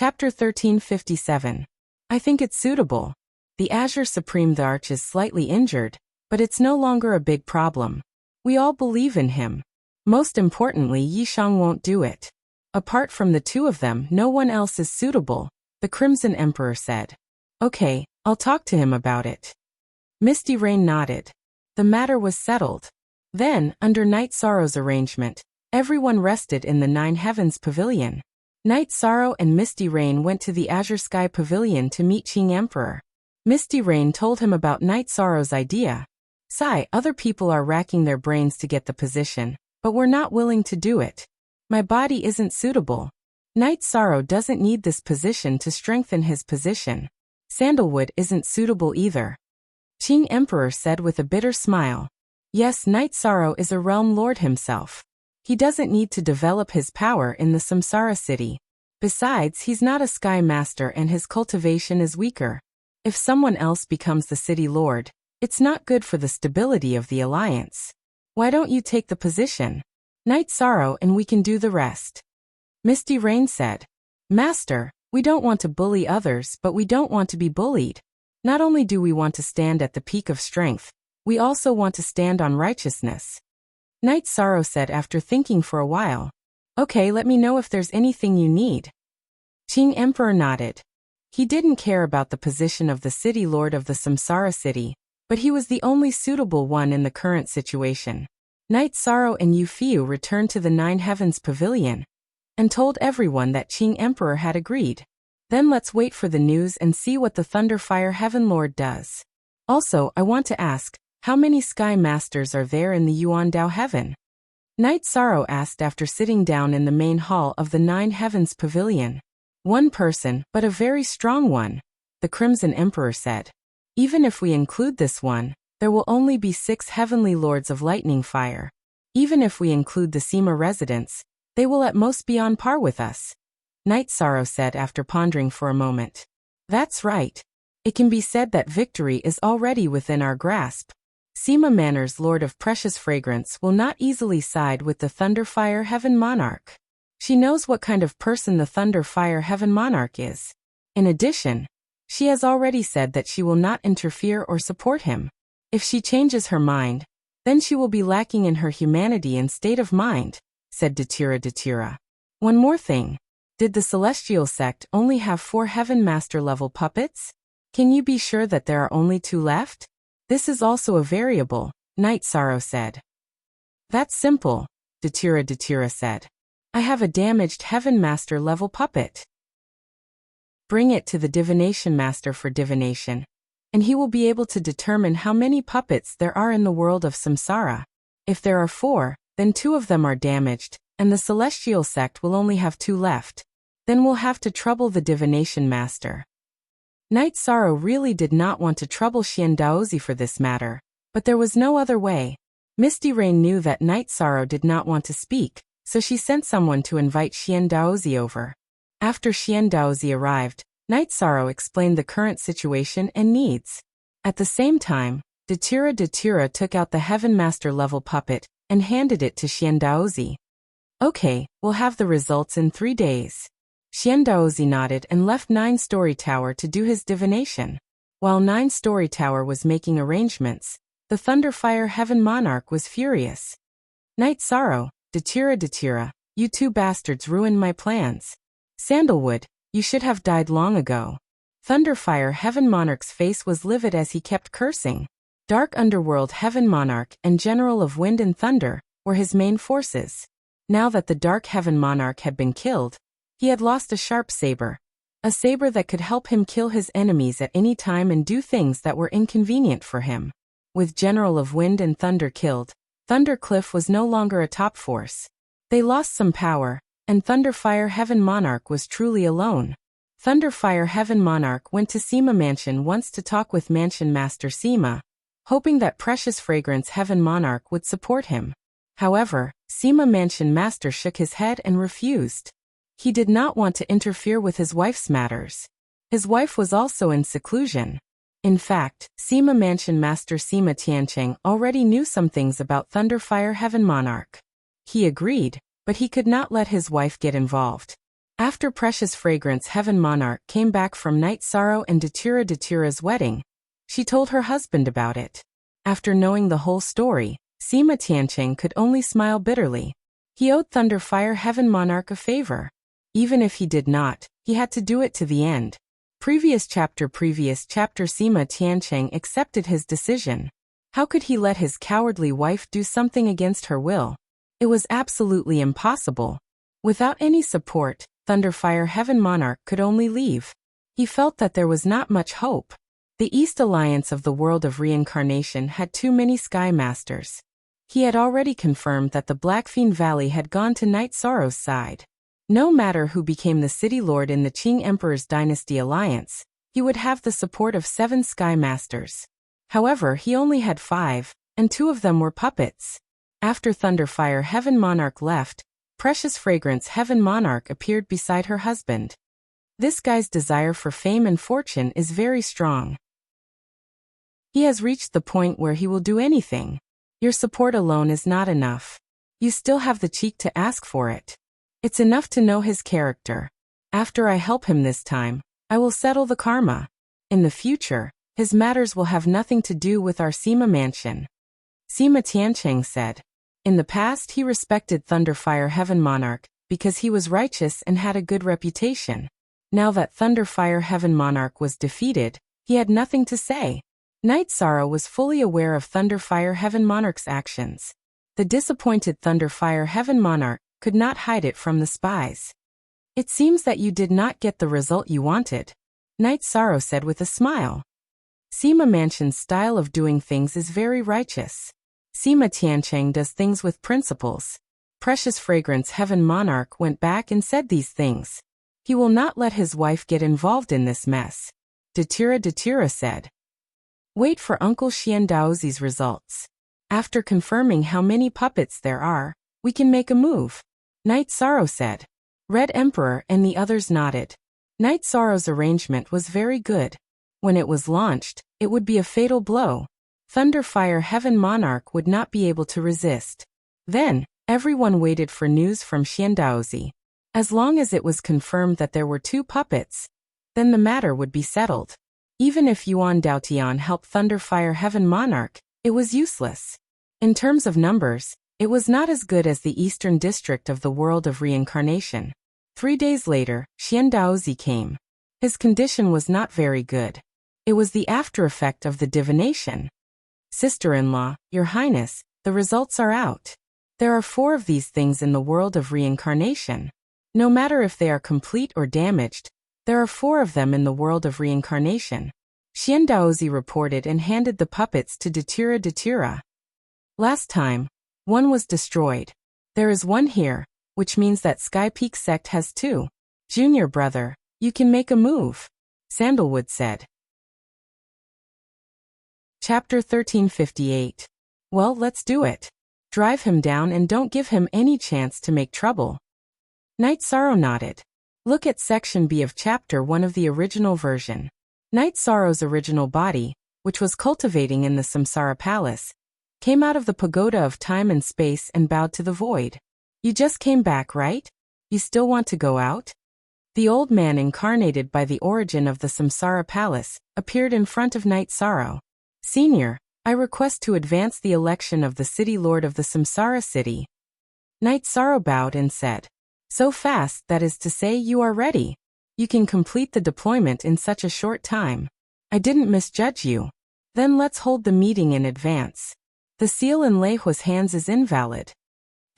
Chapter 1357. I think it's suitable. The Azure Supreme the Arch is slightly injured, but it's no longer a big problem. We all believe in him. Most importantly, Yishang won't do it. Apart from the two of them, no one else is suitable, the Crimson Emperor said. Okay, I'll talk to him about it. Misty Rain nodded. The matter was settled. Then, under Night Sorrow's arrangement, everyone rested in the Nine Heavens Pavilion. Night Sorrow and Misty Rain went to the Azure Sky Pavilion to meet Qing Emperor. Misty Rain told him about Night Sorrow's idea. Sigh, other people are racking their brains to get the position, but we're not willing to do it. My body isn't suitable. Night Sorrow doesn't need this position to strengthen his position. Sandalwood isn't suitable either. Qing Emperor said with a bitter smile. Yes, Night Sorrow is a realm lord himself. He doesn't need to develop his power in the Samsara city. Besides, he's not a sky master and his cultivation is weaker. If someone else becomes the city lord, it's not good for the stability of the alliance. Why don't you take the position? Night Sorrow, and we can do the rest. Misty Rain said. Master, we don't want to bully others, but we don't want to be bullied. Not only do we want to stand at the peak of strength, we also want to stand on righteousness. Night Sorrow said after thinking for a while. Okay, let me know if there's anything you need. Qing Emperor nodded. He didn't care about the position of the city lord of the Samsara city, but he was the only suitable one in the current situation. Night Sorrow and Yu Fiu returned to the Nine Heavens Pavilion and told everyone that Qing Emperor had agreed. Then let's wait for the news and see what the Thunderfire Heaven Lord does. Also, I want to ask, how many Sky Masters are there in the Yuandao Heaven? Night Sorrow asked after sitting down in the main hall of the Nine Heavens Pavilion. One person, but a very strong one, the Crimson Emperor said. Even if we include this one, there will only be 6 Heavenly Lords of Lightning Fire. Even if we include the Sima residents, they will at most be on par with us. Night Sorrow said after pondering for a moment. That's right. It can be said that victory is already within our grasp. Sima Manor's Lord of Precious Fragrance will not easily side with the Thunderfire Heaven Monarch. She knows what kind of person the Thunderfire Heaven Monarch is. In addition, she has already said that she will not interfere or support him. If she changes her mind, then she will be lacking in her humanity and state of mind, said Datira. One more thing. Did the Celestial Sect only have 4 Heaven Master level puppets? Can you be sure that there are only 2 left? This is also a variable, Night Sorrow said. That's simple, Datira said. I have a damaged Heaven Master level puppet. Bring it to the Divination Master for divination, and he will be able to determine how many puppets there are in the world of Samsara. If there are 4, then 2 of them are damaged, and the Celestial Sect will only have 2 left. Then we'll have to trouble the Divination Master. Night Sorrow really did not want to trouble Xian Daozi for this matter, but there was no other way. Misty Rain knew that Night Sorrow did not want to speak, so she sent someone to invite Xian Daozi over. After Xian Daozi arrived, Night Sorrow explained the current situation and needs. At the same time, Datira took out the Heaven Master level puppet and handed it to Xian Daozi. Okay, we'll have the results in 3 days. Xian Daozi nodded and left 9-Story Tower to do his divination. While 9-Story Tower was making arrangements, the Thunderfire Heaven Monarch was furious. Night Sorrow, Datira, you 2 bastards ruined my plans. Sandalwood, you should have died long ago. Thunderfire Heaven Monarch's face was livid as he kept cursing. Dark Underworld Heaven Monarch and General of Wind and Thunder were his main forces. Now that the Dark Heaven Monarch had been killed, he had lost a sharp saber. A saber that could help him kill his enemies at any time and do things that were inconvenient for him. With General of Wind and Thunder killed, Thundercliff was no longer a top force. They lost some power, and Thunderfire Heaven Monarch was truly alone. Thunderfire Heaven Monarch went to Sima Mansion once to talk with Mansion Master Sima, hoping that Precious Fragrance Heaven Monarch would support him. However, Sima Mansion Master shook his head and refused. He did not want to interfere with his wife's matters. His wife was also in seclusion. In fact, Sima Mansion Master Sima Tiancheng already knew some things about Thunderfire Heaven Monarch. He agreed, but he could not let his wife get involved. After Precious Fragrance Heaven Monarch came back from Night Sorrow and Datira's wedding, she told her husband about it. After knowing the whole story, Sima Tianqing could only smile bitterly. He owed Thunderfire Heaven Monarch a favor. Even if he did not, he had to do it to the end. Previous chapter Sima Tianqing accepted his decision. How could he let his cowardly wife do something against her will? It was absolutely impossible. Without any support, Thunderfire Heaven Monarch could only leave. He felt that there was not much hope. The East Alliance of the world of reincarnation had too many Sky Masters. He had already confirmed that the Blackfiend Valley had gone to Night Sorrow's side. No matter who became the City Lord in the Qing Emperor's Dynasty Alliance, he would have the support of 7 Sky Masters. However, he only had 5, and 2 of them were puppets. After Thunderfire Heaven Monarch left, Precious Fragrance Heaven Monarch appeared beside her husband. This guy's desire for fame and fortune is very strong. He has reached the point where he will do anything. Your support alone is not enough. You still have the cheek to ask for it. It's enough to know his character. After I help him this time, I will settle the karma. In the future, his matters will have nothing to do with our Sima mansion. Sima Tianqing said. In the past he respected Thunderfire Heaven Monarch because he was righteous and had a good reputation. Now that Thunderfire Heaven Monarch was defeated, he had nothing to say. Night Sorrow was fully aware of Thunderfire Heaven Monarch's actions. The disappointed Thunderfire Heaven Monarch could not hide it from the spies. It seems that you did not get the result you wanted, Night Sorrow said with a smile. Sima Mansion's style of doing things is very righteous. Sima Tianqing does things with principles. Precious Fragrance Heaven Monarch went back and said these things. He will not let his wife get involved in this mess. Datira said. Wait for Uncle Xian Daozi's results. After confirming how many puppets there are, we can make a move, Night Sorrow said. Red Emperor and the others nodded. Night Sorrow's arrangement was very good. When it was launched, it would be a fatal blow. Thunderfire Heaven Monarch would not be able to resist. Then, everyone waited for news from Xian Daozi. As long as it was confirmed that there were 2 puppets, then the matter would be settled. Even if Yuan Daotian helped Thunderfire Heaven Monarch, it was useless. In terms of numbers, it was not as good as the eastern district of the world of reincarnation. 3 days later, Xian Daozi came. His condition was not very good. It was the after effect of the divination. Sister-in-law, Your Highness, the results are out. There are 4 of these things in the world of reincarnation. No matter if they are complete or damaged, there are 4 of them in the world of reincarnation. Xian Daozi reported and handed the puppets to Datira. Last time, 1 was destroyed. There is 1 here, which means that Sky Peak sect has 2. Junior brother, you can make a move, Sandalwood said. Chapter 1358. Well, let's do it. Drive him down and don't give him any chance to make trouble. Night Sorrow nodded. Look at Section B of Chapter 1 of the original version. Night Sorrow's original body, which was cultivating in the Samsara Palace, came out of the pagoda of time and space and bowed to the void. You just came back, right? You still want to go out? The old man incarnated by the origin of the Samsara Palace appeared in front of Night Sorrow. Senior, I request to advance the election of the City Lord of the Samsara City. Night Sorrow bowed and said. So fast, that is to say you are ready. You can complete the deployment in such a short time. I didn't misjudge you. Then let's hold the meeting in advance. The seal in Lei Hua's hands is invalid.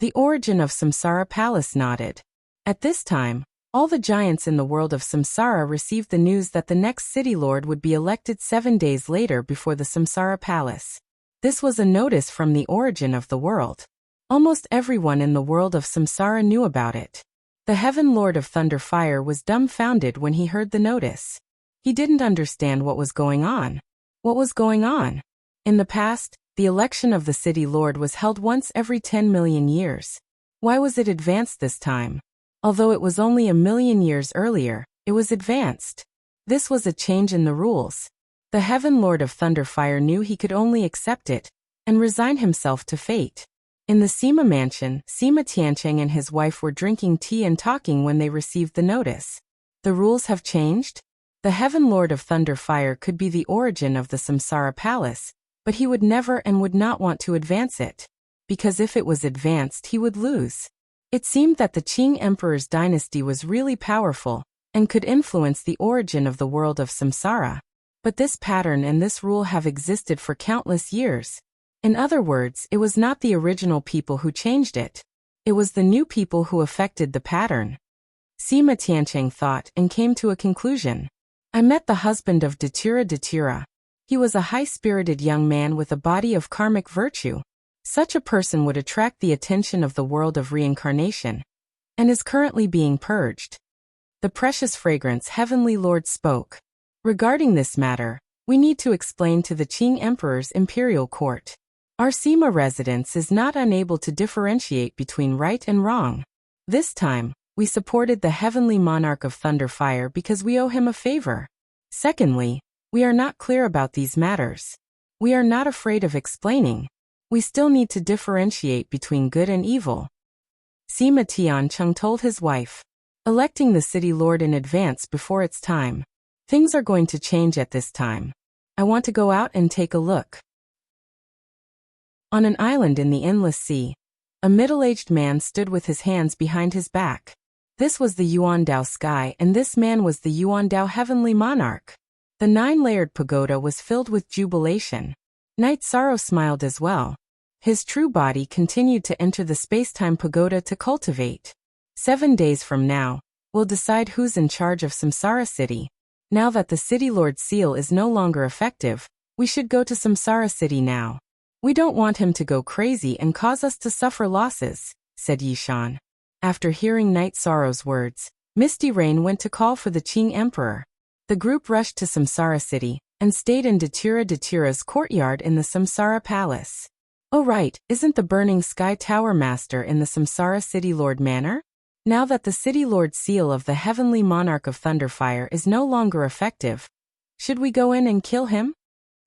The origin of Samsara Palace nodded. At this time, all the giants in the world of Samsara received the news that the next City Lord would be elected 7 days later before the Samsara Palace. This was a notice from the origin of the world. Almost everyone in the world of Samsara knew about it. The Heaven Lord of Thunderfire was dumbfounded when he heard the notice. He didn't understand what was going on. What was going on? In the past, the election of the City Lord was held once every 10 million years. Why was it advanced this time? Although it was only 1,000,000 years earlier, it was advanced. This was a change in the rules. The Heaven Lord of Thunderfire knew he could only accept it and resign himself to fate. In the Sima mansion, Sima Tiancheng and his wife were drinking tea and talking when they received the notice. The rules have changed? The Heaven Lord of Thunder Fire could be the origin of the Samsara Palace, but he would never and would not want to advance it. Because if it was advanced, he would lose. It seemed that the Qing Emperor's dynasty was really powerful and could influence the origin of the world of Samsara. But this pattern and this rule have existed for countless years. In other words, it was not the original people who changed it. It was the new people who affected the pattern. Sima Tiancheng thought and came to a conclusion. I met the husband of Datura. He was a high-spirited young man with a body of karmic virtue. Such a person would attract the attention of the world of reincarnation, and is currently being purged. The precious fragrance Heavenly Lord spoke. Regarding this matter, we need to explain to the Qing Emperor's imperial court. Our Sima residence is not unable to differentiate between right and wrong. This time, we supported the heavenly monarch of Thunderfire because we owe him a favor. Secondly, we are not clear about these matters. We are not afraid of explaining. We still need to differentiate between good and evil. Sima Tiancheng told his wife. Electing the city lord in advance before its time. Things are going to change at this time. I want to go out and take a look. On an island in the endless sea, a middle-aged man stood with his hands behind his back. This was the Yuandao sky, and this man was the Yuandao heavenly monarch. The 9-layered pagoda was filled with jubilation. Knight Sorrow smiled as well. His true body continued to enter the space-time pagoda to cultivate. 7 days from now, we'll decide who's in charge of Samsara City. Now that the City Lord seal is no longer effective, we should go to Samsara City now. We don't want him to go crazy and cause us to suffer losses, said Yishan. After hearing Knight Sorrow's words, Misty Rain went to call for the Qing Emperor. The group rushed to Samsara City and stayed in Datura's courtyard in the Samsara Palace. Oh right, isn't the Burning Sky Tower Master in the Samsara City Lord Manor? Now that the City Lord seal of the Heavenly Monarch of Thunderfire is no longer effective, should we go in and kill him?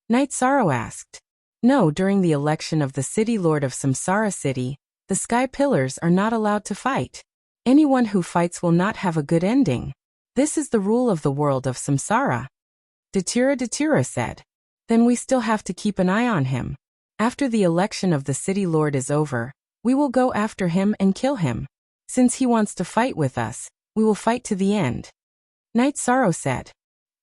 Knight Sorrow asked. No, during the election of the City Lord of Samsara City, the Sky Pillars are not allowed to fight. Anyone who fights will not have a good ending. This is the rule of the world of Samsara. Datura said. Then we still have to keep an eye on him. After the election of the City Lord is over, we will go after him and kill him. Since he wants to fight with us, we will fight to the end. Knight Sorrow said.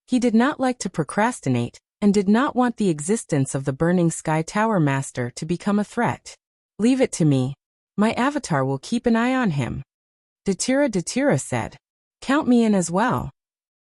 He did not like to procrastinate, and did not want the existence of the Burning Sky Tower Master to become a threat. Leave it to me. My avatar will keep an eye on him. Datura said. Count me in as well.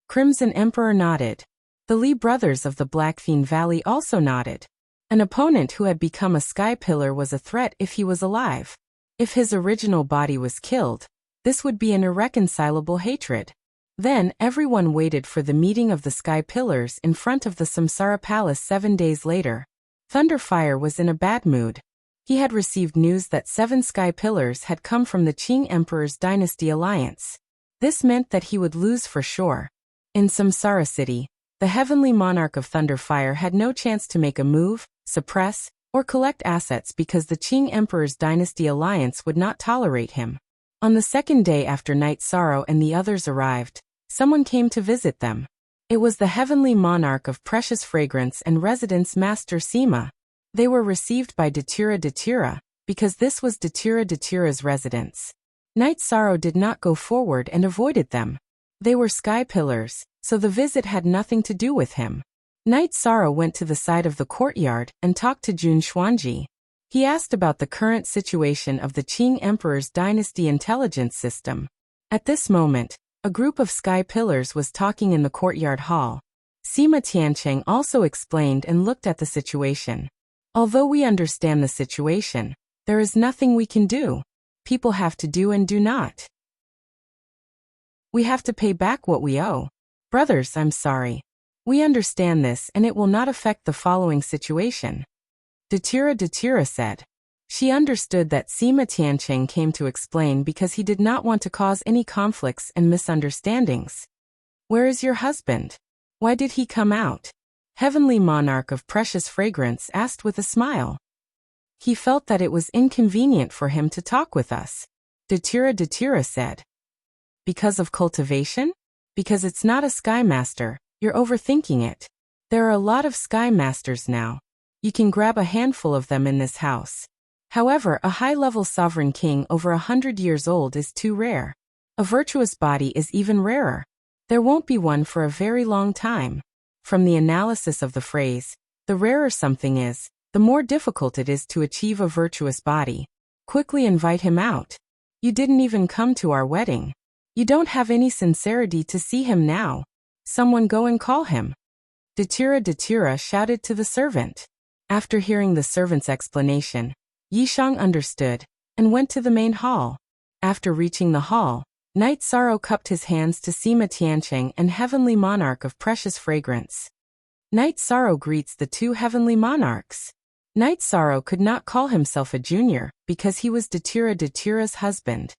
Crimson Emperor nodded. The Li brothers of the Blackfean Valley also nodded. An opponent who had become a Sky Pillar was a threat if he was alive. If his original body was killed, this would be an irreconcilable hatred. Then everyone waited for the meeting of the Sky Pillars in front of the Samsara Palace 7 days later. Thunderfire was in a bad mood. He had received news that 7 Sky Pillars had come from the Qing Emperor's dynasty alliance. This meant that he would lose for sure. In Samsara City, the Heavenly Monarch of Thunderfire had no chance to make a move, suppress, or collect assets because the Qing Emperor's dynasty alliance would not tolerate him. On the second day after Knight Sorrow and the others arrived, someone came to visit them. It was the Heavenly Monarch of Precious Fragrance and Residence Master Sima. They were received by Datura, because this was Datura's residence. Knight Sorrow did not go forward and avoided them. They were Sky Pillars, so the visit had nothing to do with him. Knight Sorrow went to the side of the courtyard and talked to Jun Xuanji. He asked about the current situation of the Qing Emperor's dynasty intelligence system. At this moment, a group of Sky Pillars was talking in the courtyard hall. Sima Tiancheng also explained and looked at the situation. Although we understand the situation, there is nothing we can do. People have to do and do not. We have to pay back what we owe. Brothers, I'm sorry. We understand this and it will not affect the following situation. Datura said. She understood that Sima Tiancheng came to explain because he did not want to cause any conflicts and misunderstandings. Where is your husband? Why did he come out? Heavenly Monarch of Precious Fragrance asked with a smile. He felt that it was inconvenient for him to talk with us. Datira said. Because of cultivation? Because it's not a Sky Master, you're overthinking it. There are a lot of Sky Masters now. You can grab a handful of them in this house. However, a high-level sovereign king over 100 years old is too rare. A virtuous body is even rarer. There won't be one for a very long time. From the analysis of the phrase, the rarer something is, the more difficult it is to achieve a virtuous body. Quickly invite him out. You didn't even come to our wedding. You don't have any sincerity to see him now. Someone go and call him. Datira shouted to the servant. After hearing the servant's explanation, Yishang understood, and went to the main hall. After reaching the hall, Knight Sorrow cupped his hands to Sima Tiancheng and Heavenly Monarch of Precious Fragrance. Knight Sorrow greets the two Heavenly Monarchs. Knight Sorrow could not call himself a junior, because he was Datira's husband.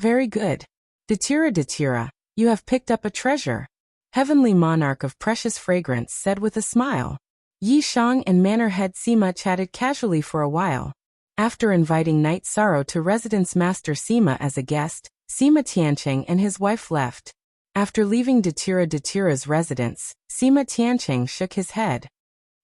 Very good. Datira, you have picked up a treasure. Heavenly Monarch of Precious Fragrance said with a smile. Yishang and Manor Head Sima chatted casually for a while. After inviting Knight Sorrow to Residence Master Sima as a guest, Sima Tiancheng and his wife left. After leaving Datira's residence, Sima Tiancheng shook his head.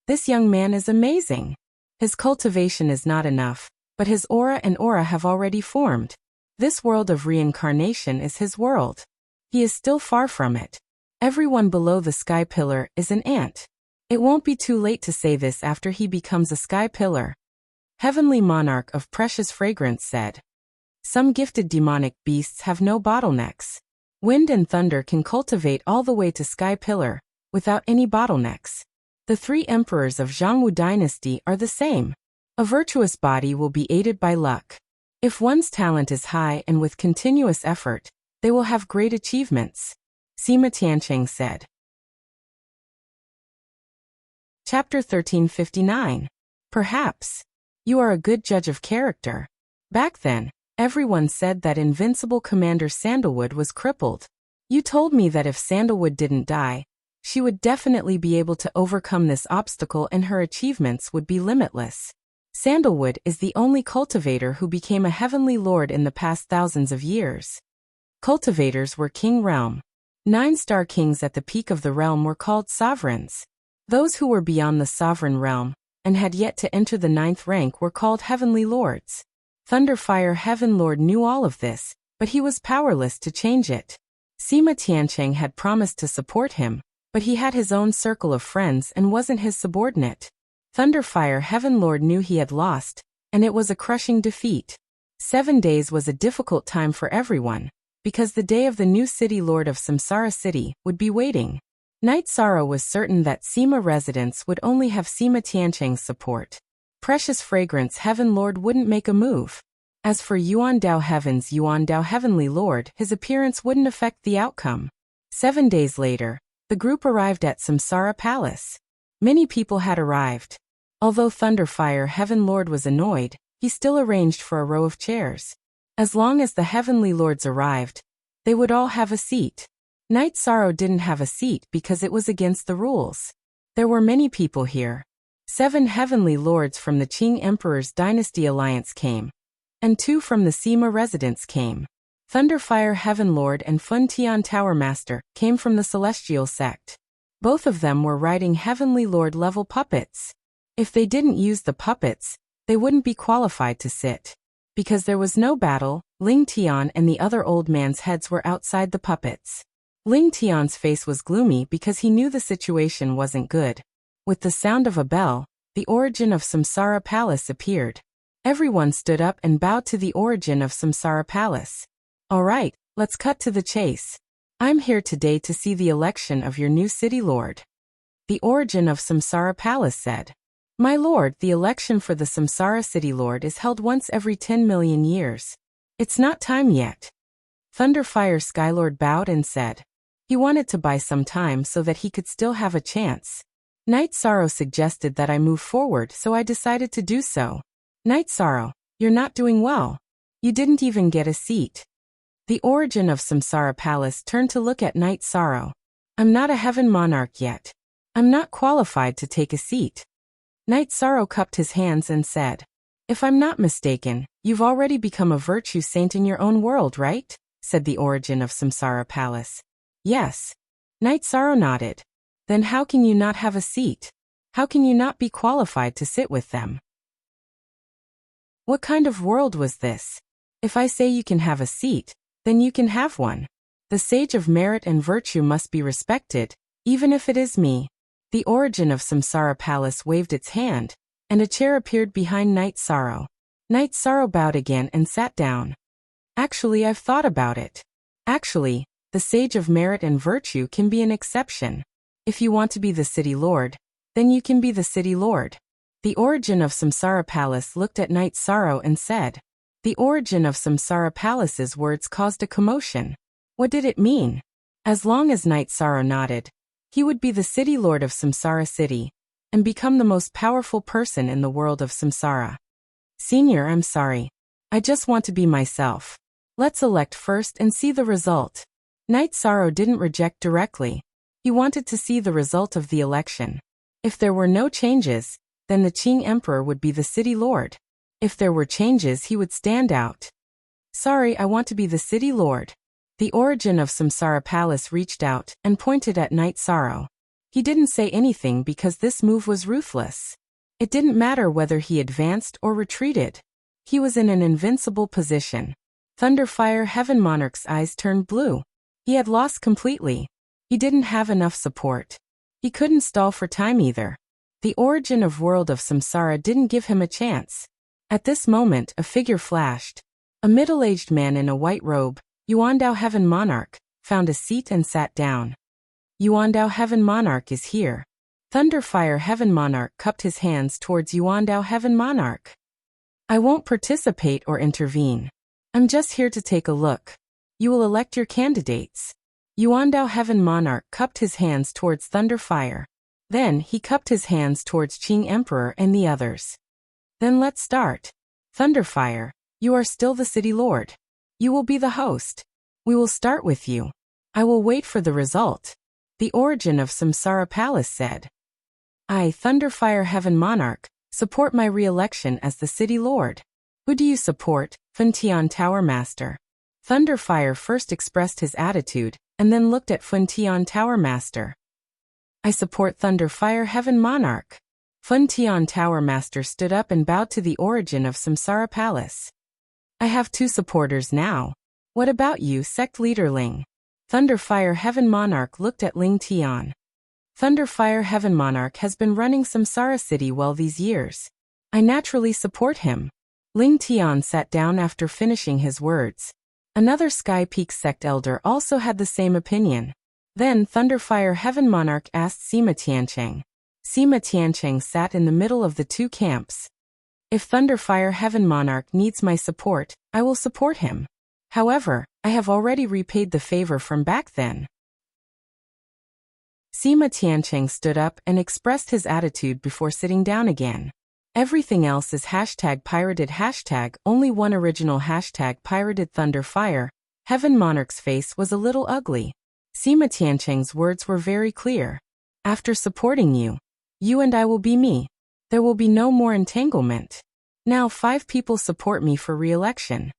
This young man is amazing. His cultivation is not enough, but his aura and aura have already formed. This world of reincarnation is his world. He is still far from it. Everyone below the sky pillar is an ant. It won't be too late to say this after he becomes a sky pillar. Heavenly Monarch of Precious Fragrance said. Some gifted demonic beasts have no bottlenecks. Wind and thunder can cultivate all the way to sky pillar, without any bottlenecks. The three emperors of Zhongwu dynasty are the same. A virtuous body will be aided by luck. If one's talent is high and with continuous effort, they will have great achievements. Sima Tiancheng said. Chapter 1359. Perhaps. You are a good judge of character. Back then, everyone said that Invincible Commander Sandalwood was crippled. You told me that if Sandalwood didn't die, she would definitely be able to overcome this obstacle and her achievements would be limitless. Sandalwood is the only cultivator who became a heavenly lord in the past thousands of years. Cultivators were King Realm. 9-star kings at the peak of the realm were called sovereigns. Those who were beyond the sovereign realm and had yet to enter the 9th rank were called heavenly lords. Thunderfire Heaven Lord knew all of this, but he was powerless to change it. Sima Tiancheng had promised to support him, but he had his own circle of friends and wasn't his subordinate. Thunderfire Heaven Lord knew he had lost, and it was a crushing defeat. 7 days was a difficult time for everyone, because the day of the new city lord of Samsara City would be waiting. Knight Sorrow was certain that Sima residents would only have Sima Tiancheng's support. Precious Fragrance Heaven Lord wouldn't make a move. As for Yuan Dao Heavenly Lord, his appearance wouldn't affect the outcome. 7 days later, the group arrived at Samsara Palace. Many people had arrived. Although Thunderfire Heaven Lord was annoyed, he still arranged for a row of chairs. As long as the Heavenly Lords arrived, they would all have a seat. Knight Sorrow didn't have a seat because it was against the rules. There were many people here. 7 Heavenly Lords from the Qing Emperor's Dynasty Alliance came, and 2 from the Sima residence came. Thunderfire Heaven Lord and Fun Tian Tower Master came from the Celestial Sect. Both of them were riding Heavenly Lord level puppets. If they didn't use the puppets, they wouldn't be qualified to sit. Because there was no battle, Ling Tian and the other old man's heads were outside the puppets. Ling Tian's face was gloomy because he knew the situation wasn't good. With the sound of a bell, the origin of Samsara Palace appeared. Everyone stood up and bowed to the origin of Samsara Palace. All right, let's cut to the chase. I'm here today to see the election of your new city lord. The origin of Samsara Palace said. My lord, the election for the Samsara City Lord is held once every 10 million years. It's not time yet. Thunderfire Skylord bowed and said. He wanted to buy some time so that he could still have a chance. Knight Sorrow suggested that I move forward, so I decided to do so. Knight Sorrow, you're not doing well. You didn't even get a seat. The origin of Samsara Palace turned to look at Knight Sorrow. I'm not a heaven monarch yet. I'm not qualified to take a seat. Knight Sorrow cupped his hands and said. If I'm not mistaken, you've already become a virtue saint in your own world, right? Said the origin of Samsara Palace. Yes. Knight Sorrow nodded. Then how can you not have a seat? How can you not be qualified to sit with them? What kind of world was this? If I say you can have a seat, then you can have one. The sage of merit and virtue must be respected, even if it is me. The origin of Samsara Palace waved its hand, and a chair appeared behind Knight Sorrow. Knight Sorrow bowed again and sat down. Actually, I've thought about it. Actually, the sage of merit and virtue can be an exception. If you want to be the city lord, then you can be the city lord. The origin of Samsara Palace looked at Knight Sorrow and said. The origin of Samsara Palace's words caused a commotion. What did it mean? As long as Knight Sorrow nodded, he would be the city lord of Samsara City, and become the most powerful person in the world of Samsara. Senior, I'm sorry. I just want to be myself. Let's elect first and see the result. Knight Sorrow didn't reject directly. He wanted to see the result of the election. If there were no changes, then the Qing Emperor would be the city lord. If there were changes, he would stand out. Sorry, I want to be the city lord. The origin of Samsara Palace reached out and pointed at Knight Sorrow. He didn't say anything because this move was ruthless. It didn't matter whether he advanced or retreated. He was in an invincible position. Thunderfire Heaven Monarch's eyes turned blue. He had lost completely. He didn't have enough support. He couldn't stall for time either. The origin of world of Samsara didn't give him a chance. At this moment, a figure flashed. A middle-aged man in a white robe, Yuandao Heaven Monarch, found a seat and sat down. Yuandao Heaven Monarch is here. Thunderfire Heaven Monarch cupped his hands towards Yuandao Heaven Monarch. I won't participate or intervene. I'm just here to take a look. You will elect your candidates. Yuandao Heaven Monarch cupped his hands towards Thunderfire. Then he cupped his hands towards Qing Emperor and the others. Then let's start. Thunderfire, you are still the city lord. You will be the host. We will start with you. I will wait for the result. The origin of Samsara Palace said. I, Thunderfire Heaven Monarch, support my re-election as the city lord. Who do you support, Funtian Tower Master? Thunderfire first expressed his attitude, and then looked at Funtian Tower Master. I support Thunderfire Heaven Monarch. Funtian Tower Master stood up and bowed to the origin of Samsara Palace. I have 2 supporters now. What about you, sect leader Ling? Thunderfire Heaven Monarch looked at Ling Tian. Thunderfire Heaven Monarch has been running Samsara City well these years. I naturally support him. Ling Tian sat down after finishing his words. Another Sky Peak sect elder also had the same opinion. Then Thunderfire Heaven Monarch asked Sima Tiancheng. Sima Tiancheng sat in the middle of the 2 camps. If Thunderfire Heaven Monarch needs my support, I will support him. However, I have already repaid the favor from back then. Sima Tiancheng stood up and expressed his attitude before sitting down again. Everything else is #pirated only one original #pirated Thunderfire. Heaven Monarch's face was a little ugly. Sima Tiancheng's words were very clear. After supporting you, you and I will be me. There will be no more entanglement. Now 5 people support me for re-election.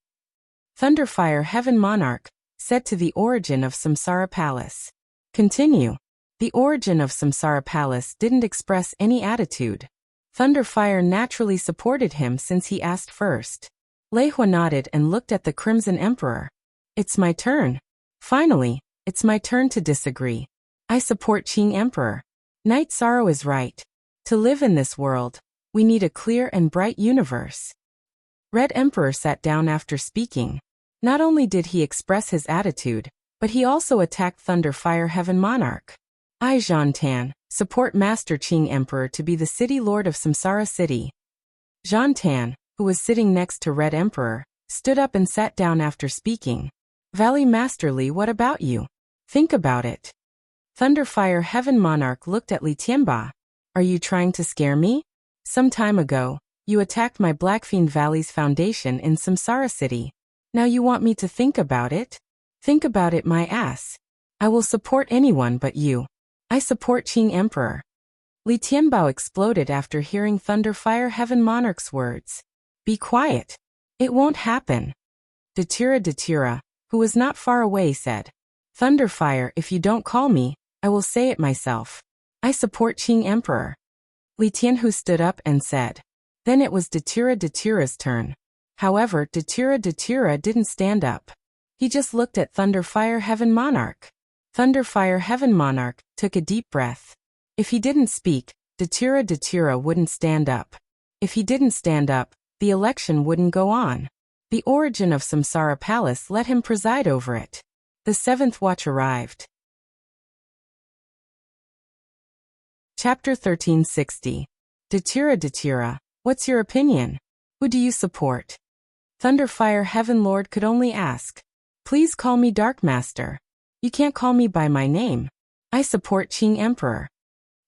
Thunderfire Heaven Monarch said to the origin of Samsara Palace. Continue. The origin of Samsara Palace didn't express any attitude. Thunderfire naturally supported him since he asked first. Lei Hua nodded and looked at the Crimson Emperor. It's my turn. Finally, it's my turn to disagree. I support Qing Emperor. Knight Sorrow is right. To live in this world, we need a clear and bright universe. Red Emperor sat down after speaking. Not only did he express his attitude, but he also attacked Thunderfire Heaven Monarch. I, Zhan Tan, support Master Qing Emperor to be the city lord of Samsara City. Zhan Tan, who was sitting next to Red Emperor, stood up and sat down after speaking. Valley Master Li, what about you? Think about it. Thunderfire Heaven Monarch looked at Li Tianba. Are you trying to scare me? Some time ago, you attacked my Blackfiend Valley's foundation in Samsara City. Now you want me to think about it? Think about it, my ass. I will support anyone but you. I support Qing Emperor. Li Tianbao exploded after hearing Thunderfire Heaven Monarch's words. Be quiet. It won't happen. Datira, who was not far away, said, Thunderfire, if you don't call me, I will say it myself. I support Qing Emperor. Li Tianhu stood up and said. Then it was Datira's turn. However, Datira didn't stand up. He just looked at Thunderfire Heaven Monarch. Thunderfire Heaven Monarch took a deep breath. If he didn't speak, Datira wouldn't stand up. If he didn't stand up, the election wouldn't go on. The origin of Samsara Palace let him preside over it. The seventh watch arrived. Chapter 1360. Datira, what's your opinion? Who do you support? Thunderfire Heaven Lord could only ask. Please call me Dark Master. You can't call me by my name. I support Qing Emperor.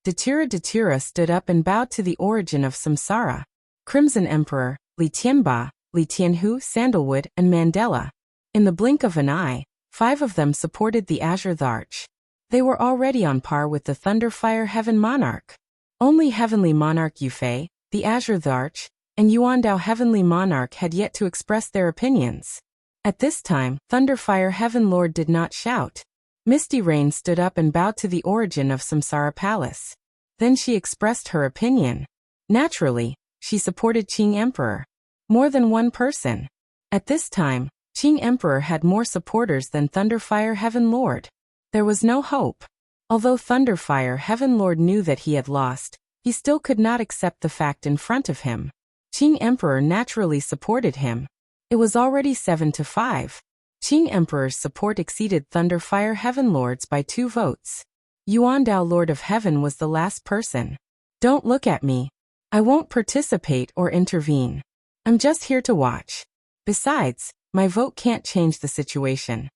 Datira stood up and bowed to the origin of Samsara. Crimson Emperor, Li Tianhu, Sandalwood, and Mandela. In the blink of an eye, 5 of them supported the Azure Arch. They were already on par with the Thunderfire Heaven Monarch. Only Heavenly Monarch Yufei, the Azure Arch, and Yuandao Heavenly Monarch had yet to express their opinions. At this time, Thunderfire Heaven Lord did not shout. Misty Rain stood up and bowed to the origin of Samsara Palace. Then she expressed her opinion. Naturally, she supported Qing Emperor. More than one person. At this time, Qing Emperor had more supporters than Thunderfire Heaven Lord. There was no hope. Although Thunderfire Heaven Lord knew that he had lost, he still could not accept the fact in front of him. Qing Emperor naturally supported him. It was already 7-5. Qing Emperor's support exceeded Thunderfire Heaven Lord's by 2 votes. Yuandao Lord of Heaven was the last person. Don't look at me. I won't participate or intervene. I'm just here to watch. Besides, my vote can't change the situation.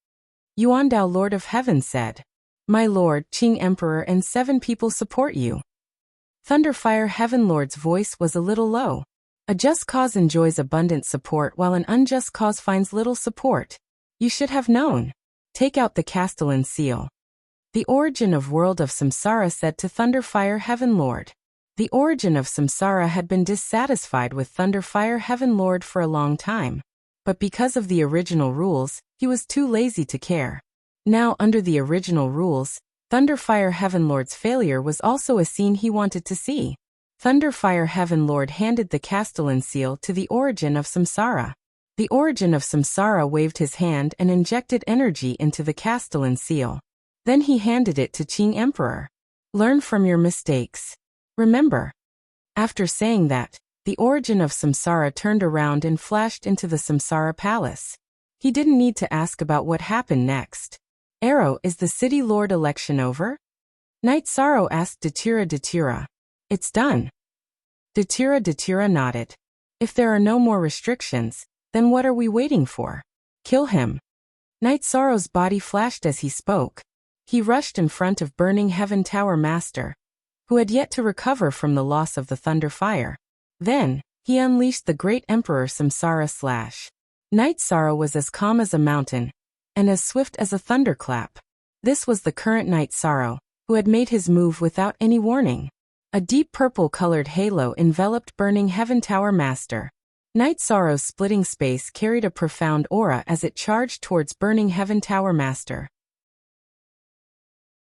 Yuandao Lord of Heaven said. My lord, Qing Emperor and 7 people support you. Thunderfire Heaven Lord's voice was a little low. A just cause enjoys abundant support while an unjust cause finds little support. You should have known. Take out the Castellan seal. The origin of world of Samsara said to Thunderfire Heaven Lord. The origin of Samsara had been dissatisfied with Thunderfire Heaven Lord for a long time. But because of the original rules, he was too lazy to care. Now under the original rules, Thunderfire Heaven Lord's failure was also a scene he wanted to see. Thunderfire Heaven Lord handed the Castellan seal to the origin of Samsara. The origin of Samsara waved his hand and injected energy into the Castellan seal. Then he handed it to Qing Emperor. Learn from your mistakes. Remember. After saying that, the origin of Samsara turned around and flashed into the Samsara Palace. He didn't need to ask about what happened next. Arrow, is the city lord election over? Knight Sorrow asked Datira. It's done. Datira nodded. If there are no more restrictions, then what are we waiting for? Kill him. Knight Sorrow's body flashed as he spoke. He rushed in front of Burning Heaven Tower Master, who had yet to recover from the loss of the Thunderfire. Then, he unleashed the Great Emperor Samsara Slash. Knight Sorrow was as calm as a mountain, and as swift as a thunderclap. This was the current Knight Sorrow, who had made his move without any warning. A deep purple-colored halo enveloped Burning Heaven Tower Master. Knight Sorrow's splitting space carried a profound aura as it charged towards Burning Heaven Tower Master.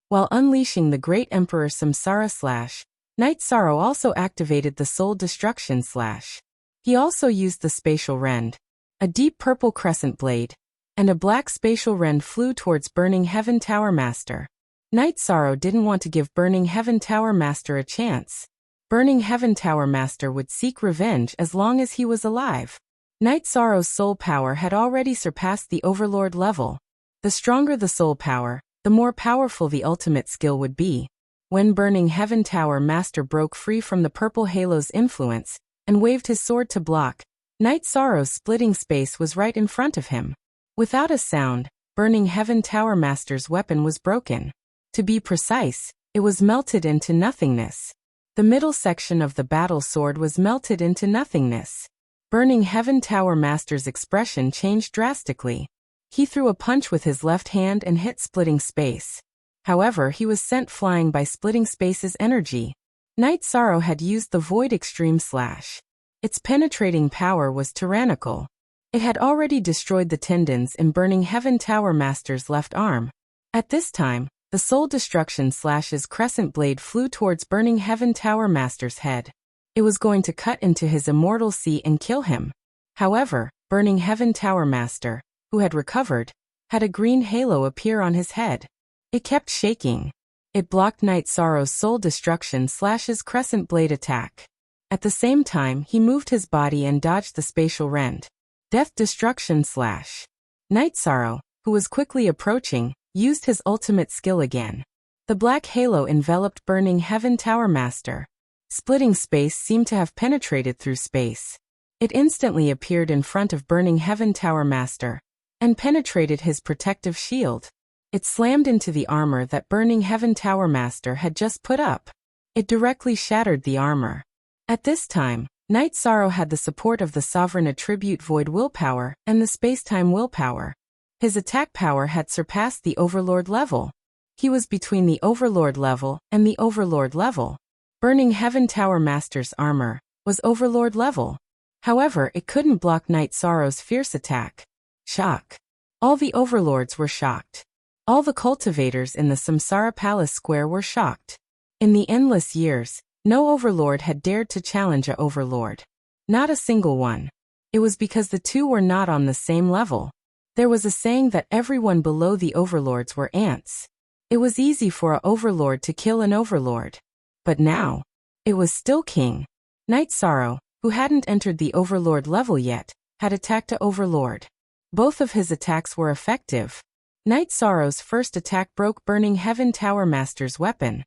While unleashing the Great Emperor Samsara Slash, Knight Sorrow also activated the Soul Destruction Slash. He also used the Spatial Rend. A deep purple crescent blade, and a black Spatial Rend flew towards Burning Heaven Tower Master. Knight Sorrow didn't want to give Burning Heaven Tower Master a chance. Burning Heaven Tower Master would seek revenge as long as he was alive. Knight Sorrow's soul power had already surpassed the Overlord level. The stronger the soul power, the more powerful the ultimate skill would be. When Burning Heaven Tower Master broke free from the purple halo's influence, and waved his sword to block, Knight Sorrow's splitting space was right in front of him. Without a sound, Burning Heaven Tower Master's weapon was broken. To be precise, it was melted into nothingness. The middle section of the battle sword was melted into nothingness. Burning Heaven Tower Master's expression changed drastically. He threw a punch with his left hand and hit Splitting Space. However, he was sent flying by Splitting Space's energy. Knight Sorrow had used the Void Extreme Slash. Its penetrating power was tyrannical. It had already destroyed the tendons in Burning Heaven Tower Master's left arm. At this time, the Soul Destruction Slash's crescent blade flew towards Burning Heaven Tower Master's head. It was going to cut into his immortal sea and kill him. However, Burning Heaven Tower Master, who had recovered, had a green halo appear on his head. It kept shaking. It blocked Night Sorrow's Soul Destruction Slash's crescent blade attack. At the same time, he moved his body and dodged the spatial rend. Death Destruction Slash. Night Sorrow, who was quickly approaching, used his ultimate skill again. The black halo enveloped Burning Heaven Tower Master. Splitting space seemed to have penetrated through space. It instantly appeared in front of Burning Heaven Tower Master and penetrated his protective shield. It slammed into the armor that Burning Heaven Tower Master had just put up. It directly shattered the armor. At this time, Night Sorrow had the support of the Sovereign Attribute Void Willpower and the Spacetime Willpower. His attack power had surpassed the Overlord level. He was between the Overlord level and the Overlord level. Burning Heaven Tower Master's armor was Overlord level. However, it couldn't block Night Sorrow's fierce attack. Shock. All the Overlords were shocked. All the cultivators in the Samsara Palace Square were shocked. In the endless years, no Overlord had dared to challenge a Overlord. Not a single one. It was because the two were not on the same level. There was a saying that everyone below the Overlords were ants. It was easy for a Overlord to kill an Overlord. But now, it was still King. Night Sorrow, who hadn't entered the Overlord level yet, had attacked a Overlord. Both of his attacks were effective. Night Sorrow's first attack broke Burning Heaven Tower Master's weapon.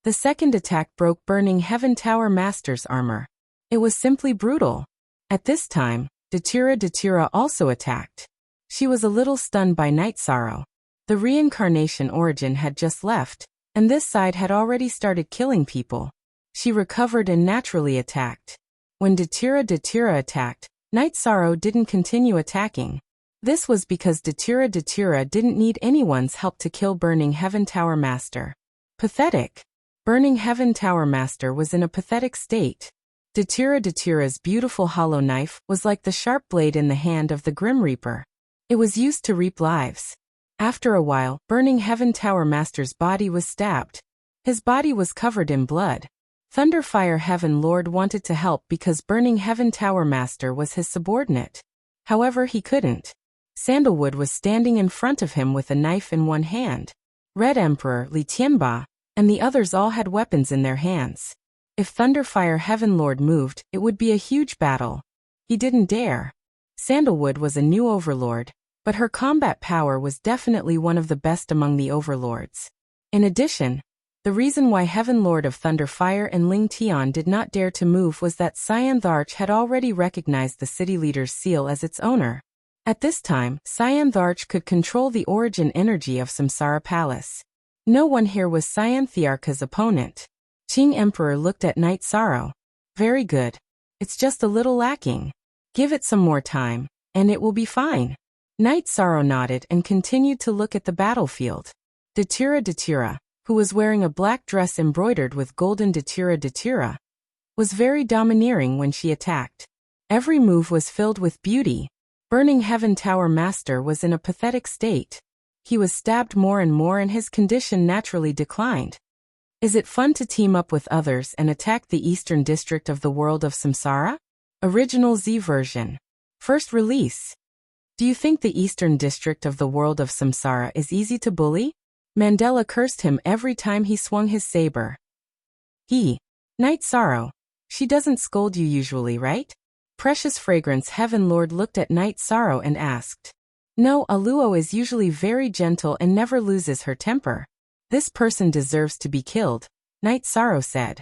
The second attack broke Burning Heaven Tower Master's armor. It was simply brutal. At this time, Datura also attacked. She was a little stunned by Night Sorrow. The reincarnation origin had just left, and this side had already started killing people. She recovered and naturally attacked. When Datura attacked, Night Sorrow didn't continue attacking. This was because Datura didn't need anyone's help to kill Burning Heaven Tower Master. Pathetic. Burning Heaven Tower Master was in a pathetic state. Datura's beautiful hollow knife was like the sharp blade in the hand of the Grim Reaper. It was used to reap lives. After a while, Burning Heaven Tower Master's body was stabbed. His body was covered in blood. Thunderfire Heaven Lord wanted to help because Burning Heaven Tower Master was his subordinate. However, he couldn't. Sandalwood was standing in front of him with a knife in one hand. Red Emperor, Li Tianba, and the others all had weapons in their hands. If Thunderfire Heaven Lord moved, it would be a huge battle. He didn't dare. Sandalwood was a new overlord, but her combat power was definitely one of the best among the overlords. In addition, the reason why Heaven Lord of Thunderfire and Ling Tian did not dare to move was that Cyan Tharch had already recognized the city leader's seal as its owner. At this time, Cyan Tharch could control the origin energy of Samsara Palace. No one here was Cyan Tharch's opponent. Qing Emperor looked at Night Sorrow. Very good. It's just a little lacking. Give it some more time, and it will be fine. Night Sorrow nodded and continued to look at the battlefield. Datura, who was wearing a black dress embroidered with golden Datura, was very domineering when she attacked. Every move was filled with beauty. Burning Heaven Tower Master was in a pathetic state. He was stabbed more and more and his condition naturally declined. Is it fun to team up with others and attack the Eastern District of the World of Samsara? Original Z version. First release. Do you think the Eastern District of the World of Samsara is easy to bully? Mandela cursed him every time he swung his saber. Night Sorrow. She doesn't scold you usually, right? Precious Fragrance Heaven Lord looked at Night Sorrow and asked. No, Aluo is usually very gentle and never loses her temper. This person deserves to be killed, Night Sorrow said.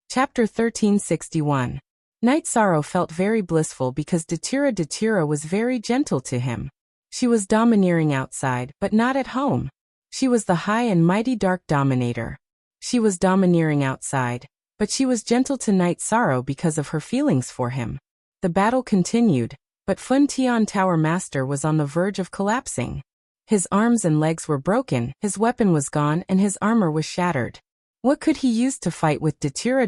Chapter 1361. Night Sorrow felt very blissful because Datura was very gentle to him. She was domineering outside, but not at home. She was the high and mighty Dark Dominator. She was domineering outside, but she was gentle to Night Sorrow because of her feelings for him. The battle continued, but Fun Tian Tower Master was on the verge of collapsing. His arms and legs were broken, his weapon was gone and his armor was shattered. What could he use to fight with Datura?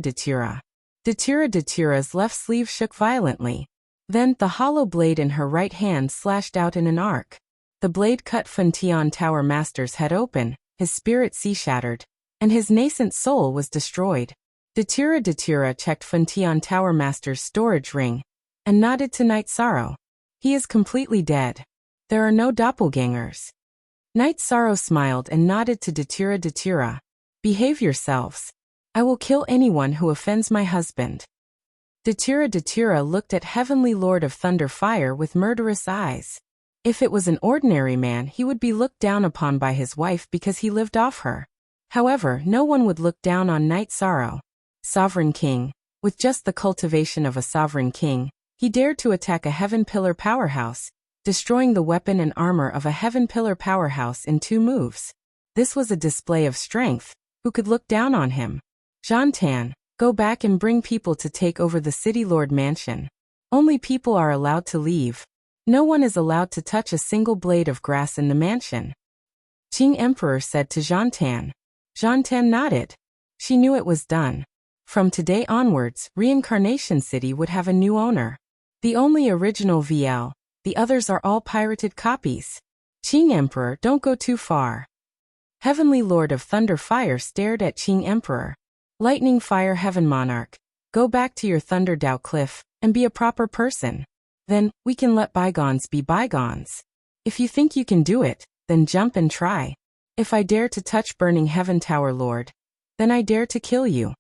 Datura's left sleeve shook violently. Then, the hollow blade in her right hand slashed out in an arc. The blade cut Funtian Tower Master's head open, his spirit sea-shattered, and his nascent soul was destroyed. Datura checked Funtian Tower Master's storage ring, and nodded to Night Sorrow. He is completely dead. There are no doppelgangers. Night Sorrow smiled and nodded to Datura. Behave yourselves. I will kill anyone who offends my husband. Datura looked at Heavenly Lord of Thunder Fire with murderous eyes. If it was an ordinary man, he would be looked down upon by his wife because he lived off her. However, no one would look down on Night Sorrow. Sovereign King. With just the cultivation of a sovereign king, he dared to attack a Heaven Pillar powerhouse, destroying the weapon and armor of a Heaven Pillar powerhouse in 2 moves. This was a display of strength. Who could look down on him? Jantan, go back and bring people to take over the City Lord Mansion. Only people are allowed to leave. No one is allowed to touch a single blade of grass in the mansion. Qing Emperor said to Jantan. Jantan nodded. She knew it was done. From today onwards, Reincarnation City would have a new owner. The only original VL, the others are all pirated copies. Qing Emperor, don't go too far. Heavenly Lord of Thunder Fire stared at Qing Emperor. Lightning Fire Heaven Monarch, go back to your Thunder Dao Cliff, and be a proper person. Then, we can let bygones be bygones. If you think you can do it, then jump and try. If I dare to touch Burning Heaven Tower Lord, then I dare to kill you.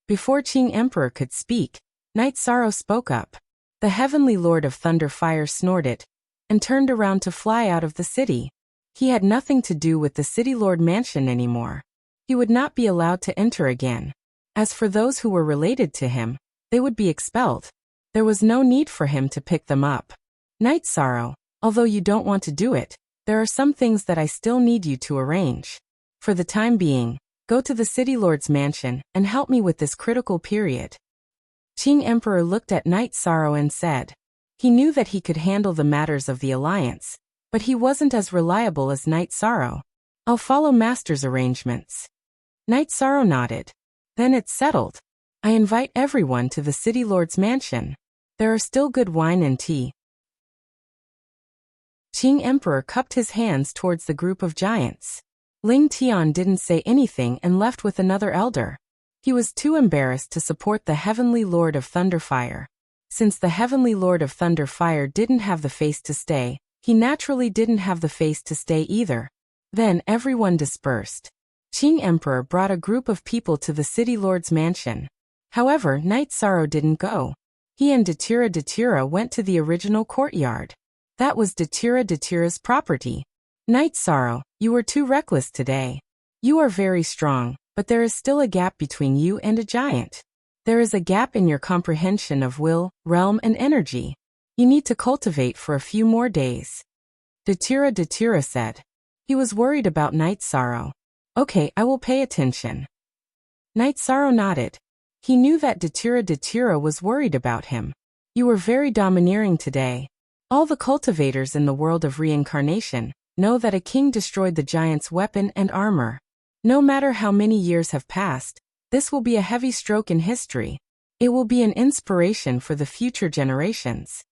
Before Qing Emperor could speak, Night Sorrow spoke up. The Heavenly Lord of Thunder Fire snorted, and turned around to fly out of the city. He had nothing to do with the City Lord Mansion anymore. He would not be allowed to enter again. As for those who were related to him, they would be expelled. There was no need for him to pick them up. Night Sorrow, although you don't want to do it, there are some things that I still need you to arrange. For the time being, go to the City Lord's mansion and help me with this critical period. Qing Emperor looked at Night Sorrow and said. He knew that he could handle the matters of the alliance, but he wasn't as reliable as Night Sorrow. I'll follow Master's arrangements. Night Sorrow nodded. Then it's settled. I invite everyone to the City Lord's mansion. There are still good wine and tea. Qing Emperor cupped his hands towards the group of giants. Ling Tian didn't say anything and left with another elder. He was too embarrassed to support the Heavenly Lord of Thunderfire. Since the Heavenly Lord of Thunderfire didn't have the face to stay, he naturally didn't have the face to stay either. Then everyone dispersed. Qing Emperor brought a group of people to the City Lord's mansion. However, Night Sorrow didn't go. He and Datura went to the original courtyard. That was Datura's property. Night Sorrow, you were too reckless today. You are very strong, but there is still a gap between you and a giant. There is a gap in your comprehension of will, realm, and energy. You need to cultivate for a few more days. Datura said. He was worried about Night Sorrow. Okay, I will pay attention. Night Sorrow nodded. He knew that Datura was worried about him. You were very domineering today. All the cultivators in the world of reincarnation know that a king destroyed the giant's weapon and armor. No matter how many years have passed, this will be a heavy stroke in history. It will be an inspiration for the future generations.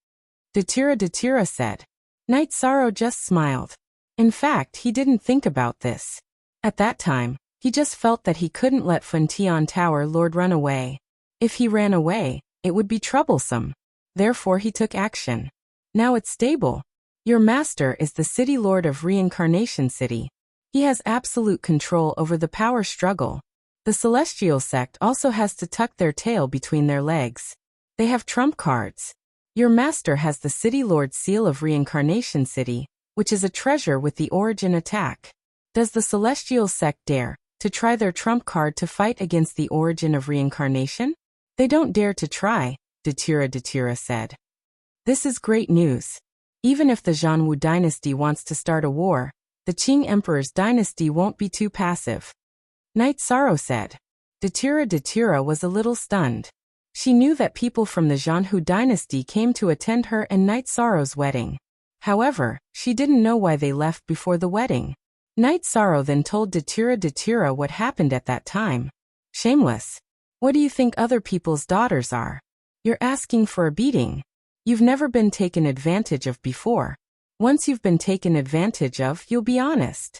Datura said. Night Sorrow just smiled. In fact, he didn't think about this. At that time, he just felt that he couldn't let Funtian Tower Lord run away. If he ran away, it would be troublesome. Therefore he took action. Now it's stable. Your master is the City Lord of Reincarnation City. He has absolute control over the power struggle. The Celestial Sect also has to tuck their tail between their legs. They have trump cards. Your master has the City Lord Seal of Reincarnation City, which is a treasure with the origin attack. Does the Celestial Sect dare to try their trump card to fight against the origin of reincarnation? They don't dare to try, Datura said. This is great news. Even if the Zhanwu dynasty wants to start a war, the Qing Emperor's dynasty won't be too passive. Night Sorrow said. Datura was a little stunned. She knew that people from the Zhanwu dynasty came to attend her and Night Sorrow's wedding. However, she didn't know why they left before the wedding. Night Sorrow then told Datura what happened at that time. Shameless. What do you think other people's daughters are? You're asking for a beating. You've never been taken advantage of before. Once you've been taken advantage of, you'll be honest.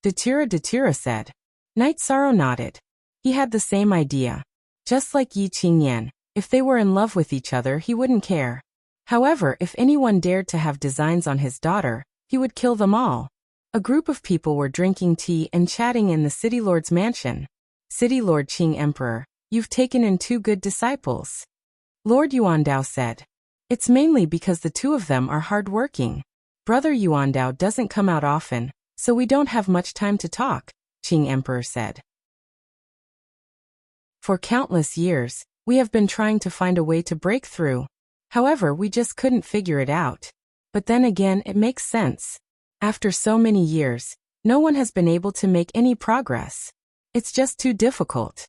Datira said. Knight Sorrow nodded. He had the same idea. Just like Yi Qingyan, if they were in love with each other he wouldn't care. However, if anyone dared to have designs on his daughter, he would kill them all. A group of people were drinking tea and chatting in the City Lord's mansion. City Lord Qing Emperor, you've taken in 2 good disciples. Lord Yuandao said. It's mainly because the 2 of them are hard-working. Brother Yuandao doesn't come out often, so we don't have much time to talk, Qing Emperor said. For countless years, we have been trying to find a way to break through. However, we just couldn't figure it out. But then again, it makes sense. After so many years, no one has been able to make any progress. It's just too difficult.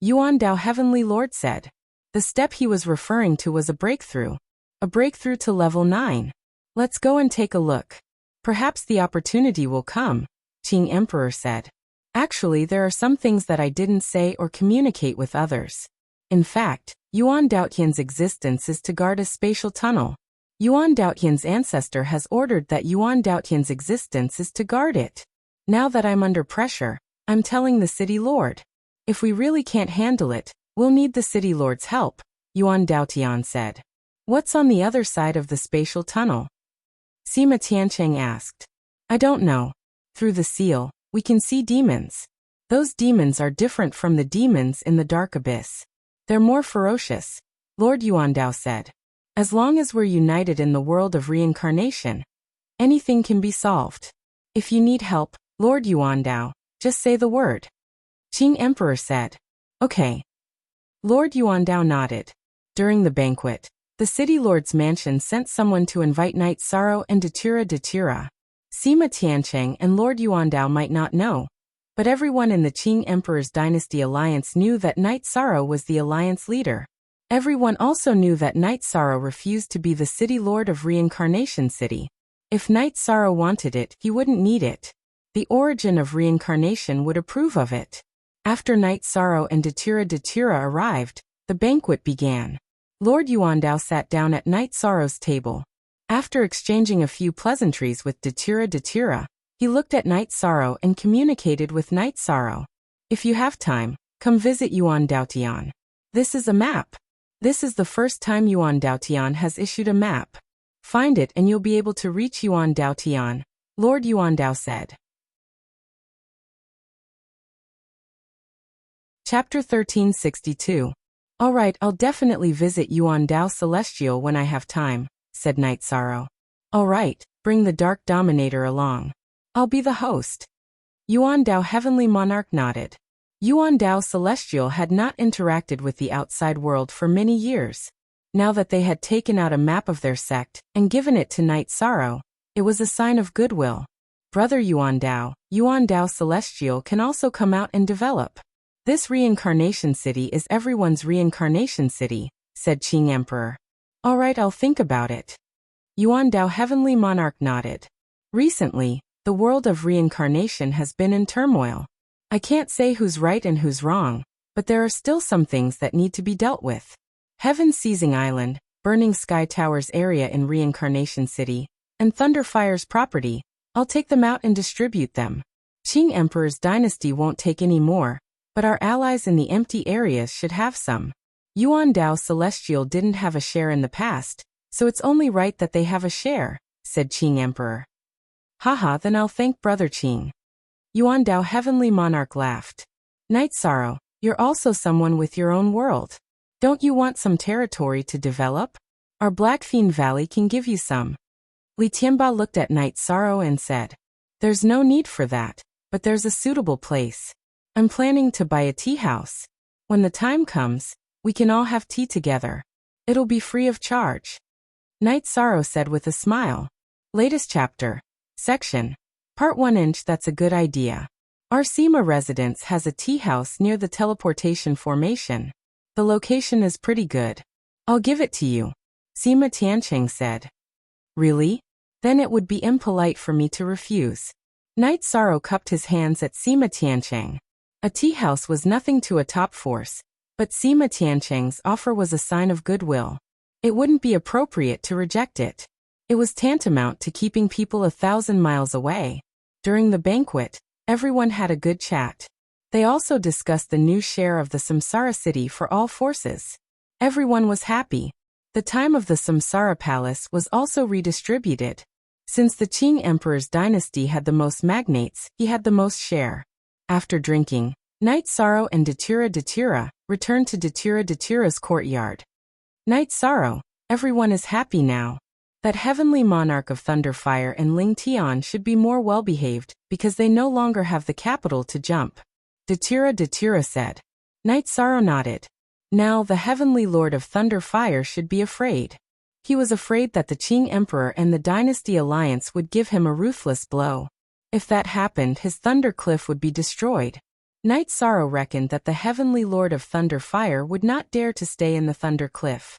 Yuandao Heavenly Lord said. The step he was referring to was a breakthrough. A breakthrough to level 9. Let's go and take a look. Perhaps the opportunity will come, Qing Emperor said. Actually, there are some things that I didn't say or communicate with others. In fact, Yuan Daotian's existence is to guard a spatial tunnel. Yuan Daotian's ancestor has ordered that Yuan Daotian's existence is to guard it. Now that I'm under pressure, I'm telling the City Lord. If we really can't handle it, we'll need the City Lord's help, Yuan Daotian said. What's on the other side of the spatial tunnel? Sima Tiancheng asked. I don't know. Through the seal, we can see demons. Those demons are different from the demons in the dark abyss. They're more ferocious, Lord Yuandao said. As long as we're united in the world of reincarnation, anything can be solved. If you need help, Lord Yuandao, just say the word. Qing Emperor said. Okay. Lord Yuandao nodded. During the banquet, the City Lord's mansion sent someone to invite Knight Sorrow and Datira. Sima Tiancheng and Lord Yuandao might not know, but everyone in the Qing Emperor's dynasty alliance knew that Knight Sorrow was the alliance leader. Everyone also knew that Knight Sorrow refused to be the City Lord of Reincarnation City. If Knight Sorrow wanted it, he wouldn't need it. The origin of reincarnation would approve of it. After Knight Sorrow and Datira arrived, the banquet began. Lord Yuandao sat down at Knight Sorrow's table. After exchanging a few pleasantries with Datira, he looked at Knight Sorrow and communicated with Knight Sorrow. If you have time, come visit Yuan Daotian. This is a map. This is the first time Yuan Daotian has issued a map. Find it and you'll be able to reach Yuan Daotian, Lord Yuandao said. Chapter 1362. Alright, I'll definitely visit Yuan Dao Celestial when I have time, said Knight Sorrow. Alright, bring the Dark Dominator along. I'll be the host. Yuan Dao Heavenly Monarch nodded. Yuan Dao Celestial had not interacted with the outside world for many years. Now that they had taken out a map of their sect and given it to Knight Sorrow, it was a sign of goodwill. Brother Yuan Dao Celestial can also come out and develop. This reincarnation city is everyone's reincarnation city, said Qing Emperor. Alright, I'll think about it. Yuan Dao Heavenly Monarch nodded. Recently, the world of reincarnation has been in turmoil. I can't say who's right and who's wrong, but there are still some things that need to be dealt with. Heaven Seizing Island, Burning Sky Towers area in Reincarnation City, and Thunderfire's property, I'll take them out and distribute them. Qing Emperor's dynasty won't take any more, but our allies in the empty areas should have some. Yuan Dao Celestial didn't have a share in the past, so it's only right that they have a share, said Qing Emperor. Haha, then I'll thank Brother Qing. Yuan Dao Heavenly Monarch laughed. Knight Sorrow, you're also someone with your own world. Don't you want some territory to develop? Our Blackfiend Valley can give you some. Li Tianba looked at Knight Sorrow and said, There's no need for that, but there's a suitable place. I'm planning to buy a tea house. When the time comes, we can all have tea together. It'll be free of charge. Knight Sorrow said with a smile. Latest chapter. Section. Part 1 That's a good idea. Our Sima residence has a tea house near the teleportation formation. The location is pretty good. I'll give it to you, Sima Tiancheng said. Really? Then it would be impolite for me to refuse. Knight Sorrow cupped his hands at Sima Tiancheng. A tea house was nothing to a top force, but Sima Tiancheng's offer was a sign of goodwill. It wouldn't be appropriate to reject it. It was tantamount to keeping people 1,000 miles away. During the banquet, everyone had a good chat. They also discussed the new share of the Samsara city for all forces. Everyone was happy. The time of the Samsara palace was also redistributed. Since the Qing emperor's dynasty had the most magnates, he had the most share. After drinking, Knight Sorrow and Datura returned to Datura's courtyard. Knight Sorrow, everyone is happy now. That heavenly monarch of Thunderfire and Ling Tian should be more well-behaved, because they no longer have the capital to jump. Datura said. Knight Sorrow nodded. Now the heavenly lord of Thunderfire should be afraid. He was afraid that the Qing emperor and the dynasty alliance would give him a ruthless blow. If that happened, his Thunder Cliff would be destroyed. Knight Sorrow reckoned that the heavenly lord of Thunderfire would not dare to stay in the Thunder Cliff.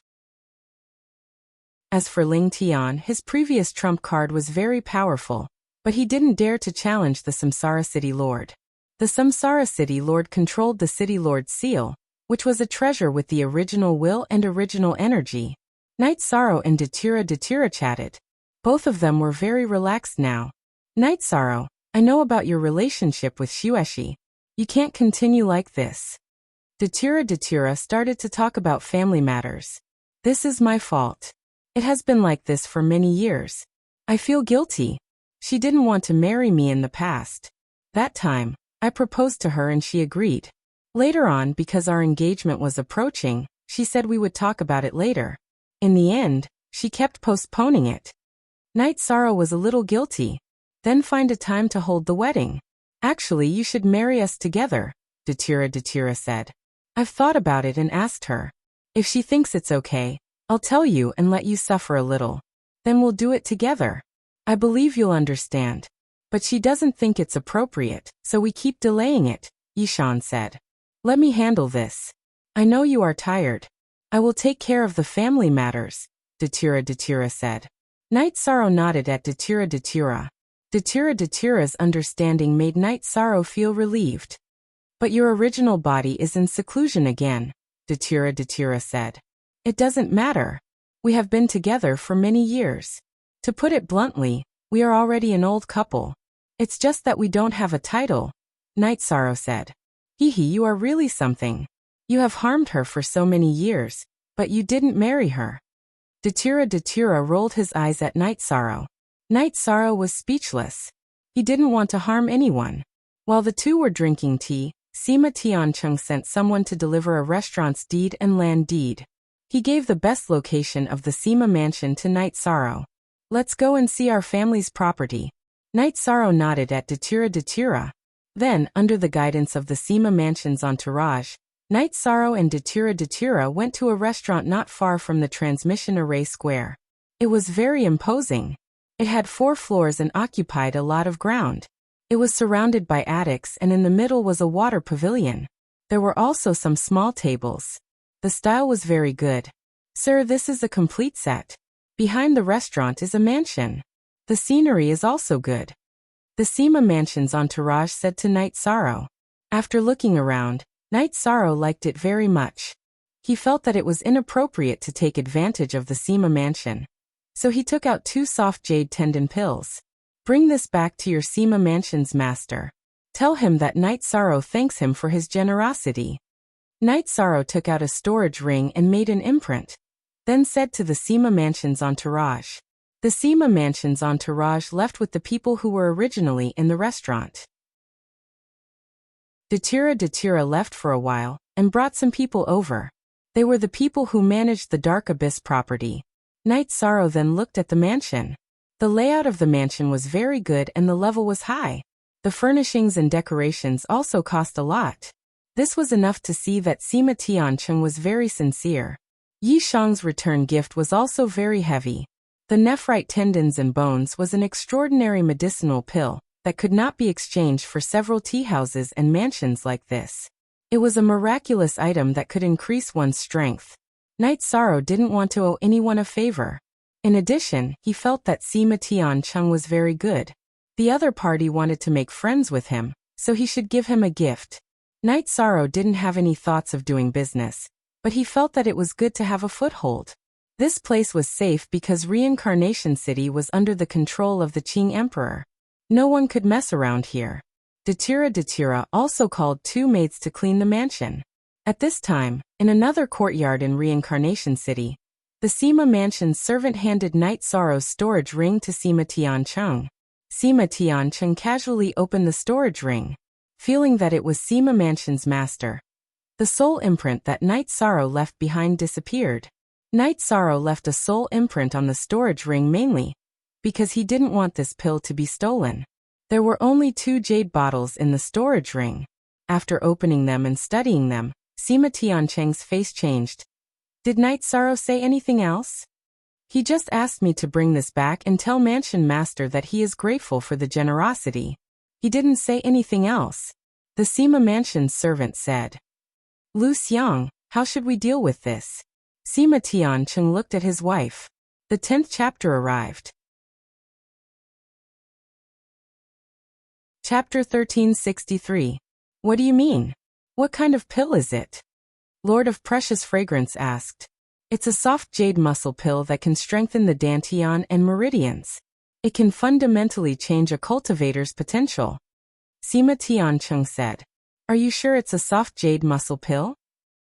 As for Ling Tian, his previous trump card was very powerful, but he didn't dare to challenge the Samsara City Lord. The Samsara City Lord controlled the City Lord's seal, which was a treasure with the original will and original energy. Knight Sorrow and Datura chatted. Both of them were very relaxed now. Knight Sorrow, I know about your relationship with Xueshi. You can't continue like this. Datura started to talk about family matters. This is my fault. It has been like this for many years. I feel guilty. She didn't want to marry me in the past. That time, I proposed to her and she agreed. Later on, because our engagement was approaching, she said we would talk about it later. In the end, she kept postponing it. Knight Sorrow was a little guilty. Then find a time to hold the wedding. Actually, you should marry us together, Datura said. I've thought about it and asked her. If she thinks it's okay, I'll tell you and let you suffer a little. Then we'll do it together. I believe you'll understand. But she doesn't think it's appropriate, so we keep delaying it, Yishan said. Let me handle this. I know you are tired. I will take care of the family matters, Datura said. Knight Sorrow nodded at Datura. Datura's understanding made Knight Sorrow feel relieved. But your original body is in seclusion again, Datura said. It doesn't matter. We have been together for many years. To put it bluntly, we are already an old couple. It's just that we don't have a title, Knight Sorrow said. Hehe, you are really something. You have harmed her for so many years, but you didn't marry her. Datura rolled his eyes at Knight Sorrow. Knight Sorrow was speechless. He didn't want to harm anyone. While the two were drinking tea, Sima Tiancheng sent someone to deliver a restaurant's deed and land deed. He gave the best location of the Sima mansion to Knight Sorrow. Let's go and see our family's property. Knight Sorrow nodded at Datura. Then, under the guidance of the Sima mansion's entourage, Knight Sorrow and Datura went to a restaurant not far from the transmission array square. It was very imposing. It had 4 floors and occupied a lot of ground. It was surrounded by attics and in the middle was a water pavilion. There were also some small tables. The style was very good. Sir, this is a complete set. Behind the restaurant is a mansion. The scenery is also good. The Sima mansion's entourage said to Knight Sorrow. After looking around, Knight Sorrow liked it very much. He felt that it was inappropriate to take advantage of the Sima mansion. So he took out 2 soft jade tendon pills. Bring this back to your Sima mansion's master. Tell him that Knight Sorrow thanks him for his generosity. Knight Sorrow took out a storage ring and made an imprint. Then said to the Sima mansion's entourage. The Sima mansion's entourage left with the people who were originally in the restaurant. Datura left for a while and brought some people over. They were the people who managed the Dark Abyss property. Knight Sorrow then looked at the mansion. The layout of the mansion was very good and the level was high. The furnishings and decorations also cost a lot. This was enough to see that Sima Tiancheng was very sincere. Yi Shang's return gift was also very heavy. The nephrite tendons and bones was an extraordinary medicinal pill that could not be exchanged for several tea houses and mansions like this. It was a miraculous item that could increase one's strength. Knight Sorrow didn't want to owe anyone a favor. In addition, he felt that Sima Tiancheng was very good. The other party wanted to make friends with him, so he should give him a gift. Night Sorrow didn't have any thoughts of doing business, but he felt that it was good to have a foothold. This place was safe because Reincarnation City was under the control of the Qing Emperor. No one could mess around here. Datira also called 2 maids to clean the mansion. At this time, in another courtyard in Reincarnation City, the Sima Mansion's servant handed Night Sorrow's storage ring to Sima Tiancheng. Sima Tiancheng casually opened the storage ring, feeling that it was Sima Mansion's master. The soul imprint that Night Sorrow left behind disappeared. Night Sorrow left a soul imprint on the storage ring mainly because he didn't want this pill to be stolen. There were only 2 jade bottles in the storage ring. After opening them and studying them, Sima Tiancheng's face changed. Did Night Sorrow say anything else? He just asked me to bring this back and tell Mansion Master that he is grateful for the generosity. He didn't say anything else. The Sima Mansion's servant said. Lu Xiang, how should we deal with this? Sima Tiancheng looked at his wife. The 10th chapter arrived. Chapter 1363. What do you mean? What kind of pill is it? Lord of Precious Fragrance asked. It's a soft jade muscle pill that can strengthen the dantian and meridians. It can fundamentally change a cultivator's potential. Sima Tiancheng said. Are you sure it's a soft jade muscle pill?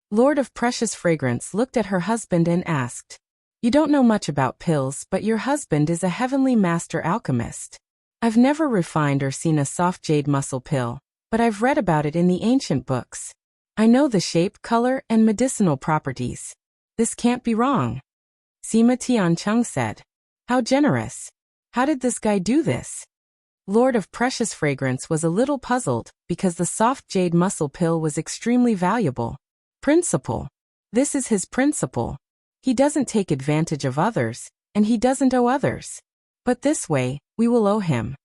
Lord of Precious Fragrance looked at her husband and asked. You don't know much about pills, but your husband is a heavenly master alchemist. I've never refined or seen a soft jade muscle pill, but I've read about it in the ancient books. I know the shape, color, and medicinal properties. This can't be wrong. Sima Tiancheng said. How generous. How did this guy do this? Lord of Precious Fragrance was a little puzzled because the soft jade muscle pill was extremely valuable. Principle. This is his principle. He doesn't take advantage of others, and he doesn't owe others. But this way, we will owe him.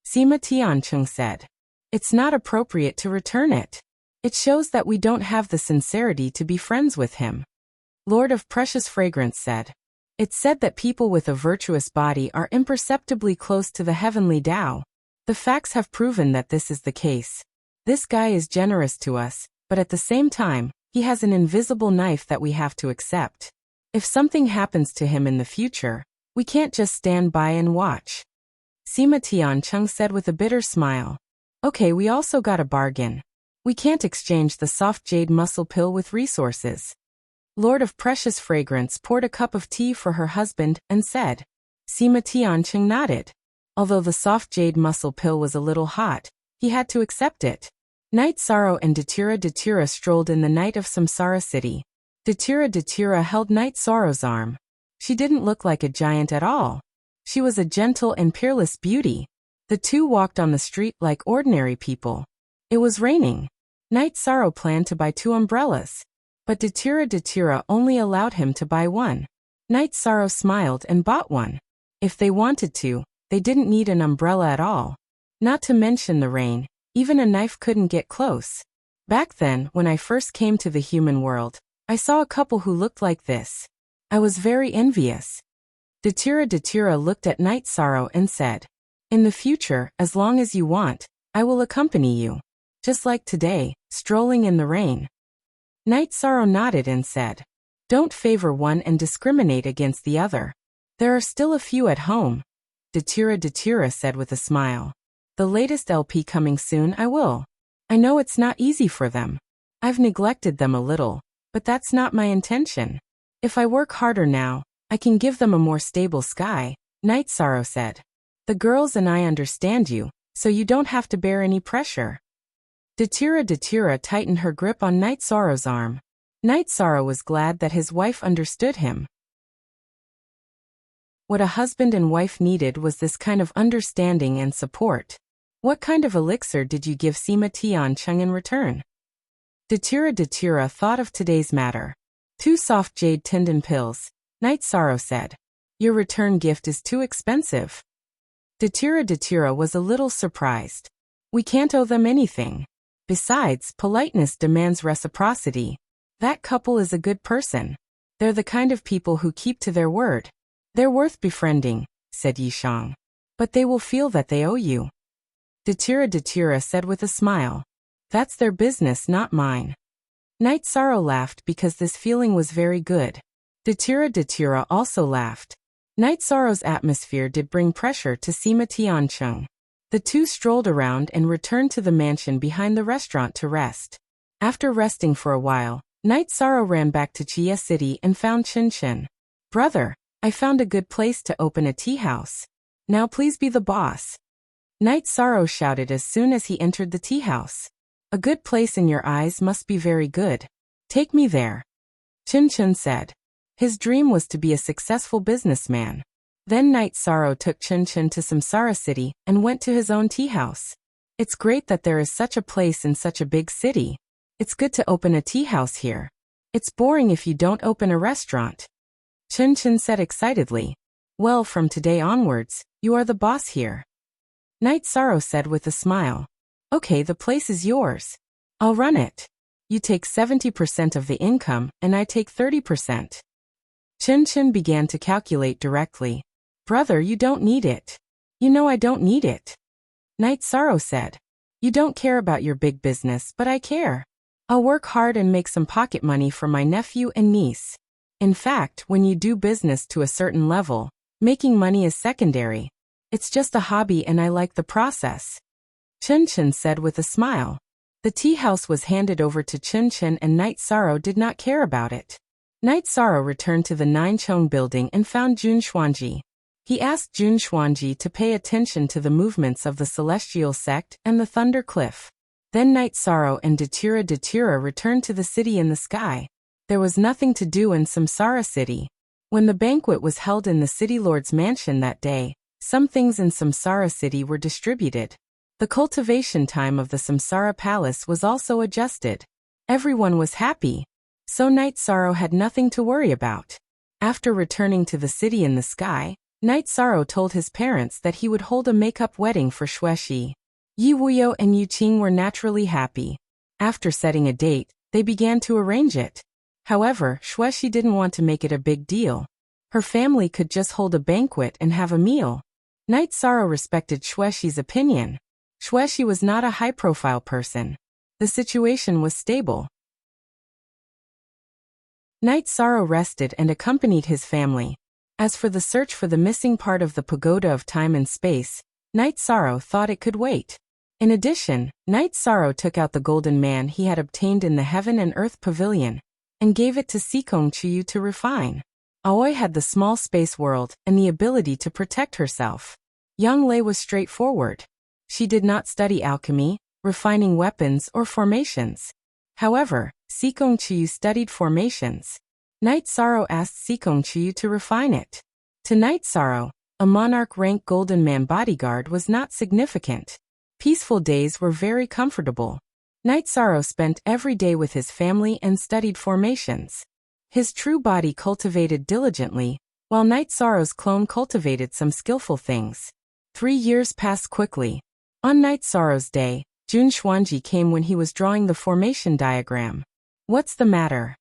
Sima Tiancheng said. It's not appropriate to return it. It shows that we don't have the sincerity to be friends with him. Lord of Precious Fragrance said. It's said that people with a virtuous body are imperceptibly close to the heavenly Tao. The facts have proven that this is the case. This guy is generous to us, but at the same time, he has an invisible knife that we have to accept. If something happens to him in the future, we can't just stand by and watch. Sima Tiancheng said with a bitter smile. Okay, we also got a bargain. We can't exchange the soft jade muscle pill with resources. Lord of Precious Fragrance poured a cup of tea for her husband and said. Sima Tiancheng nodded. Although the soft jade muscle pill was a little hot, he had to accept it. Night Sorrow and Datira strolled in the night of Samsara City. Datira held Night Sorrow's arm. She didn't look like a giant at all. She was a gentle and peerless beauty. The 2 walked on the street like ordinary people. It was raining. Night Sorrow planned to buy 2 umbrellas, but Datira only allowed him to buy 1. Night Sorrow smiled and bought 1. If they wanted to, they didn't need an umbrella at all. Not to mention the rain, even a knife couldn't get close. Back then, when I first came to the human world, I saw a couple who looked like this. I was very envious. Datira looked at Night Sorrow and said. In the future, as long as you want, I will accompany you. Just like today, strolling in the rain. Night Sorrow nodded and said. Don't favor one and discriminate against the other. There are still a few at home. Datira said with a smile. The latest LP coming soon, I will. I know it's not easy for them. I've neglected them a little, but that's not my intention. If I work harder now, I can give them a more stable sky, Night Sorrow said. The girls and I understand you, so you don't have to bear any pressure. Datira tightened her grip on Night Sorrow's arm. Night Sorrow was glad that his wife understood him. What a husband and wife needed was this kind of understanding and support. What kind of elixir did you give Sima Tiancheng in return? Datira thought of today's matter. 2 soft jade tendon pills, Night Sorrow said. Your return gift is too expensive. Datira was a little surprised. We can't owe them anything. Besides, politeness demands reciprocity. That couple is a good person. They're the kind of people who keep to their word. They're worth befriending, said Yishang. But they will feel that they owe you. Datira said with a smile. That's their business, not mine. Night Sorrow laughed because this feeling was very good. Datura also laughed. Night Sorrow's atmosphere did bring pressure to Sima Tiancheng. The two strolled around and returned to the mansion behind the restaurant to rest. After resting for a while, Night Sorrow ran back to Chia City and found Chen Chen. Brother, I found a good place to open a tea house. Now please be the boss. Night Sorrow shouted as soon as he entered the tea house. A good place in your eyes must be very good. Take me there. Chen Chen said. His dream was to be a successful businessman. Then Night Sorrow took Chen Chen to Samsara City and went to his own tea house. It's great that there is such a place in such a big city. It's good to open a tea house here. It's boring if you don't open a restaurant. Chen Chen said excitedly. Well, from today onwards, you are the boss here. Night Sorrow said with a smile. Okay, the place is yours. I'll run it. You take 70% of the income and I take 30%. Chen Chen began to calculate directly. Brother, you don't need it. You know I don't need it. Night Sorrow said. You don't care about your big business, but I care. I'll work hard and make some pocket money for my nephew and niece. In fact, when you do business to a certain level, making money is secondary. It's just a hobby and I like the process. Chen Chen said with a smile. The tea house was handed over to Chen Chen and Night Sorrow did not care about it. Night Sorrow returned to the Ninechong building and found Jun Xuanji. He asked Jun Xuanji to pay attention to the movements of the Celestial Sect and the Thunder Cliff. Then Night Sorrow and Datura returned to the city in the sky. There was nothing to do in Samsara City. When the banquet was held in the City Lord's mansion that day, some things in Samsara City were distributed. The cultivation time of the Samsara Palace was also adjusted. Everyone was happy. So Night Sorrow had nothing to worry about. After returning to the city in the sky, Night Sorrow told his parents that he would hold a make-up wedding for Xuexi. Yi Wuyo and Yu Qing were naturally happy. After setting a date, they began to arrange it. However, Xuexi didn't want to make it a big deal. Her family could just hold a banquet and have a meal. Night Sorrow respected Xuexi's opinion. Xuexi was not a high-profile person. The situation was stable. Night Sorrow rested and accompanied his family. As for the search for the missing part of the pagoda of time and space, Night Sorrow thought it could wait. In addition, Night Sorrow took out the golden man he had obtained in the Heaven and Earth Pavilion and gave it to Sikong Chiyu to refine. Aoi had the small space world and the ability to protect herself. Yang Lei was straightforward. She did not study alchemy, refining weapons, or formations. However, Sikong Chiyu studied formations. Night Sorrow asked Sikong Chiyu to refine it. To Night Sorrow, a monarch-rank golden man bodyguard was not significant. Peaceful days were very comfortable. Night Sorrow spent every day with his family and studied formations. His true body cultivated diligently, while Night Sorrow's clone cultivated some skillful things. 3 years passed quickly. On Night Sorrow's day, Jun Xuanji came when he was drawing the formation diagram. What's the matter?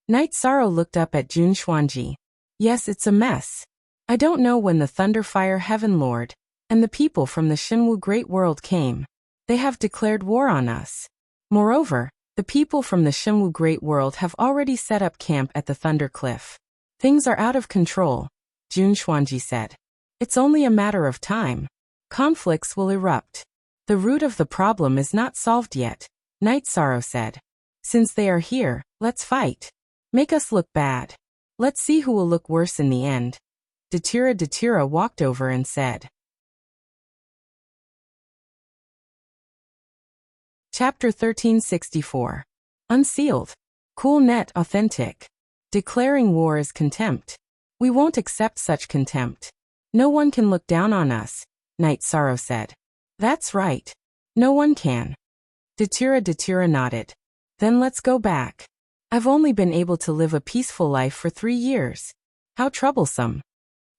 Night Sorrow looked up at Jun Xuanji. Yes, it's a mess. I don't know when the Thunderfire Heaven Lord and the people from the Shinwu Great World came. They have declared war on us. Moreover, the people from the Shinwu Great World have already set up camp at the Thunder Cliff. Things are out of control, Jun Xuanji said. It's only a matter of time. Conflicts will erupt. The root of the problem is not solved yet, Night Sorrow said. Since they are here, let's fight. Make us look bad. Let's see who will look worse in the end. Datura walked over and said. Chapter 1364. Unsealed. Cool net authentic. Declaring war is contempt. We won't accept such contempt. No one can look down on us, Night Sorrow said. That's right. No one can. Datura nodded. Then let's go back. I've only been able to live a peaceful life for 3 years. How troublesome.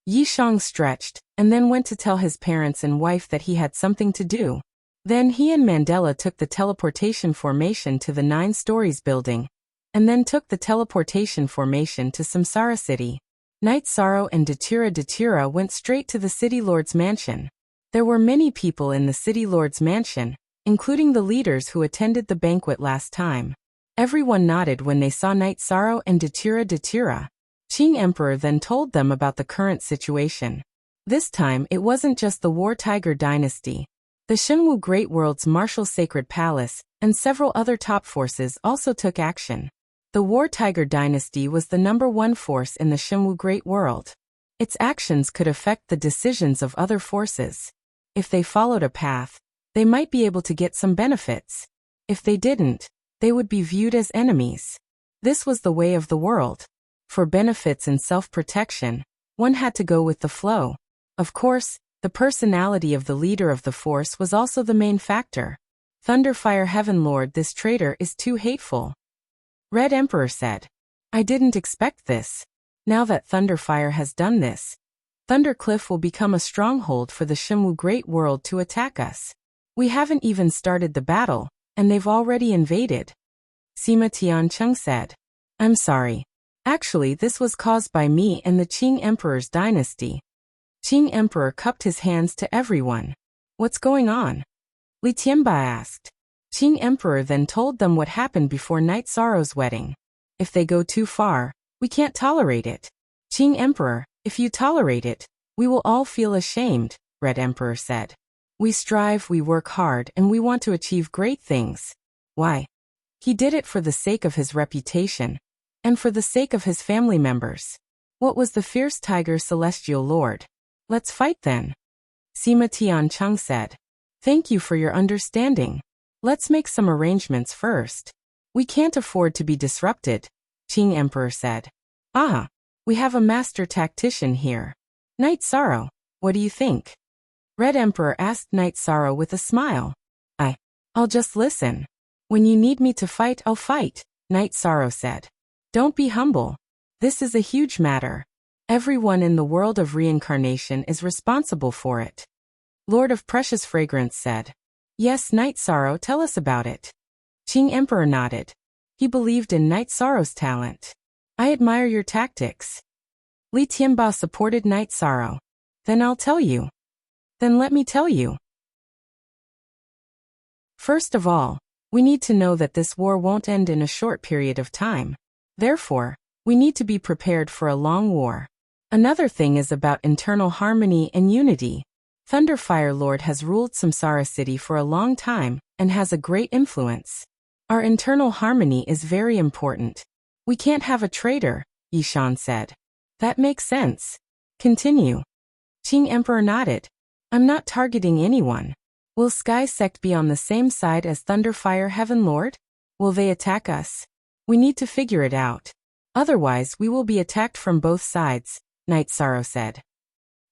Yi Shang stretched, and then went to tell his parents and wife that he had something to do. Then he and Mandela took the teleportation formation to the 9 stories building, and then took the teleportation formation to Samsara City. Night Sorrow and Datura went straight to the City Lord's mansion. There were many people in the City Lord's mansion, including the leaders who attended the banquet last time. Everyone nodded when they saw Night Sorrow and Datura. Qing Emperor then told them about the current situation. This time, it wasn't just the War Tiger dynasty. The Shenwu Great World's Martial Sacred Palace and several other top forces also took action. The War Tiger dynasty was the #1 force in the Shenwu Great World. Its actions could affect the decisions of other forces. If they followed a path, they might be able to get some benefits. If they didn't, they would be viewed as enemies. This was the way of the world. For benefits and self-protection, one had to go with the flow. Of course, the personality of the leader of the force was also the main factor. Thunderfire Heaven Lord, this traitor is too hateful. Red Emperor said. I didn't expect this. Now that Thunderfire has done this, Thundercliff will become a stronghold for the Shenwu Great World to attack us. We haven't even started the battle, and they've already invaded. Sima Tiancheng said. I'm sorry. Actually, this was caused by me and the Qing Emperor's dynasty. Qing Emperor cupped his hands to everyone. What's going on? Li Tianba asked. Qing Emperor then told them what happened before Night Sorrow's wedding. If they go too far, we can't tolerate it. Qing Emperor, if you tolerate it, we will all feel ashamed, Red Emperor said. We strive, we work hard, and we want to achieve great things. Why? He did it for the sake of his reputation, and for the sake of his family members. What was the fierce tiger Celestial Lord? Let's fight then. Sima Tiancheng said. Thank you for your understanding. Let's make some arrangements first. We can't afford to be disrupted, Qing Emperor said. Ah, we have a master tactician here. Night Sorrow, what do you think? Red Emperor asked Night Sorrow with a smile. I'll just listen. When you need me to fight, I'll fight, Night Sorrow said. Don't be humble. This is a huge matter. Everyone in the world of reincarnation is responsible for it. Lord of Precious Fragrance said. Yes, Night Sorrow, tell us about it. Qing Emperor nodded. He believed in Night Sorrow's talent. I admire your tactics. Li Tianba supported Night Sorrow. Then I'll tell you. Then let me tell you. First of all, we need to know that this war won't end in a short period of time. Therefore, we need to be prepared for a long war. Another thing is about internal harmony and unity. Thunderfire Lord has ruled Samsara City for a long time and has a great influence. Our internal harmony is very important. We can't have a traitor, Yishan said. That makes sense. Continue. Qing Emperor nodded. I'm not targeting anyone. Will Sky Sect be on the same side as Thunderfire Heaven Lord? Will they attack us? We need to figure it out. Otherwise, we will be attacked from both sides, Night Sorrow said.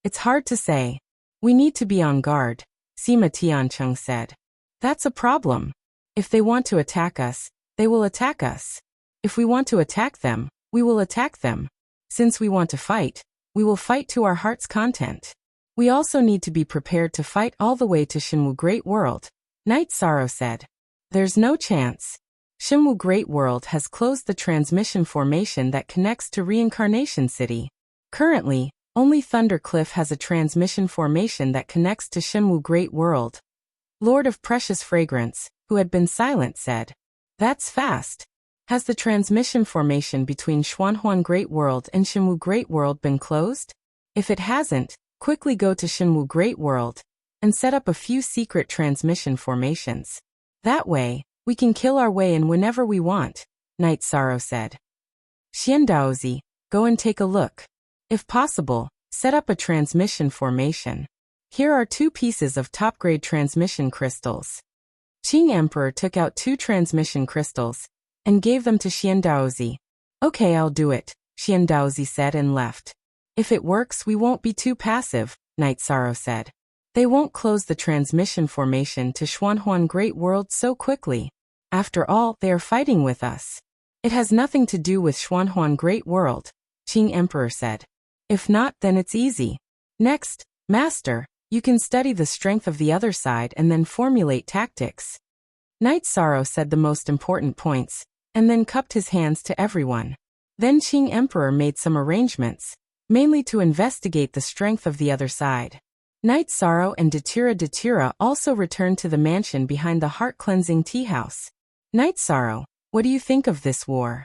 It's hard to say. We need to be on guard, Sima Tiancheng said. That's a problem. If they want to attack us, they will attack us. If we want to attack them, we will attack them. Since we want to fight, we will fight to our heart's content. We also need to be prepared to fight all the way to Shenwu Great World, Night Sorrow said. There's no chance. Shenwu Great World has closed the transmission formation that connects to Reincarnation City. Currently, only Thundercliff has a transmission formation that connects to Shenwu Great World. Lord of Precious Fragrance, who had been silent, said. That's fast. Has the transmission formation between Xuanhuan Great World and Shenwu Great World been closed? If it hasn't, quickly go to Shenwu Great World and set up a few secret transmission formations. That way, we can kill our way in whenever we want, Night Sorrow said. Xiandaozi, go and take a look. If possible, set up a transmission formation. Here are 2 pieces of top-grade transmission crystals. Qing Emperor took out 2 transmission crystals and gave them to Xiandaozi. Okay, I'll do it, Xiandaozi said and left. If it works, we won't be too passive, Night Sorrow said. They won't close the transmission formation to Xuanhuan Great World so quickly. After all, they are fighting with us. It has nothing to do with Xuanhuan Great World, Qing Emperor said. If not, then it's easy. Next, Master, you can study the strength of the other side and then formulate tactics. Night Sorrow said the most important points, and then cupped his hands to everyone. Then Qing Emperor made some arrangements, mainly to investigate the strength of the other side. Night Sorrow and Datira also returned to the mansion behind the heart-cleansing tea house. Night Sorrow, what do you think of this war?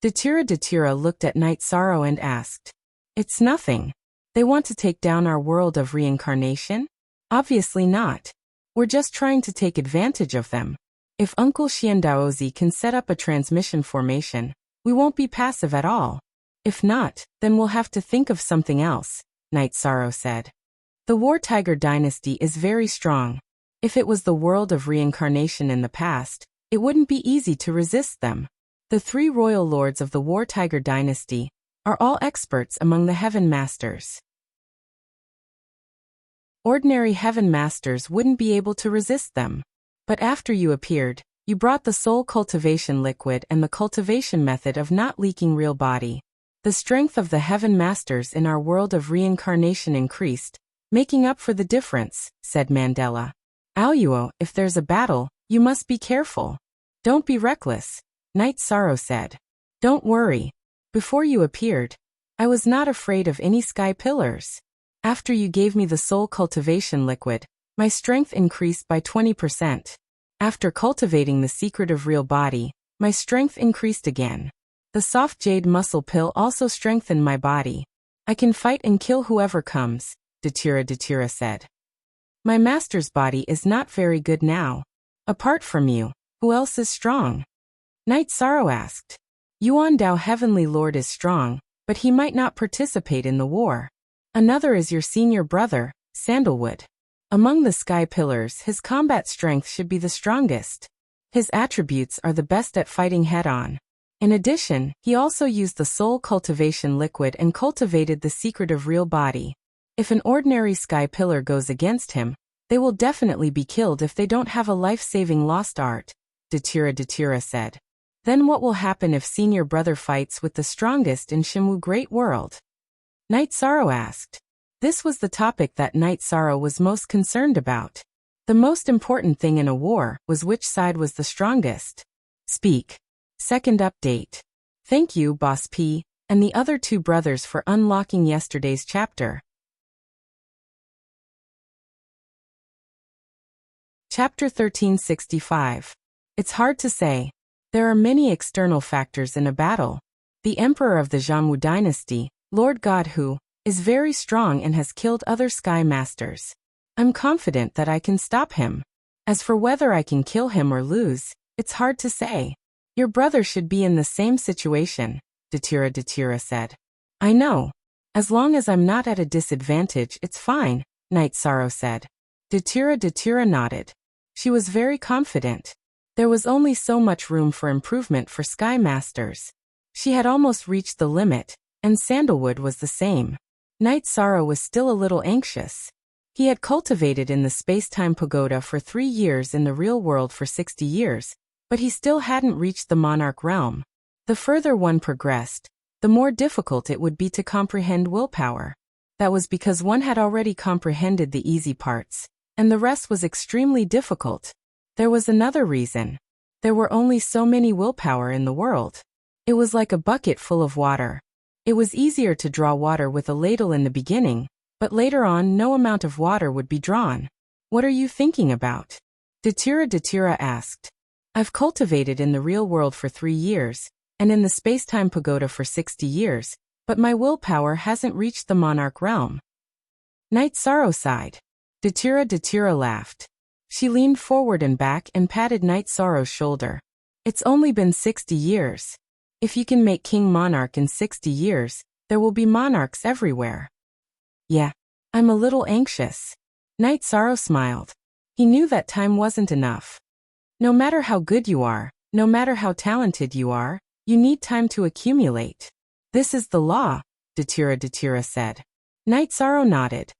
Datira looked at Night Sorrow and asked. It's nothing. They want to take down our world of reincarnation? Obviously not. We're just trying to take advantage of them. If Uncle Xiandaozi can set up a transmission formation, we won't be passive at all. If not, then we'll have to think of something else, Night Sorrow said. The War Tiger dynasty is very strong. If it was the world of reincarnation in the past, it wouldn't be easy to resist them. The 3 royal lords of the War Tiger dynasty are all experts among the Heaven Masters. Ordinary Heaven Masters wouldn't be able to resist them. But after you appeared, you brought the soul cultivation liquid and the cultivation method of not leaking real body. The strength of the Heaven Masters in our world of reincarnation increased, making up for the difference, said Mandela. Aluo, if there's a battle, you must be careful. Don't be reckless, Night Sorrow said. Don't worry. Before you appeared, I was not afraid of any sky pillars. After you gave me the soul cultivation liquid, my strength increased by 20%. After cultivating the secret of real body, my strength increased again. The soft jade muscle pill also strengthened my body. I can fight and kill whoever comes, Datira said. My master's body is not very good now. Apart from you, who else is strong? Night Sorrow asked. Yuan Dao Heavenly Lord is strong, but he might not participate in the war. Another is your senior brother, Sandalwood. Among the sky pillars, his combat strength should be the strongest. His attributes are the best at fighting head-on. In addition, he also used the soul cultivation liquid and cultivated the secret of real body. If an ordinary sky pillar goes against him, they will definitely be killed if they don't have a life-saving lost art, Datira said. Then what will happen if senior brother fights with the strongest in Shenwu Great World? Night Sorrow asked. This was the topic that Night Sorrow was most concerned about. The most important thing in a war was which side was the strongest. Speak. Second update. Thank you, Boss P, and the other 2 brothers for unlocking yesterday's chapter. Chapter 1365. It's hard to say. There are many external factors in a battle. The emperor of the Zhangwu dynasty, Lord God Hu, is very strong and has killed other sky masters. I'm confident that I can stop him. As for whether I can kill him or lose, it's hard to say. Your brother should be in the same situation, Datira said. I know. As long as I'm not at a disadvantage, it's fine, Night Sorrow said. Datira nodded. She was very confident. There was only so much room for improvement for Sky Masters. She had almost reached the limit, and Sandalwood was the same. Night Sorrow was still a little anxious. He had cultivated in the space-time pagoda for 3 years in the real world for 60 years, but he still hadn't reached the monarch realm. The further one progressed, the more difficult it would be to comprehend willpower. That was because one had already comprehended the easy parts, and the rest was extremely difficult. There was another reason. There were only so many willpower in the world. It was like a bucket full of water. It was easier to draw water with a ladle in the beginning, but later on no amount of water would be drawn. What are you thinking about? Datira asked. I've cultivated in the real world for 3 years, and in the space-time pagoda for 60 years, but my willpower hasn't reached the monarch realm. Night Sorrow sighed. Datira laughed. She leaned forward and back and patted Night Sorrow's shoulder. It's only been 60 years. If you can make King Monarch in 60 years, there will be monarchs everywhere. Yeah, I'm a little anxious. Night Sorrow smiled. He knew that time wasn't enough. No matter how good you are, no matter how talented you are, you need time to accumulate. This is the law, Datira said. Night Sorrow nodded.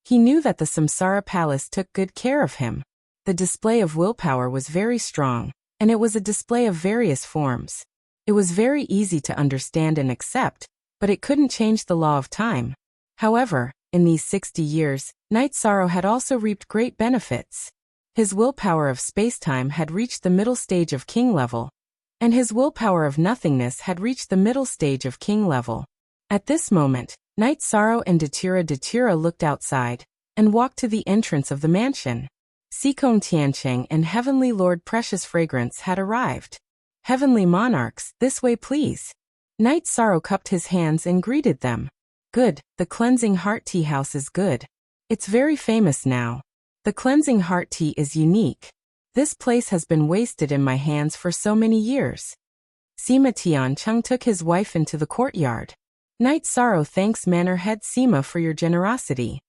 He knew that the Samsara Palace took good care of him. The display of willpower was very strong, and it was a display of various forms. It was very easy to understand and accept, but it couldn't change the law of time. However, in these 60 years, Night Sorrow had also reaped great benefits. His willpower of space-time had reached the middle stage of king level, and his willpower of nothingness had reached the middle stage of king level. At this moment, Night Sorrow and Datira looked outside, and walked to the entrance of the mansion. Sikong Tiancheng and Heavenly Lord Precious Fragrance had arrived. Heavenly monarchs, this way please. Knight Sorrow cupped his hands and greeted them. Good, the cleansing heart tea house is good. It's very famous now. The cleansing heart tea is unique. This place has been wasted in my hands for so many years. Sima Tiancheng took his wife into the courtyard. Knight Sorrow thanks Manor Head Sima for your generosity.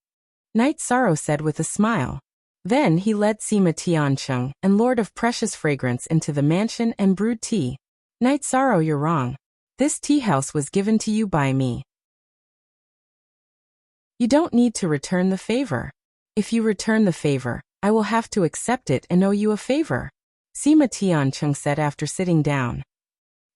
Knight Sorrow said with a smile. Then he led Sima Tiancheng and Lord of Precious Fragrance into the mansion and brewed tea. Knight Sorrow, you're wrong. This tea house was given to you by me. You don't need to return the favor. If you return the favor, I will have to accept it and owe you a favor. Sima Tiancheng said after sitting down.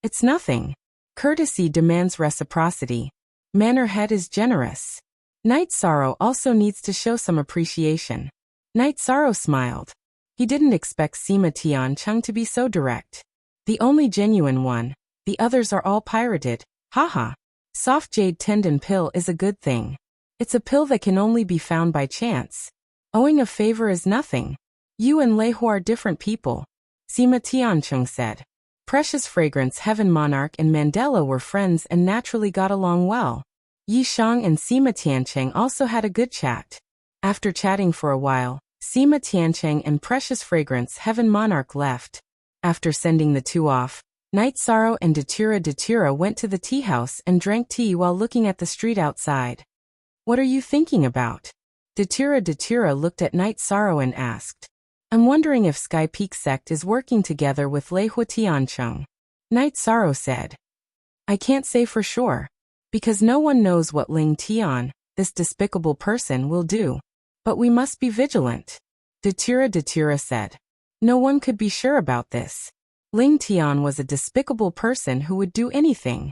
It's nothing. Courtesy demands reciprocity. Manor Head is generous. Knight Sorrow also needs to show some appreciation. Knight Sorrow smiled. He didn't expect Sima Tiancheng to be so direct. The only genuine one. The others are all pirated. Haha. Soft jade tendon pill is a good thing. It's a pill that can only be found by chance. Owing a favor is nothing. You and Lei Hu are different people. Sima Tiancheng said. Precious Fragrance, Heaven Monarch and Mandela were friends and naturally got along well. Yi Shang and Sima Tiancheng also had a good chat. After chatting for a while, Sima Tiancheng and Precious Fragrance, Heaven Monarch left. After sending the two off, Knight Sorrow and Datura went to the tea house and drank tea while looking at the street outside. What are you thinking about? Datura looked at Knight Sorrow and asked. I'm wondering if Sky Peak Sect is working together with Lei Hu Tiancheng. Knight Sorrow said. I can't say for sure. Because no one knows what Ling Tian, this despicable person, will do. But we must be vigilant. Datura said. No one could be sure about this. Ling Tian was a despicable person who would do anything.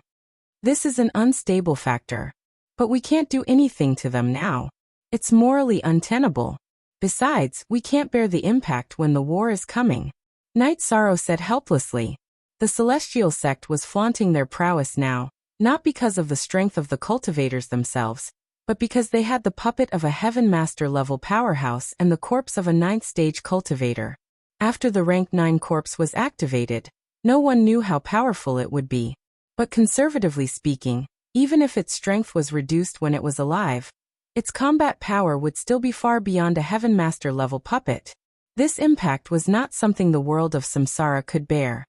This is an unstable factor. But we can't do anything to them now. It's morally untenable. Besides, we can't bear the impact when the war is coming. Knight Sorrow said helplessly. The Celestial Sect was flaunting their prowess now, not because of the strength of the cultivators themselves, but because they had the puppet of a Heaven Master level powerhouse and the corpse of a 9th stage cultivator. After the rank 9 corpse was activated, no one knew how powerful it would be. But conservatively speaking, even if its strength was reduced when it was alive, its combat power would still be far beyond a Heaven Master level puppet. This impact was not something the world of Samsara could bear.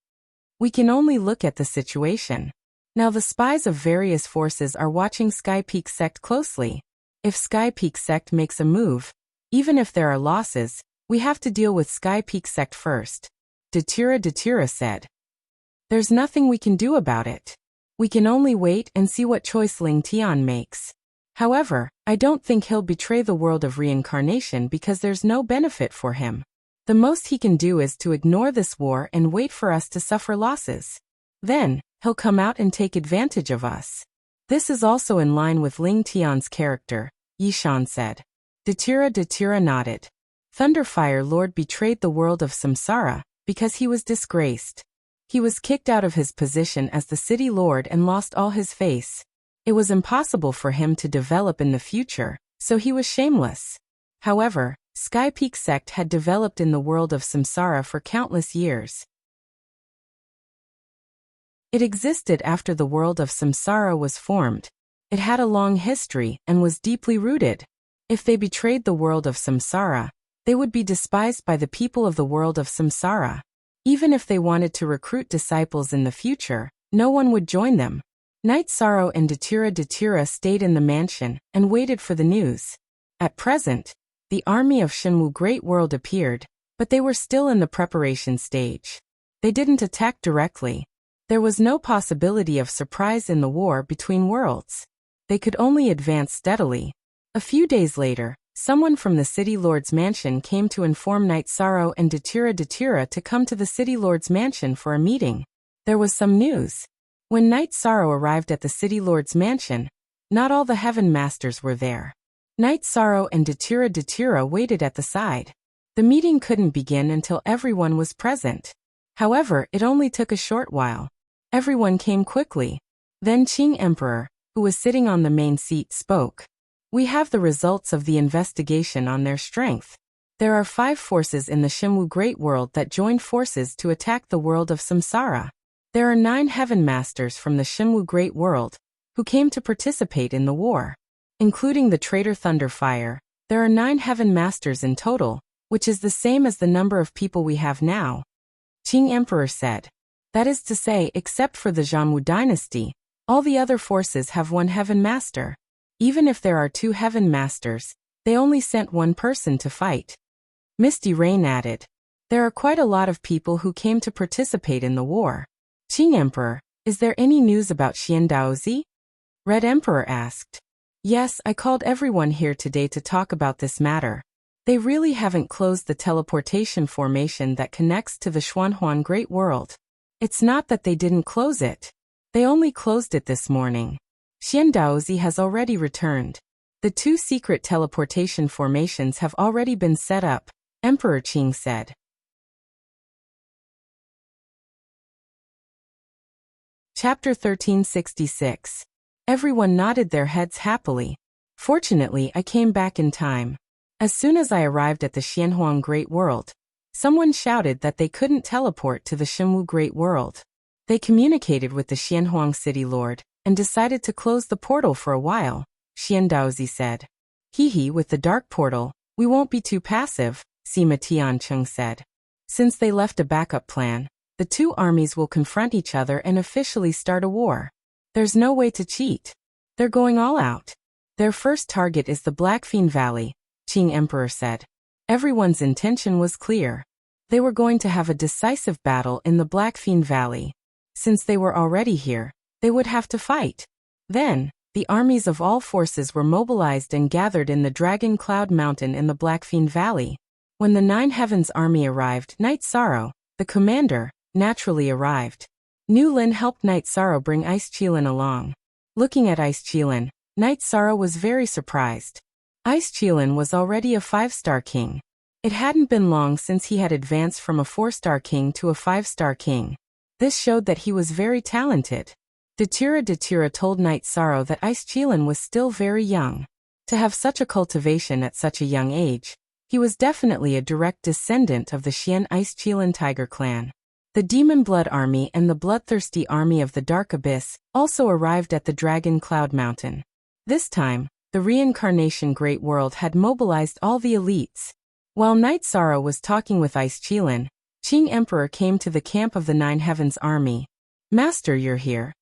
We can only look at the situation. Now the spies of various forces are watching Sky Peak Sect closely. If Sky Peak Sect makes a move, even if there are losses, we have to deal with Sky Peak Sect first. Datura said. There's nothing we can do about it. We can only wait and see what choice Ling Tian makes. However, I don't think he'll betray the world of reincarnation because there's no benefit for him. The most he can do is to ignore this war and wait for us to suffer losses. Then, he'll come out and take advantage of us. This is also in line with Ling Tian's character, Yishan said. Datura nodded. Thunderfire Lord betrayed the world of Samsara because he was disgraced. He was kicked out of his position as the city lord and lost all his face. It was impossible for him to develop in the future, so he was shameless. However, Sky Peak Sect had developed in the world of Samsara for countless years. It existed after the world of Samsara was formed. It had a long history and was deeply rooted. If they betrayed the world of Samsara, they would be despised by the people of the world of Samsara. Even if they wanted to recruit disciples in the future, no one would join them. Knight Sorrow and Datura stayed in the mansion and waited for the news. At present, the army of Shenwu Great World appeared, but they were still in the preparation stage. They didn't attack directly. There was no possibility of surprise in the war between worlds. They could only advance steadily. A few days later, someone from the City Lord's mansion came to inform Knight Sorrow and Datura to come to the City Lord's mansion for a meeting. There was some news. When Knight Sorrow arrived at the City Lord's mansion, not all the Heaven Masters were there. Knight Sorrow and Datura waited at the side. The meeting couldn't begin until everyone was present. However, it only took a short while. Everyone came quickly. Then Qing Emperor, who was sitting on the main seat, spoke. We have the results of the investigation on their strength. There are 5 forces in the Shimwu Great World that joined forces to attack the world of Samsara. There are 9 Heaven Masters from the Shimwu Great World who came to participate in the war. Including the traitor Thunderfire, there are 9 Heaven Masters in total, which is the same as the number of people we have now. Qing Emperor said. That is to say, except for the Zhanwu dynasty, all the other forces have 1 Heaven Master. Even if there are 2 Heaven Masters, they only sent 1 person to fight. Misty Rain added. There are quite a lot of people who came to participate in the war. Qing Emperor, is there any news about Xian Daozi? Red Emperor asked. Yes, I called everyone here today to talk about this matter. They really haven't closed the teleportation formation that connects to the Xuanhuan Great World. It's not that they didn't close it. They only closed it this morning. Xian Daozi has already returned. The 2 secret teleportation formations have already been set up, Emperor Qing said. Chapter 1366. Everyone nodded their heads happily. Fortunately, I came back in time. As soon as I arrived at the Xianhuang Great World, someone shouted that they couldn't teleport to the Shimwu Great World. They communicated with the Xianhuang City Lord and decided to close the portal for a while, Xian Daozi said. Hee, with the dark portal, we won't be too passive, Sima Tiancheng said. Since they left a backup plan, the 2 armies will confront each other and officially start a war. There's no way to cheat. They're going all out. Their first target is the Blackfiend Valley, Qing Emperor said. Everyone's intention was clear. They were going to have a decisive battle in the Blackfiend Valley. Since they were already here, they would have to fight. Then, the armies of all forces were mobilized and gathered in the Dragon Cloud Mountain in the Blackfiend Valley. When the 9 Heavens army arrived, Knight Sorrow, the commander, naturally arrived. Nu Lin helped Knight Sorrow bring Ice Qilin along. Looking at Ice Qilin, Knight Sorrow was very surprised. Ice Qilin was already a 5-star king. It hadn't been long since he had advanced from a 4-star king to a 5-star king. This showed that he was very talented. Datura told Knight Sorrow that Ice Qilin was still very young. To have such a cultivation at such a young age, he was definitely a direct descendant of the Xian Ice Qilin Tiger clan. The Demon Blood Army and the Bloodthirsty Army of the Dark Abyss also arrived at the Dragon Cloud Mountain. This time, the Reincarnation Great World had mobilized all the elites. While Knight Sorrow was talking with Ice Qilin, Qing Emperor came to the camp of the 9 Heavens army. Master, you're here.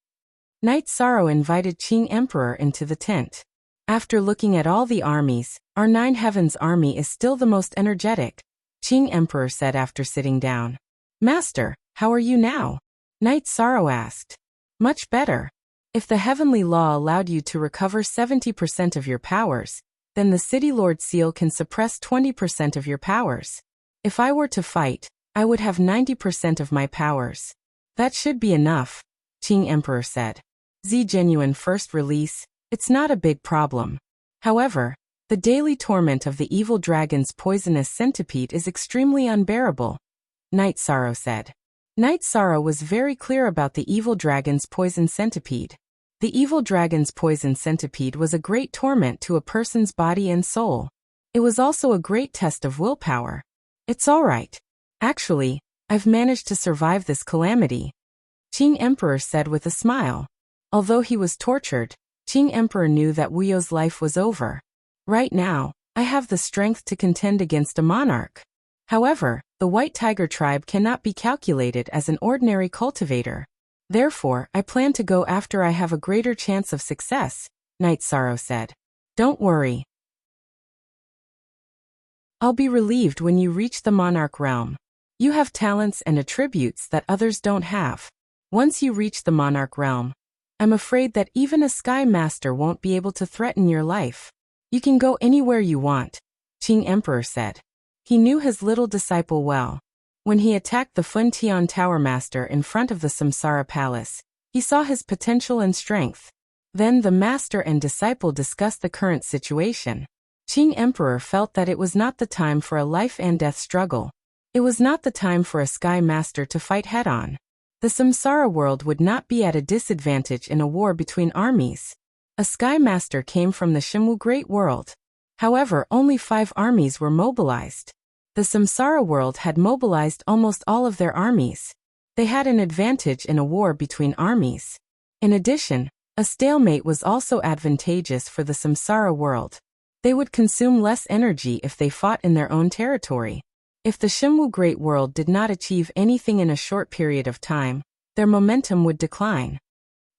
Knight Sorrow invited Qing Emperor into the tent. After looking at all the armies, our 9 Heavens army is still the most energetic, Qing Emperor said after sitting down. Master, how are you now? Knight Sorrow asked. Much better. If the heavenly law allowed you to recover 70% of your powers, then the City Lord Seal can suppress 20% of your powers. If I were to fight, I would have 90% of my powers. That should be enough, Qing Emperor said. Z Genuine first release, it's not a big problem. However, the daily torment of the evil dragon's poisonous centipede is extremely unbearable, Knight Sorrow said. Knight Sorrow was very clear about the evil dragon's poison centipede. The evil dragon's poison centipede was a great torment to a person's body and soul. It was also a great test of willpower. It's all right. Actually, I've managed to survive this calamity, Qing Emperor said with a smile. Although he was tortured, Qing Emperor knew that Wuyo's life was over. Right now, I have the strength to contend against a monarch. However, the White Tiger tribe cannot be calculated as an ordinary cultivator. Therefore, I plan to go after I have a greater chance of success, Knight Sorrow said. Don't worry. I'll be relieved when you reach the monarch realm. You have talents and attributes that others don't have. Once you reach the monarch realm, I'm afraid that even a Sky Master won't be able to threaten your life. You can go anywhere you want, Qing Emperor said. He knew his little disciple well. When he attacked the Fun Tian Tower Master in front of the Samsara Palace, he saw his potential and strength. Then the master and disciple discussed the current situation. Qing Emperor felt that it was not the time for a life and death struggle. It was not the time for a Sky Master to fight head-on. The Samsara world would not be at a disadvantage in a war between armies. A Sky Master came from the Shimwu Great World. However, only 5 armies were mobilized. The Samsara world had mobilized almost all of their armies. They had an advantage in a war between armies. In addition, a stalemate was also advantageous for the Samsara world. They would consume less energy if they fought in their own territory. If the Shimwu Great World did not achieve anything in a short period of time, their momentum would decline.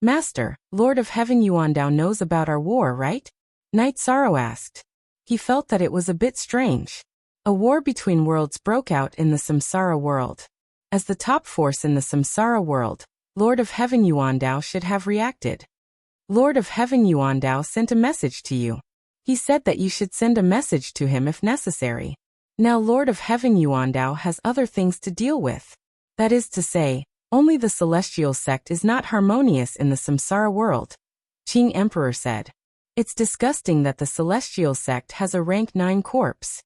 Master, Lord of Heaven Yuandao knows about our war, right? Knight Sorrow asked. He felt that it was a bit strange. A war between worlds broke out in the Samsara world. As the top force in the Samsara world, Lord of Heaven Yuandao should have reacted. Lord of Heaven Yuandao sent a message to you. He said that you should send a message to him if necessary. Now Lord of Heaven Yuandao has other things to deal with. That is to say, only the celestial sect is not harmonious in the Samsara world. Qing Emperor said. It's disgusting that the celestial sect has a rank 9 corpse.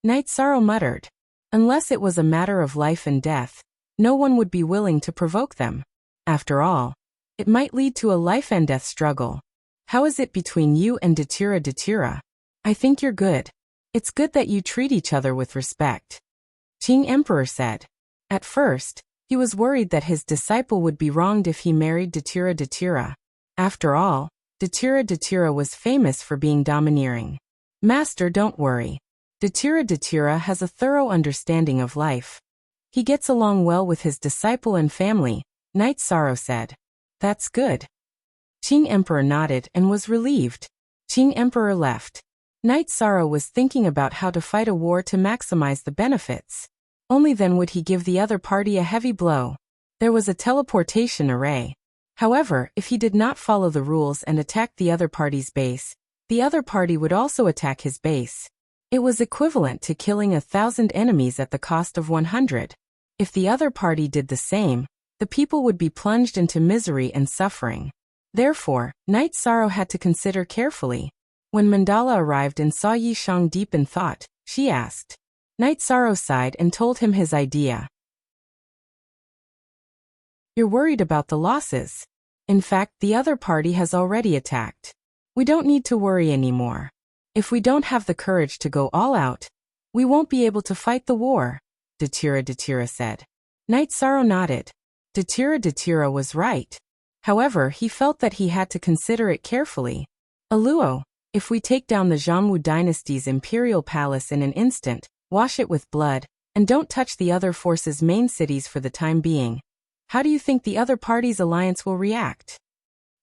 Knight Sorrow muttered. Unless it was a matter of life and death, no one would be willing to provoke them. After all, it might lead to a life and death struggle. How is it between you and Datura? I think you're good. It's good that you treat each other with respect. Qing Emperor said. At first, he was worried that his disciple would be wronged if he married Datura. After all, Datura was famous for being domineering. Master, don't worry. Datura has a thorough understanding of life. He gets along well with his disciple and family, Knight Sorrow said. That's good. Qing Emperor nodded and was relieved. Qing Emperor left. Knight Sorrow was thinking about how to fight a war to maximize the benefits. Only then would he give the other party a heavy blow. There was a teleportation array. However, if he did not follow the rules and attack the other party's base, the other party would also attack his base. It was equivalent to killing 1,000 enemies at the cost of 100. If the other party did the same, the people would be plunged into misery and suffering. Therefore, Knight Sorrow had to consider carefully. When Mandala arrived and saw Yi Shang deep in thought, she asked. Knight Sorrow sighed and told him his idea. You're worried about the losses. In fact, the other party has already attacked. We don't need to worry anymore. If we don't have the courage to go all out, we won't be able to fight the war, Datura said. Knight Sorrow nodded. Datura was right. However, he felt that he had to consider it carefully. Aluo, if we take down the Zhongwu dynasty's imperial palace in an instant, wash it with blood, and don't touch the other forces' main cities for the time being, how do you think the other party's alliance will react?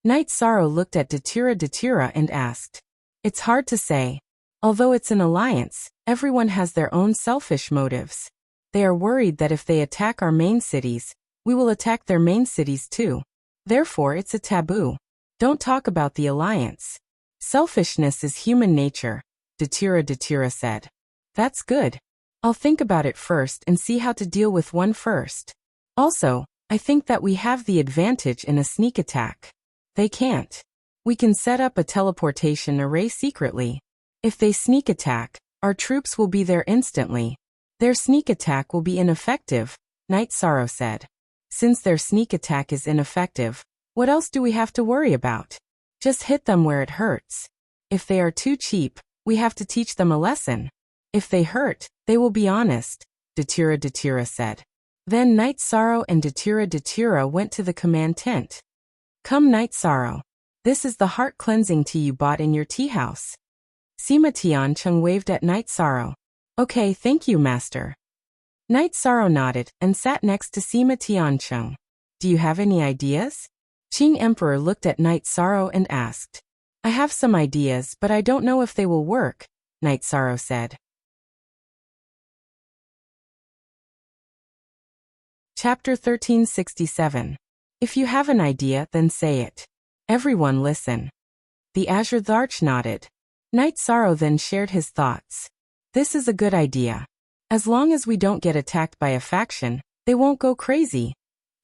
Knight Sorrow looked at Datura and asked. It's hard to say. Although it's an alliance, everyone has their own selfish motives. They are worried that if they attack our main cities, we will attack their main cities too. Therefore, it's a taboo. Don't talk about the alliance. Selfishness is human nature, Datura said. That's good. I'll think about it first and see how to deal with one first. Also, I think that we have the advantage in a sneak attack. They can't. We can set up a teleportation array secretly. If they sneak attack, our troops will be there instantly. Their sneak attack will be ineffective, Knight Sorrow said. Since their sneak attack is ineffective, what else do we have to worry about? Just hit them where it hurts. If they are too cheap, we have to teach them a lesson. If they hurt, they will be honest, Datura said. Then Knight Sorrow and Datura went to the command tent. Come, Knight Sorrow. This is the heart cleansing tea you bought in your tea house. Sima Tiancheng waved at Knight Sorrow. Okay, thank you, Master. Knight Sorrow nodded and sat next to Sima Tiancheng. Do you have any ideas? Qing Emperor looked at Knight Sorrow and asked. I have some ideas, but I don't know if they will work, Knight Sorrow said. Chapter 1367. If you have an idea, then say it. Everyone listen. The Azure Tharch nodded. Knight Sorrow then shared his thoughts. This is a good idea. As long as we don't get attacked by a faction, they won't go crazy,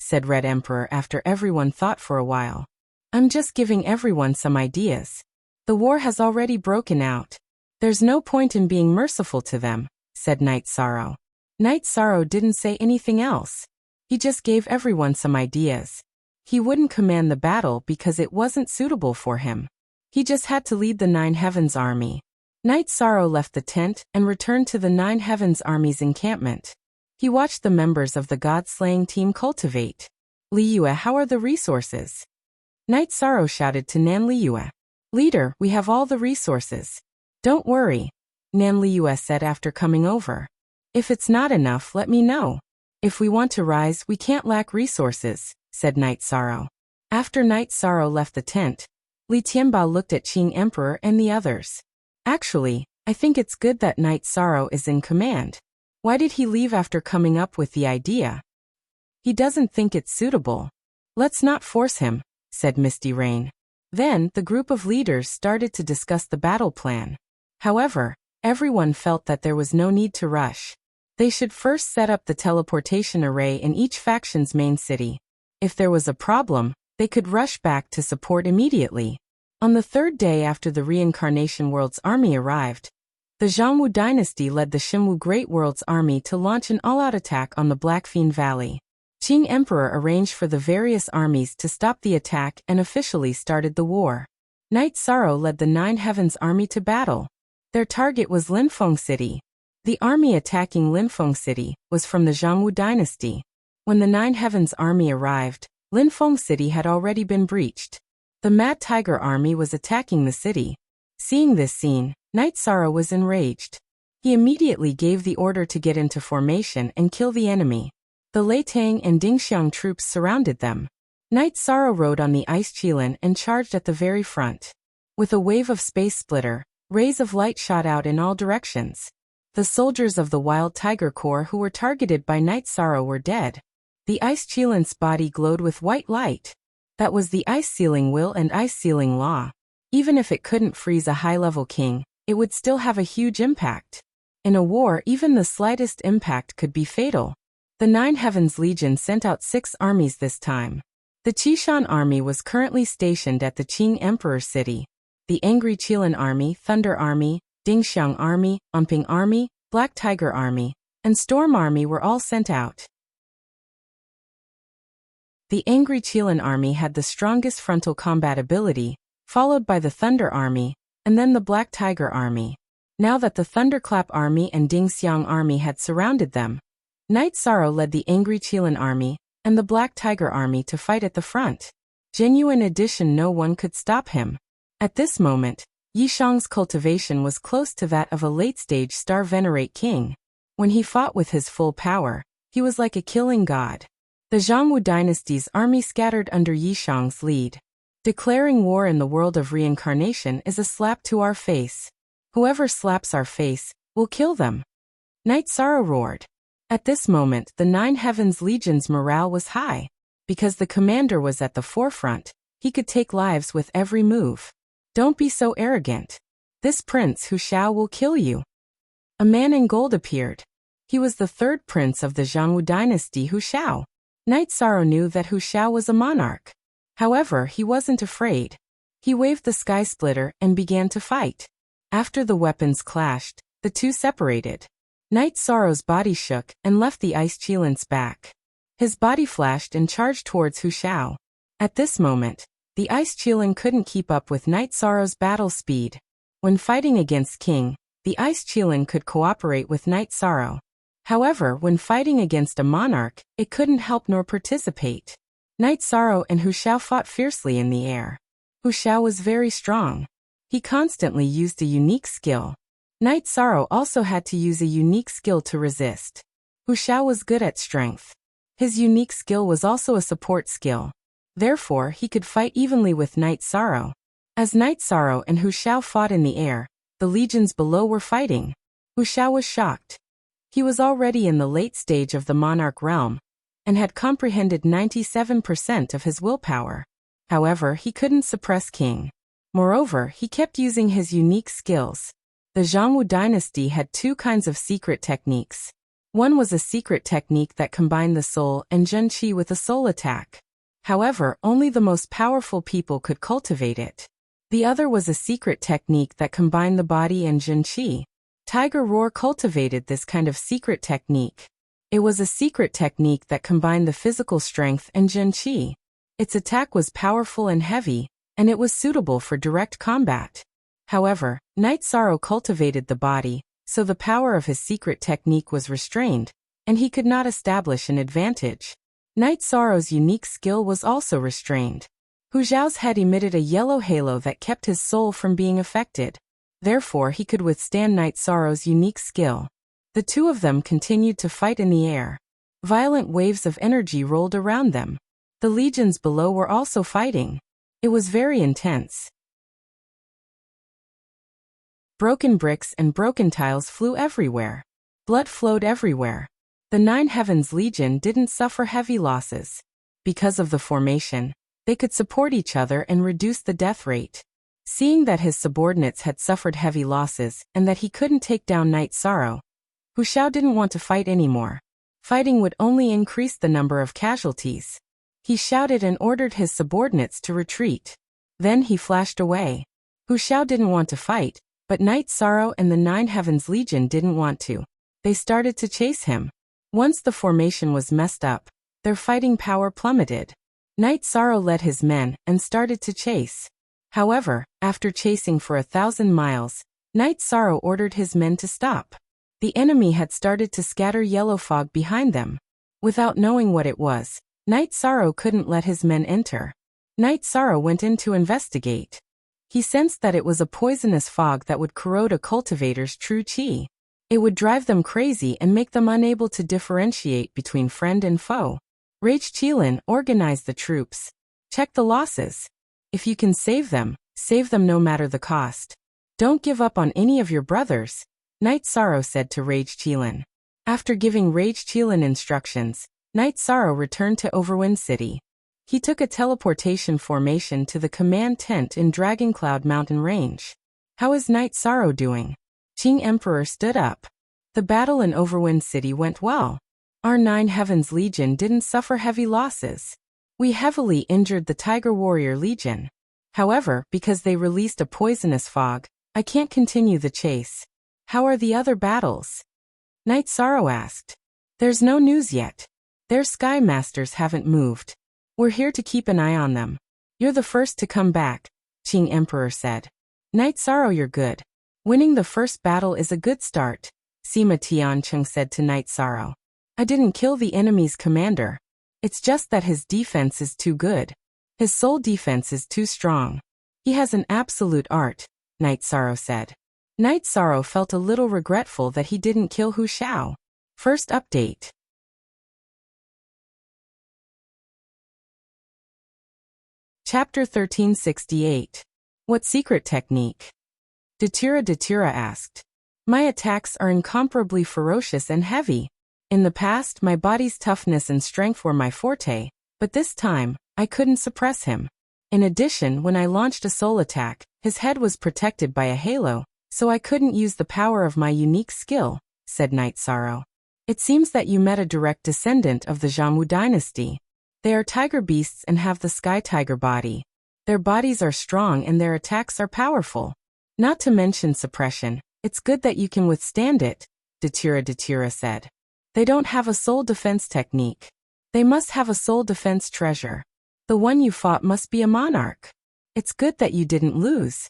said Red Emperor after everyone thought for a while. I'm just giving everyone some ideas. The war has already broken out. There's no point in being merciful to them, said Knight Sorrow. Knight Sorrow didn't say anything else. He just gave everyone some ideas. He wouldn't command the battle because it wasn't suitable for him. He just had to lead the Nine Heavens army. Knight Sorrow left the tent and returned to the Nine Heavens army's encampment. He watched the members of the god-slaying team cultivate. Liyue, how are the resources? Knight Sorrow shouted to Nan Liyue. Leader, we have all the resources. Don't worry, Nan Liyue said after coming over. If it's not enough, let me know. If we want to rise, we can't lack resources, said Knight Sorrow. After Knight Sorrow left the tent, Li Tianbao looked at Qing Emperor and the others. Actually, I think it's good that Knight Sorrow is in command. Why did he leave after coming up with the idea? He doesn't think it's suitable. Let's not force him, said Misty Rain. Then, the group of leaders started to discuss the battle plan. However, everyone felt that there was no need to rush. They should first set up the teleportation array in each faction's main city. If there was a problem, they could rush back to support immediately. On the third day after the Reincarnation World's army arrived, the Zhongwu dynasty led the Xinwu Great World's army to launch an all-out attack on the Black Fiend Valley. Qing Emperor arranged for the various armies to stop the attack and officially started the war. Knight Sorrow led the Nine Heavens army to battle. Their target was Linfeng City. The army attacking Linfeng City was from the Zhongwu dynasty. When the Nine Heavens army arrived, Linfeng City had already been breached. The Mad Tiger army was attacking the city. Seeing this scene, Knight Sorrow was enraged. He immediately gave the order to get into formation and kill the enemy. The Leitang and Dingxiang troops surrounded them. Knight Sorrow rode on the ice Qilin and charged at the very front. With a wave of space splitter, rays of light shot out in all directions. The soldiers of the Wild Tiger Corps who were targeted by Knight Sorrow were dead. The ice Qilin's body glowed with white light. That was the ice-sealing will and ice-sealing law. Even if it couldn't freeze a high-level king, it would still have a huge impact. In a war, even the slightest impact could be fatal. The Nine Heavens Legion sent out 6 armies this time. The Qishan army was currently stationed at the Qing Emperor city. The Angry Qilin army, Thunder army, Dingxiang army, Onping army, Black Tiger army, and Storm army were all sent out. The Angry Qilin army had the strongest frontal combat ability, followed by the Thunder army, and then the Black Tiger army. Now that the Thunderclap army and Dingxiang army had surrounded them, Knight Sorrow led the Angry Qilin army and the Black Tiger army to fight at the front. Genuine addition, no one could stop him. At this moment, Yishang's cultivation was close to that of a late-stage Star Venerate king. When he fought with his full power, he was like a killing god. The Zhongwu dynasty's army scattered under Yishang's lead. Declaring war in the world of reincarnation is a slap to our face. Whoever slaps our face, will kill them. Knight Sorrow roared. At this moment, the Nine Heavens Legion's morale was high. Because the commander was at the forefront, he could take lives with every move. Don't be so arrogant. This Prince Hu Shao will kill you. A man in gold appeared. He was the third prince of the Zhongwu dynasty, Hu Shao. Knight Sorrow knew that Hu Shao was a monarch. However, he wasn't afraid. He waved the sky splitter and began to fight. After the weapons clashed, the two separated. Knight Sorrow's body shook and left the ice Qilin's back. His body flashed and charged towards Hu Shao. At this moment, the ice Qilin couldn't keep up with Knight Sorrow's battle speed. When fighting against King, the ice Qilin could cooperate with Knight Sorrow. However, when fighting against a monarch, it couldn't help nor participate. Knight Sorrow and Hu Shao fought fiercely in the air. Hu Shao was very strong. He constantly used a unique skill. Knight Sorrow also had to use a unique skill to resist. Hu Shao was good at strength. His unique skill was also a support skill. Therefore, he could fight evenly with Knight Sorrow. As Knight Sorrow and Hu Shao fought in the air, the legions below were fighting. Hu Shao was shocked. He was already in the late stage of the monarch realm, and had comprehended 97% of his willpower. However, he couldn't suppress King. Moreover, he kept using his unique skills. The Zhongwu dynasty had 2 kinds of secret techniques. One was a secret technique that combined the soul and Zhen Qi with a soul attack. However, only the most powerful people could cultivate it. The other was a secret technique that combined the body and Zhen Qi. Tiger Roar cultivated this kind of secret technique. It was a secret technique that combined the physical strength and Zhen Qi. Its attack was powerful and heavy, and it was suitable for direct combat. However, Night Sorrow cultivated the body, so the power of his secret technique was restrained, and he could not establish an advantage. Night Sorrow's unique skill was also restrained. Hu Zhao's head emitted a yellow halo that kept his soul from being affected. Therefore he could withstand Night Sorrow's unique skill. The two of them continued to fight in the air. Violent waves of energy rolled around them. The legions below were also fighting. It was very intense. Broken bricks and broken tiles flew everywhere. Blood flowed everywhere. The Nine Heavens Legion didn't suffer heavy losses. Because of the formation, they could support each other and reduce the death rate. Seeing that his subordinates had suffered heavy losses and that he couldn't take down Night Sorrow, Hu Zhao didn't want to fight anymore. Fighting would only increase the number of casualties. He shouted and ordered his subordinates to retreat. Then he flashed away. Hu Zhao didn't want to fight, but Night Sorrow and the Nine Heavens Legion didn't want to. They started to chase him. Once the formation was messed up, their fighting power plummeted. Night Sorrow led his men and started to chase. However, after chasing for 1,000 miles, Night Sorrow ordered his men to stop. The enemy had started to scatter yellow fog behind them. Without knowing what it was, Night Sorrow couldn't let his men enter. Night Sorrow went in to investigate. He sensed that it was a poisonous fog that would corrode a cultivator's true chi. It would drive them crazy and make them unable to differentiate between friend and foe. Rage Qilin organized the troops. Check the losses. If you can save them no matter the cost. Don't give up on any of your brothers, Night Sorrow said to Rage Qilin. After giving Rage Qilin instructions, Night Sorrow returned to Overwind City. He took a teleportation formation to the command tent in Dragoncloud Mountain Range. How is Night Sorrow doing? Qing Emperor stood up. The battle in Overwind City went well. Our Nine Heavens Legion didn't suffer heavy losses. We heavily injured the Tiger Warrior Legion. However, because they released a poisonous fog, I can't continue the chase. How are the other battles? Night Sorrow asked. There's no news yet. Their Sky Masters haven't moved. We're here to keep an eye on them. You're the first to come back, Qing Emperor said. Night Sorrow, you're good. Winning the first battle is a good start, Sima Tiancheng said to Night Sorrow. I didn't kill the enemy's commander. It's just that his defense is too good. His soul defense is too strong. He has an absolute art, Night Sorrow said. Night Sorrow felt a little regretful that he didn't kill Hu Zhao. First update. Chapter 1368. What secret technique? Datura asked. My attacks are incomparably ferocious and heavy. In the past, my body's toughness and strength were my forte, but this time, I couldn't suppress him. In addition, when I launched a soul attack, his head was protected by a halo, so I couldn't use the power of my unique skill, said Night Sorrow. It seems that you met a direct descendant of the Zhangwu dynasty. They are tiger beasts and have the sky tiger body. Their bodies are strong and their attacks are powerful. Not to mention suppression, it's good that you can withstand it, Datura said. They don't have a soul defense technique. They must have a soul defense treasure. The one you fought must be a monarch. It's good that you didn't lose.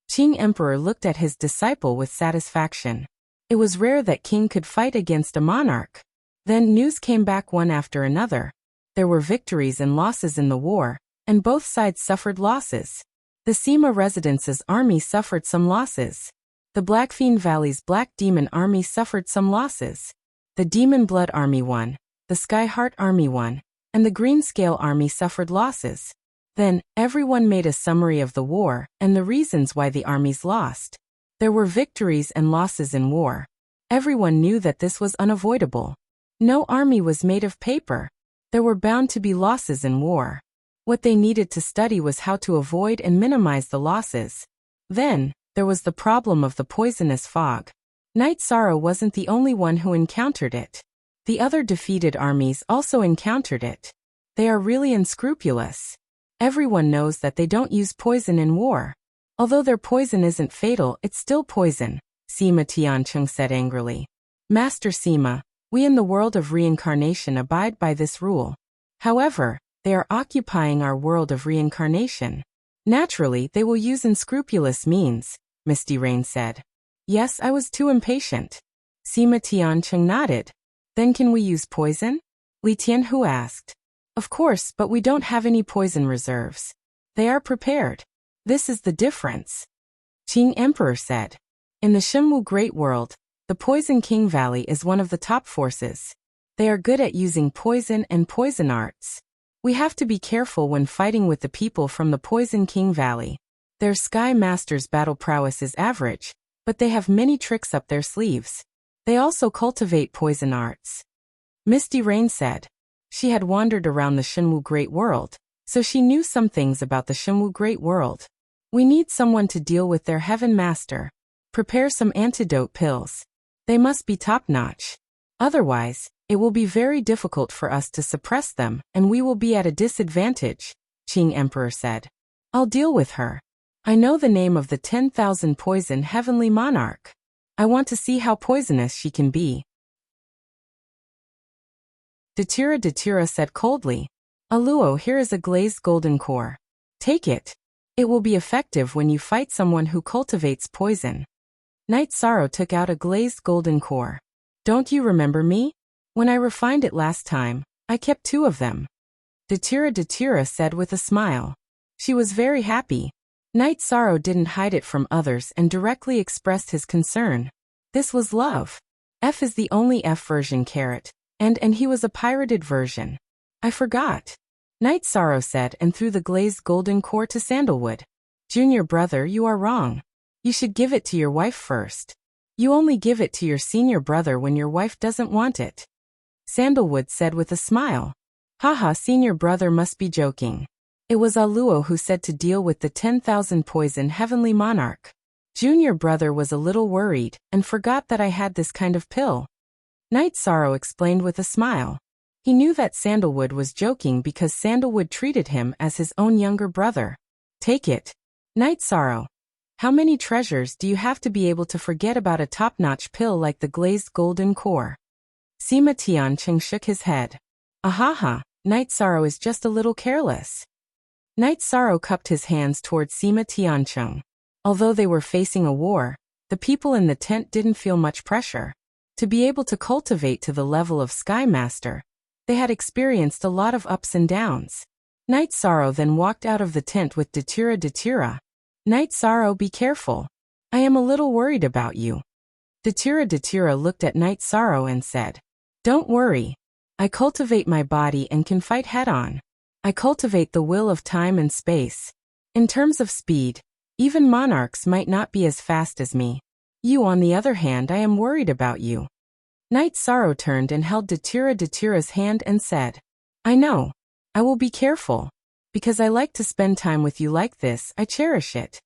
Qing Emperor looked at his disciple with satisfaction. It was rare that king could fight against a monarch. Then news came back one after another. There were victories and losses in the war, and both sides suffered losses. The Sima Residence's army suffered some losses. The Blackfiend Valley's Black Demon Army suffered some losses. The Demon Blood Army won, the Sky Heart Army won, and the Green Scale Army suffered losses. Then, everyone made a summary of the war and the reasons why the armies lost. There were victories and losses in war. Everyone knew that this was unavoidable. No army was made of paper. There were bound to be losses in war. What they needed to study was how to avoid and minimize the losses. Then, there was the problem of the poisonous fog. Night Sorrow wasn't the only one who encountered it. The other defeated armies also encountered it. They are really unscrupulous. Everyone knows that they don't use poison in war. Although their poison isn't fatal, it's still poison, Sima Tiancheng said angrily. Master Sima, we in the world of reincarnation abide by this rule. However, they are occupying our world of reincarnation. Naturally, they will use unscrupulous means, Misty Rain said. Yes, I was too impatient. Sima Tiancheng nodded. Then can we use poison? Li Tianhu asked. Of course, but we don't have any poison reserves. They are prepared. This is the difference. Qing Emperor said. In the Shenwu Great World, the Poison King Valley is one of the top forces. They are good at using poison and poison arts. We have to be careful when fighting with the people from the Poison King Valley. Their Sky Master's battle prowess is average, but they have many tricks up their sleeves. They also cultivate poison arts. Misty Rain said. She had wandered around the Shenwu Great World, so she knew some things about the Shenwu Great World. We need someone to deal with their Heaven Master. Prepare some antidote pills. They must be top-notch. Otherwise, it will be very difficult for us to suppress them, and we will be at a disadvantage, Qing Emperor said. I'll deal with her. I know the name of the 10,000 poison heavenly monarch. I want to see how poisonous she can be. Datira said coldly. Aluo, here is a glazed golden core. Take it. It will be effective when you fight someone who cultivates poison. Night Sorrow took out a glazed golden core. Don't you remember me? When I refined it last time, I kept 2 of them. Datira said with a smile. She was very happy. Night Sorrow didn't hide it from others and directly expressed his concern. This was love. F is the only F version carrot, and he was a pirated version. I forgot. Night Sorrow said and threw the glazed golden core to Sandalwood. Junior brother, you are wrong. You should give it to your wife first. You only give it to your senior brother when your wife doesn't want it. Sandalwood said with a smile. Haha, senior brother must be joking. It was Aluo who said to deal with the 10,000 poison heavenly monarch. Junior brother was a little worried and forgot that I had this kind of pill. Night Sorrow explained with a smile. He knew that Sandalwood was joking because Sandalwood treated him as his own younger brother. Take it. Night Sorrow. How many treasures do you have to be able to forget about a top-notch pill like the glazed golden core? Sima Tiancheng shook his head. Ahaha, Night Sorrow is just a little careless. Night Sorrow cupped his hands towards Sima Tiancheng. Although they were facing a war, the people in the tent didn't feel much pressure. To be able to cultivate to the level of Sky Master, they had experienced a lot of ups and downs. Night Sorrow then walked out of the tent with Datira. Night Sorrow, be careful. I am a little worried about you. Datira looked at Night Sorrow and said, Don't worry. I cultivate my body and can fight head-on. I cultivate the will of time and space. In terms of speed, even monarchs might not be as fast as me. You, on the other hand, I am worried about you. Night Sorrow turned and held Datira's hand and said, I know. I will be careful. Because I like to spend time with you like this, I cherish it.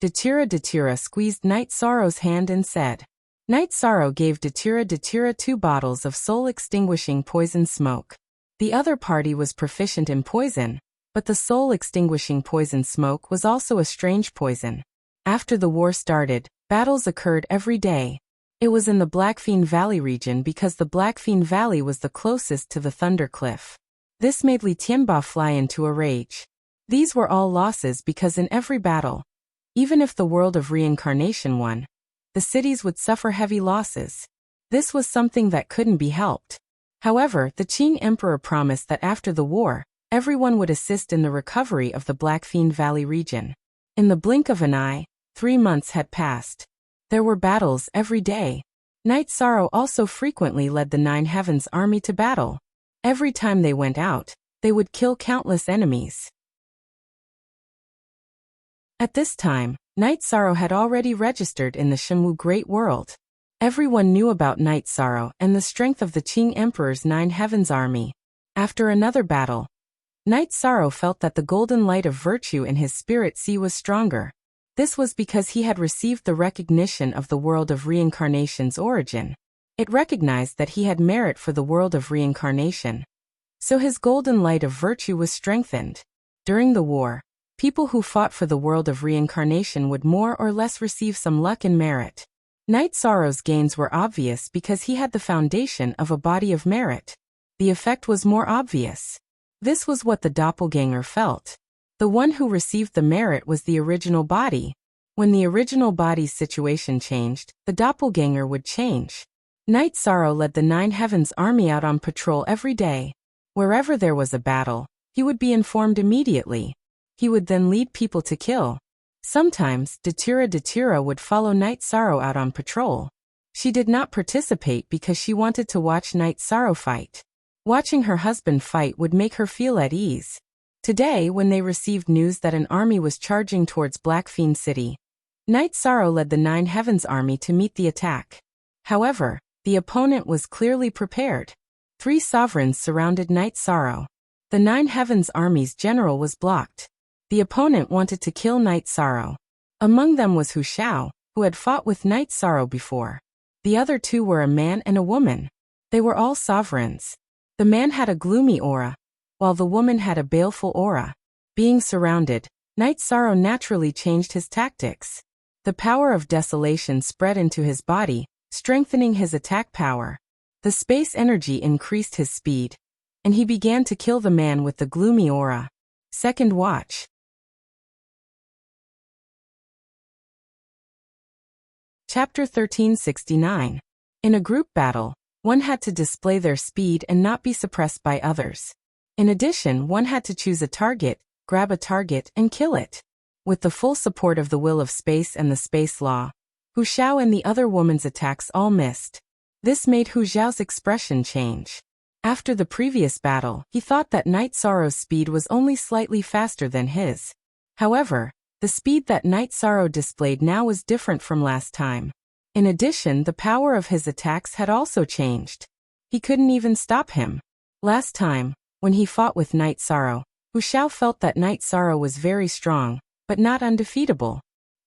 Datira squeezed Night Sorrow's hand and said. Night Sorrow gave Datira 2 bottles of soul-extinguishing poison smoke. The other party was proficient in poison, but the soul-extinguishing poison smoke was also a strange poison. After the war started, battles occurred every day. It was in the Blackfiend Valley region because the Blackfiend Valley was the closest to the Thunder Cliff. This made Li Tianba fly into a rage. These were all losses because in every battle, even if the world of reincarnation won, the cities would suffer heavy losses. This was something that couldn't be helped. However, the Qing Emperor promised that after the war, everyone would assist in the recovery of the Blackfiend Valley region. In the blink of an eye, 3 months had passed. There were battles every day. Night Sorrow also frequently led the Nine Heavens army to battle. Every time they went out, they would kill countless enemies. At this time, Night Sorrow had already registered in the Shenwu Great World. Everyone knew about Night Sorrow and the strength of the Qing Emperor's Nine Heavens army. After another battle, Night Sorrow felt that the golden light of virtue in his spirit sea was stronger. This was because he had received the recognition of the world of reincarnation's origin. It recognized that he had merit for the world of reincarnation. So his golden light of virtue was strengthened. During the war, people who fought for the world of reincarnation would more or less receive some luck and merit. Night Sorrow's gains were obvious because he had the foundation of a body of merit. The effect was more obvious. This was what the doppelganger felt. The one who received the merit was the original body. When the original body's situation changed, the doppelganger would change. Night Sorrow led the Nine Heavens army out on patrol every day. Wherever there was a battle, he would be informed immediately. He would then lead people to kill. Sometimes, Datura would follow Night Sorrow out on patrol. She did not participate because she wanted to watch Night Sorrow fight. Watching her husband fight would make her feel at ease. Today, when they received news that an army was charging towards Blackfiend City, Night Sorrow led the Nine Heavens army to meet the attack. However, the opponent was clearly prepared. 3 sovereigns surrounded Night Sorrow. The Nine Heavens army's general was blocked. The opponent wanted to kill Night Sorrow. Among them was Hu Shao, who had fought with Night Sorrow before. The other 2 were a man and a woman. They were all sovereigns. The man had a gloomy aura, while the woman had a baleful aura. Being surrounded, Night Sorrow naturally changed his tactics. The power of desolation spread into his body, strengthening his attack power. The space energy increased his speed, and he began to kill the man with the gloomy aura. Second watch. Chapter 1369. In a group battle, one had to display their speed and not be suppressed by others. In addition, one had to choose a target, grab a target, and kill it. With the full support of the will of space and the space law, Hu Shao and the other woman's attacks all missed. This made Hu Zhao's expression change. After the previous battle, he thought that Night Sorrow's speed was only slightly faster than his. However, the speed that Night Sorrow displayed now was different from last time. In addition, the power of his attacks had also changed. He couldn't even stop him. Last time, when he fought with Night Sorrow, Hu Shao felt that Night Sorrow was very strong, but not undefeatable.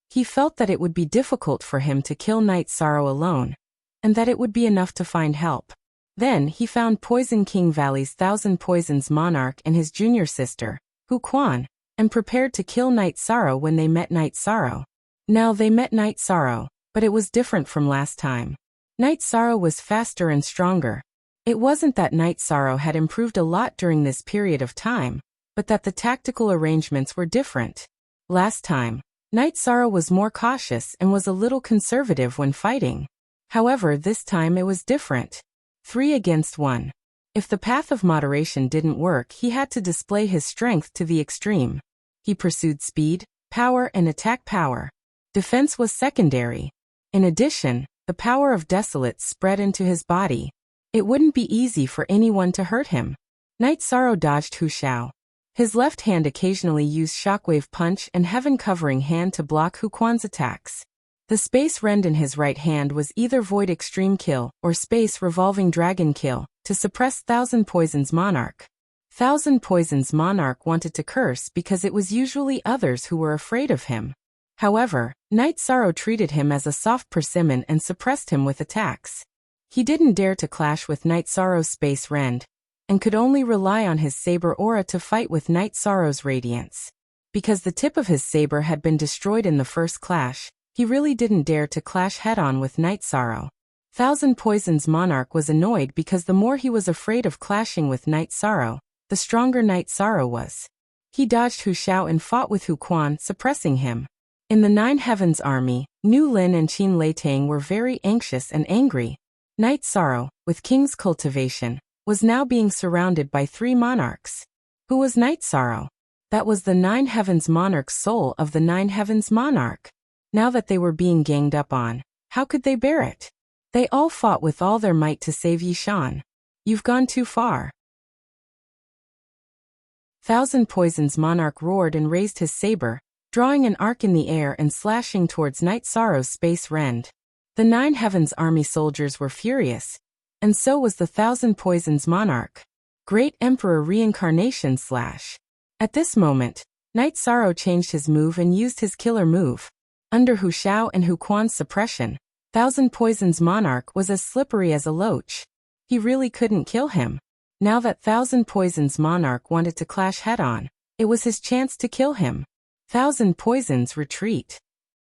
He felt that it would be difficult for him to kill Night Sorrow alone, and that it would be enough to find help. Then he found Poison King Valley's Thousand Poisons monarch and his junior sister, Hu Quan, and prepared to kill Night Sorrow when they met Night Sorrow. Now they met Night Sorrow, but it was different from last time. Night Sorrow was faster and stronger. It wasn't that Night Sorrow had improved a lot during this period of time, but that the tactical arrangements were different. Last time, Night Sorrow was more cautious and was a little conservative when fighting. However, this time it was different. 3 against 1. If the path of moderation didn't work, he had to display his strength to the extreme. He pursued speed, power, and attack power. Defense was secondary. In addition, the power of Desolate spread into his body. It wouldn't be easy for anyone to hurt him. Night Sorrow dodged Hu Shao. His left hand occasionally used Shockwave Punch and Heaven Covering Hand to block Hu Quan's attacks. The Space Rend in his right hand was either Void Extreme Kill or Space Revolving Dragon Kill to suppress Thousand Poisons Monarch. Thousand Poisons Monarch wanted to curse because it was usually others who were afraid of him. However, Night Sorrow treated him as a soft persimmon and suppressed him with attacks. He didn't dare to clash with Night Sorrow's Space Rend, and could only rely on his saber aura to fight with Night Sorrow's radiance. Because the tip of his saber had been destroyed in the first clash, he really didn't dare to clash head-on with Night Sorrow. Thousand Poisons Monarch was annoyed because the more he was afraid of clashing with Night Sorrow, the stronger Night Sorrow was. He dodged Hu Shao and fought with Hu Quan, suppressing him. In the Nine Heavens army, Nu Lin and Qin Leitang were very anxious and angry. Night Sorrow, with King's Cultivation, was now being surrounded by 3 monarchs. Who was Night Sorrow? That was the Nine Heavens monarch's soul of the Nine Heavens monarch. Now that they were being ganged up on, how could they bear it? They all fought with all their might to save Yishan. You've gone too far. Thousand Poisons Monarch roared and raised his saber, drawing an arc in the air and slashing towards Night Sorrow's Space Rend. The Nine Heavens army soldiers were furious, and so was the Thousand Poisons Monarch. Great Emperor Reincarnation Slash. At this moment, Night Sorrow changed his move and used his killer move. Under Hu Shao and Hu Quan's suppression, Thousand Poisons Monarch was as slippery as a loach. He really couldn't kill him. Now that Thousand Poisons Monarch wanted to clash head-on, it was his chance to kill him. Thousand Poisons retreat.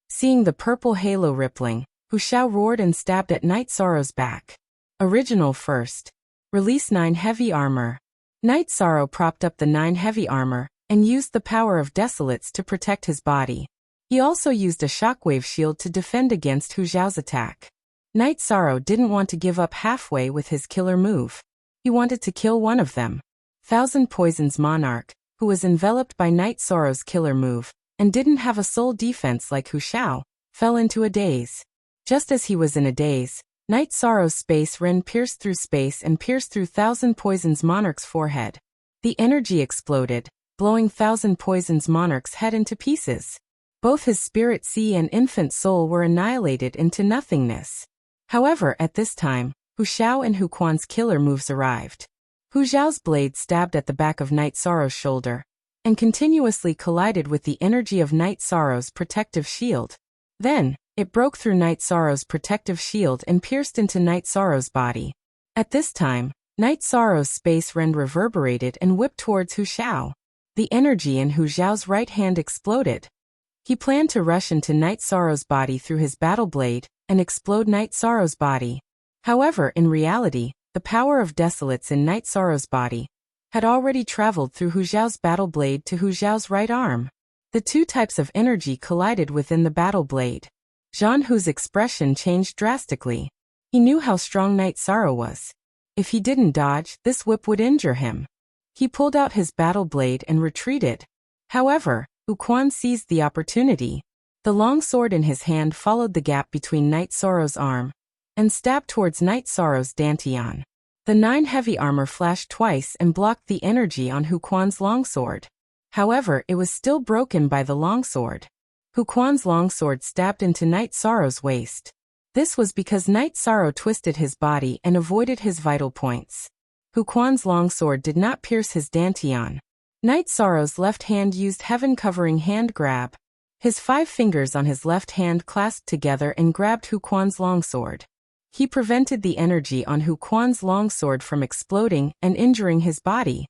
Seeing the purple halo rippling, Hu Shao roared and stabbed at Night Sorrow's back. Original first. Release 9 heavy armor. Night Sorrow propped up the 9 heavy armor, and used the power of desolates to protect his body. He also used a shockwave shield to defend against Hu Zhao's attack. Night Sorrow didn't want to give up halfway with his killer move. He wanted to kill one of them. Thousand Poisons Monarch, who was enveloped by Night Sorrow's killer move, and didn't have a soul defense like Hu Zhao, fell into a daze. Just as he was in a daze, Night Sorrow's space ren pierced through space and pierced through Thousand Poisons Monarch's forehead. The energy exploded, blowing Thousand Poisons Monarch's head into pieces. Both his spirit sea and infant soul were annihilated into nothingness. However, at this time, Hu Zhao and Hu Quan's killer moves arrived. Hu Zhao's blade stabbed at the back of Night Sorrow's shoulder, and continuously collided with the energy of Night Sorrow's protective shield. Then, it broke through Night Sorrow's protective shield and pierced into Night Sorrow's body. At this time, Night Sorrow's space ren reverberated and whipped towards Hu Zhao. The energy in Hu Zhao's right hand exploded. He planned to rush into Night Sorrow's body through his battle blade and explode Night Sorrow's body. However, in reality, the power of desolates in Night Sorrow's body had already traveled through Hu Zhao's battle blade to Hu Zhao's right arm. The two types of energy collided within the battle blade. Zhan Hu's expression changed drastically. He knew how strong Night Sorrow was. If he didn't dodge, this whip would injure him. He pulled out his battle blade and retreated. However, Hu Quan seized the opportunity. The long sword in his hand followed the gap between Night Sorrow's arm and stabbed towards Night Sorrow's dantian. The 9 heavy armor flashed twice and blocked the energy on Hu Quan's longsword. However, it was still broken by the longsword. Hu Quan's longsword stabbed into Night Sorrow's waist. This was because Night Sorrow twisted his body and avoided his vital points. Hu Quan's longsword did not pierce his dantian. Night Sorrow's left hand used heaven-covering hand grab. His 5 fingers on his left hand clasped together and grabbed Hu Quan's longsword. He prevented the energy on Hu Quan's longsword from exploding and injuring his body.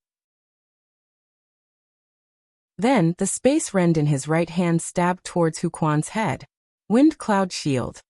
Then, the space rend in his right hand stabbed towards Hu Quan's head. Wind Cloud Shield.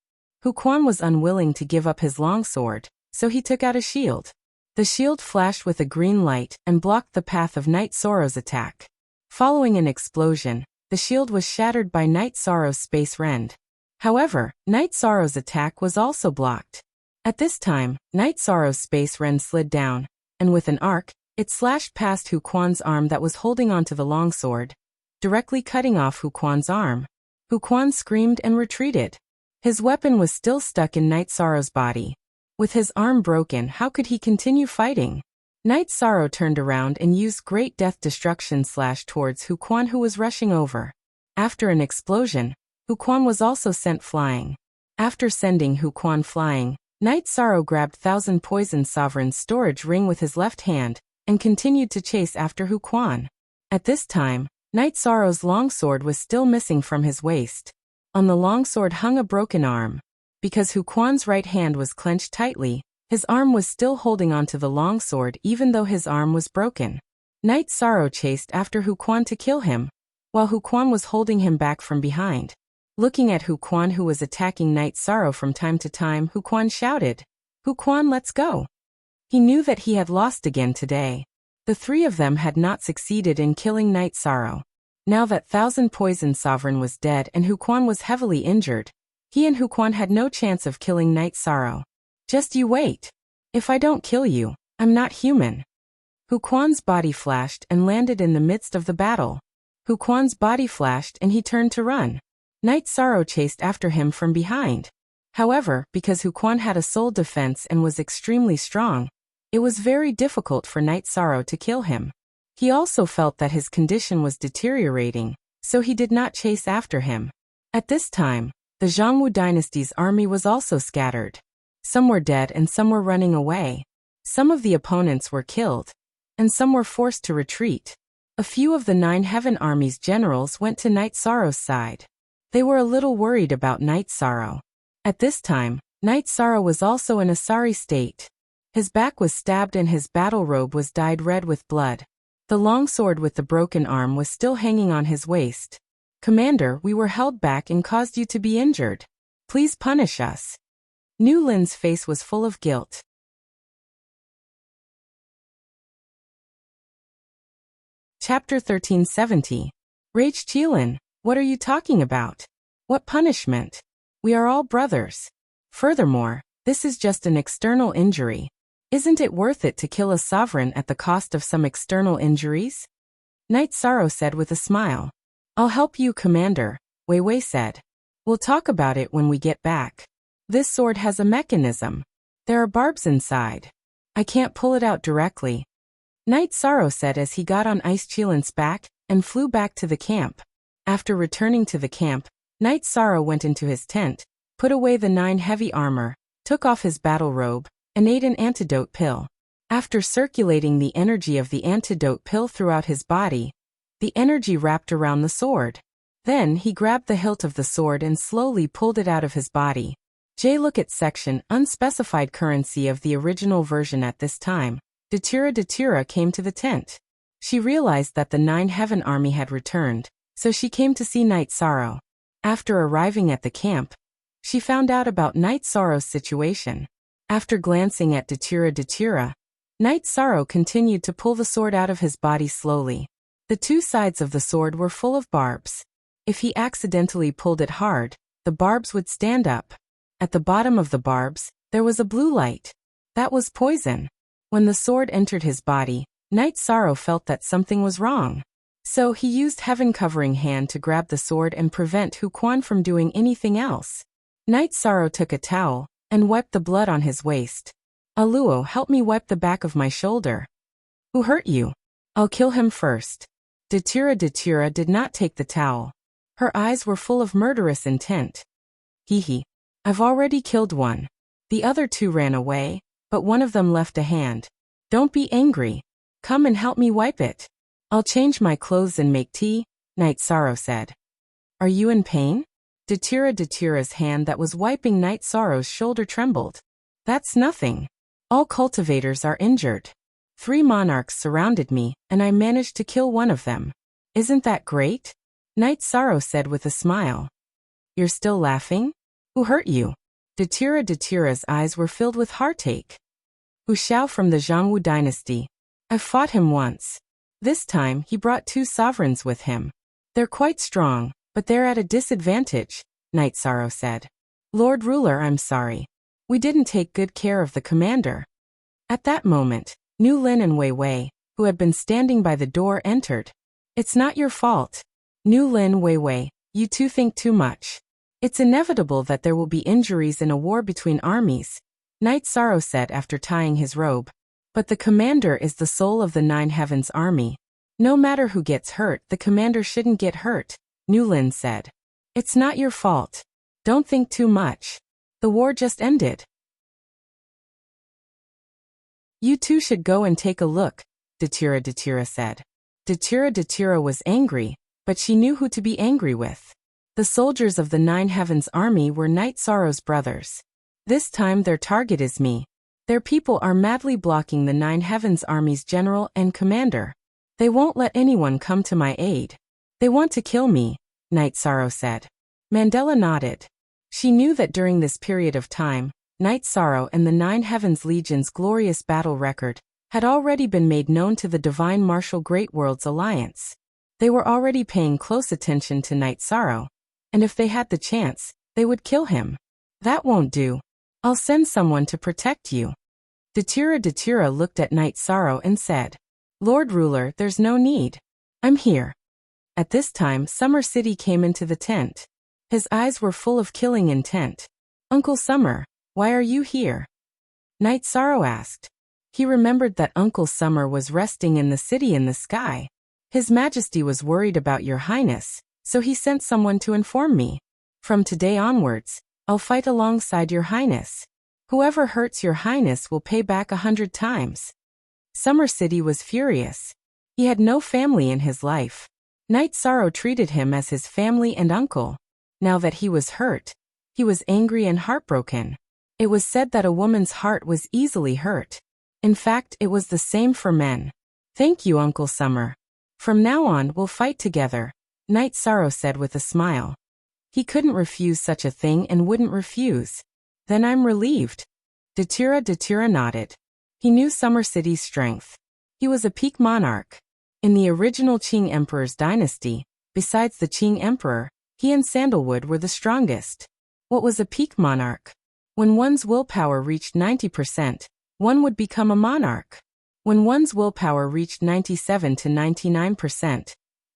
Hu Quan was unwilling to give up his longsword, so he took out a shield. The shield flashed with a green light and blocked the path of Night Sorrow's attack. Following an explosion, the shield was shattered by Night Sorrow's space rend. However, Night Sorrow's attack was also blocked. At this time, Night Sorrow's space rend slid down, and with an arc, it slashed past Hu Quan's arm that was holding onto the longsword, directly cutting off Hu Quan's arm. Hu Quan screamed and retreated. His weapon was still stuck in Night Sorrow's body. With his arm broken, how could he continue fighting? Night Sorrow turned around and used Great Death Destruction slash towards Hu Quan, who was rushing over. After an explosion, Hu Quan was also sent flying. After sending Hu Quan flying, Night Sorrow grabbed Thousand Poison Sovereign's storage ring with his left hand and continued to chase after Hu Quan. At this time, Night Sorrow's longsword was still missing from his waist. On the longsword hung a broken arm. Because Hu Quan's right hand was clenched tightly, his arm was still holding onto the longsword even though his arm was broken. Night Sorrow chased after Hu Quan to kill him, while Hu Quan was holding him back from behind. Looking at Hu Quan, who was attacking Night Sorrow from time to time, Hu Quan shouted, "Hu Quan, let's go." He knew that he had lost again today. The 3 of them had not succeeded in killing Night Sorrow. Now that Thousand Poison Sovereign was dead and Hu Quan was heavily injured, he and Hu Quan had no chance of killing Night Sorrow. "Just you wait. If I don't kill you, I'm not human." Hu Quan's body flashed and landed in the midst of the battle. Hu Quan's body flashed and he turned to run. Night Sorrow chased after him from behind. However, because Hu Quan had a soul defense and was extremely strong, it was very difficult for Night Sorrow to kill him. He also felt that his condition was deteriorating, so he did not chase after him. At this time, the Zhongwu dynasty's army was also scattered. Some were dead and some were running away. Some of the opponents were killed, and some were forced to retreat. A few of the 9 Heaven Army's generals went to Night Sorrow's side. They were a little worried about Night Sorrow. At this time, Night Sorrow was also in a sorry state. His back was stabbed and his battle robe was dyed red with blood. The longsword with the broken arm was still hanging on his waist. "Commander, we were held back and caused you to be injured. Please punish us." Nu Lin's face was full of guilt. Chapter 1370. Rage Chilin, what are you talking about? What punishment? We are all brothers. Furthermore, this is just an external injury. Isn't it worth it to kill a sovereign at the cost of some external injuries? Knight Sorrow said with a smile. I'll help you, Commander, Wei Wei said. We'll talk about it when we get back. This sword has a mechanism. There are barbs inside. I can't pull it out directly. Knight Sorrow said as he got on Ice Chilin's back and flew back to the camp. After returning to the camp, Knight Sorrow went into his tent, put away the 9 heavy armor, took off his battle robe, and ate an antidote pill. After circulating the energy of the antidote pill throughout his body, the energy wrapped around the sword. Then he grabbed the hilt of the sword and slowly pulled it out of his body. Look at section unspecified currency of the original version. At this time, Datura came to the tent. She realized that the 9 Heaven Army had returned, so she came to see Knight Sorrow. After arriving at the camp, she found out about Knight Sorrow's situation. After glancing at Datura, Knight Sorrow continued to pull the sword out of his body slowly. The 2 sides of the sword were full of barbs. If he accidentally pulled it hard, the barbs would stand up. At the bottom of the barbs, there was a blue light. That was poison. When the sword entered his body, Knight Sorrow felt that something was wrong. So he used Heaven Covering Hand to grab the sword and prevent Hu Quan from doing anything else. Knight Sorrow took a towel and wiped the blood on his waist. Aluo, help me wipe the back of my shoulder. Who hurt you? I'll kill him first. Datura did not take the towel. Her eyes were full of murderous intent. Hee. I've already killed one. The other 2 ran away, but one of them left a hand. Don't be angry. Come and help me wipe it. I'll change my clothes and make tea, Knight Sorrow said. Are you in pain? Datura's hand that was wiping Knight Sorrow's shoulder trembled. That's nothing. All cultivators are injured. 3 monarchs surrounded me, and I managed to kill one of them. Isn't that great? Knight Sorrow said with a smile. You're still laughing? Who hurt you? Datura's eyes were filled with heartache. Hu Xiao from the Zhongwu dynasty. I've fought him once. This time he brought 2 sovereigns with him. They're quite strong, but they're at a disadvantage, Knight Sorrow said. Lord Ruler, I'm sorry. We didn't take good care of the commander. At that moment, Nu Lin and Wei Wei, who had been standing by the door, entered. It's not your fault. Nu Lin, Wei Wei, you 2 think too much. It's inevitable that there will be injuries in a war between armies, Knight Sorrow said after tying his robe. But the commander is the soul of the 9 Heavens Army. No matter who gets hurt, the commander shouldn't get hurt, Nu Lin said. It's not your fault. Don't think too much. The war just ended. You 2 should go and take a look, Datura said. Datura was angry, but she knew who to be angry with. The soldiers of the 9 Heavens Army were Knight Sorrow's brothers. This time their target is me. Their people are madly blocking the 9 Heavens Army's general and commander. They won't let anyone come to my aid. They want to kill me, Knight Sorrow said. Mandela nodded. She knew that during this period of time, Knight Sorrow and the 9 Heavens Legion's glorious battle record had already been made known to the Divine Martial Great Worlds Alliance. They were already paying close attention to Knight Sorrow, and if they had the chance, they would kill him. That won't do. I'll send someone to protect you. Datura looked at Knight Sorrow and said, Lord Ruler, there's no need. I'm here. At this time, Summer City came into the tent. His eyes were full of killing intent. Uncle Summer, why are you here? Knight Sorrow asked. He remembered that Uncle Summer was resting in the city in the sky. His Majesty was worried about your Highness, so he sent someone to inform me. From today onwards, I'll fight alongside your Highness. Whoever hurts your Highness will pay back 100 times. Summer City was furious. He had no family in his life. Knight Sorrow treated him as his family and uncle. Now that he was hurt, he was angry and heartbroken. It was said that a woman's heart was easily hurt. In fact, it was the same for men. Thank you, Uncle Summer. From now on, we'll fight together, Knight Sorrow said with a smile. He couldn't refuse such a thing and wouldn't refuse. Then I'm relieved. Datura nodded. He knew Summer City's strength. He was a peak monarch. In the original Qing Emperor's dynasty, besides the Qing Emperor, he and Sandalwood were the strongest. What was a peak monarch? When one's willpower reached 90%, one would become a monarch. When one's willpower reached 97 to 99%,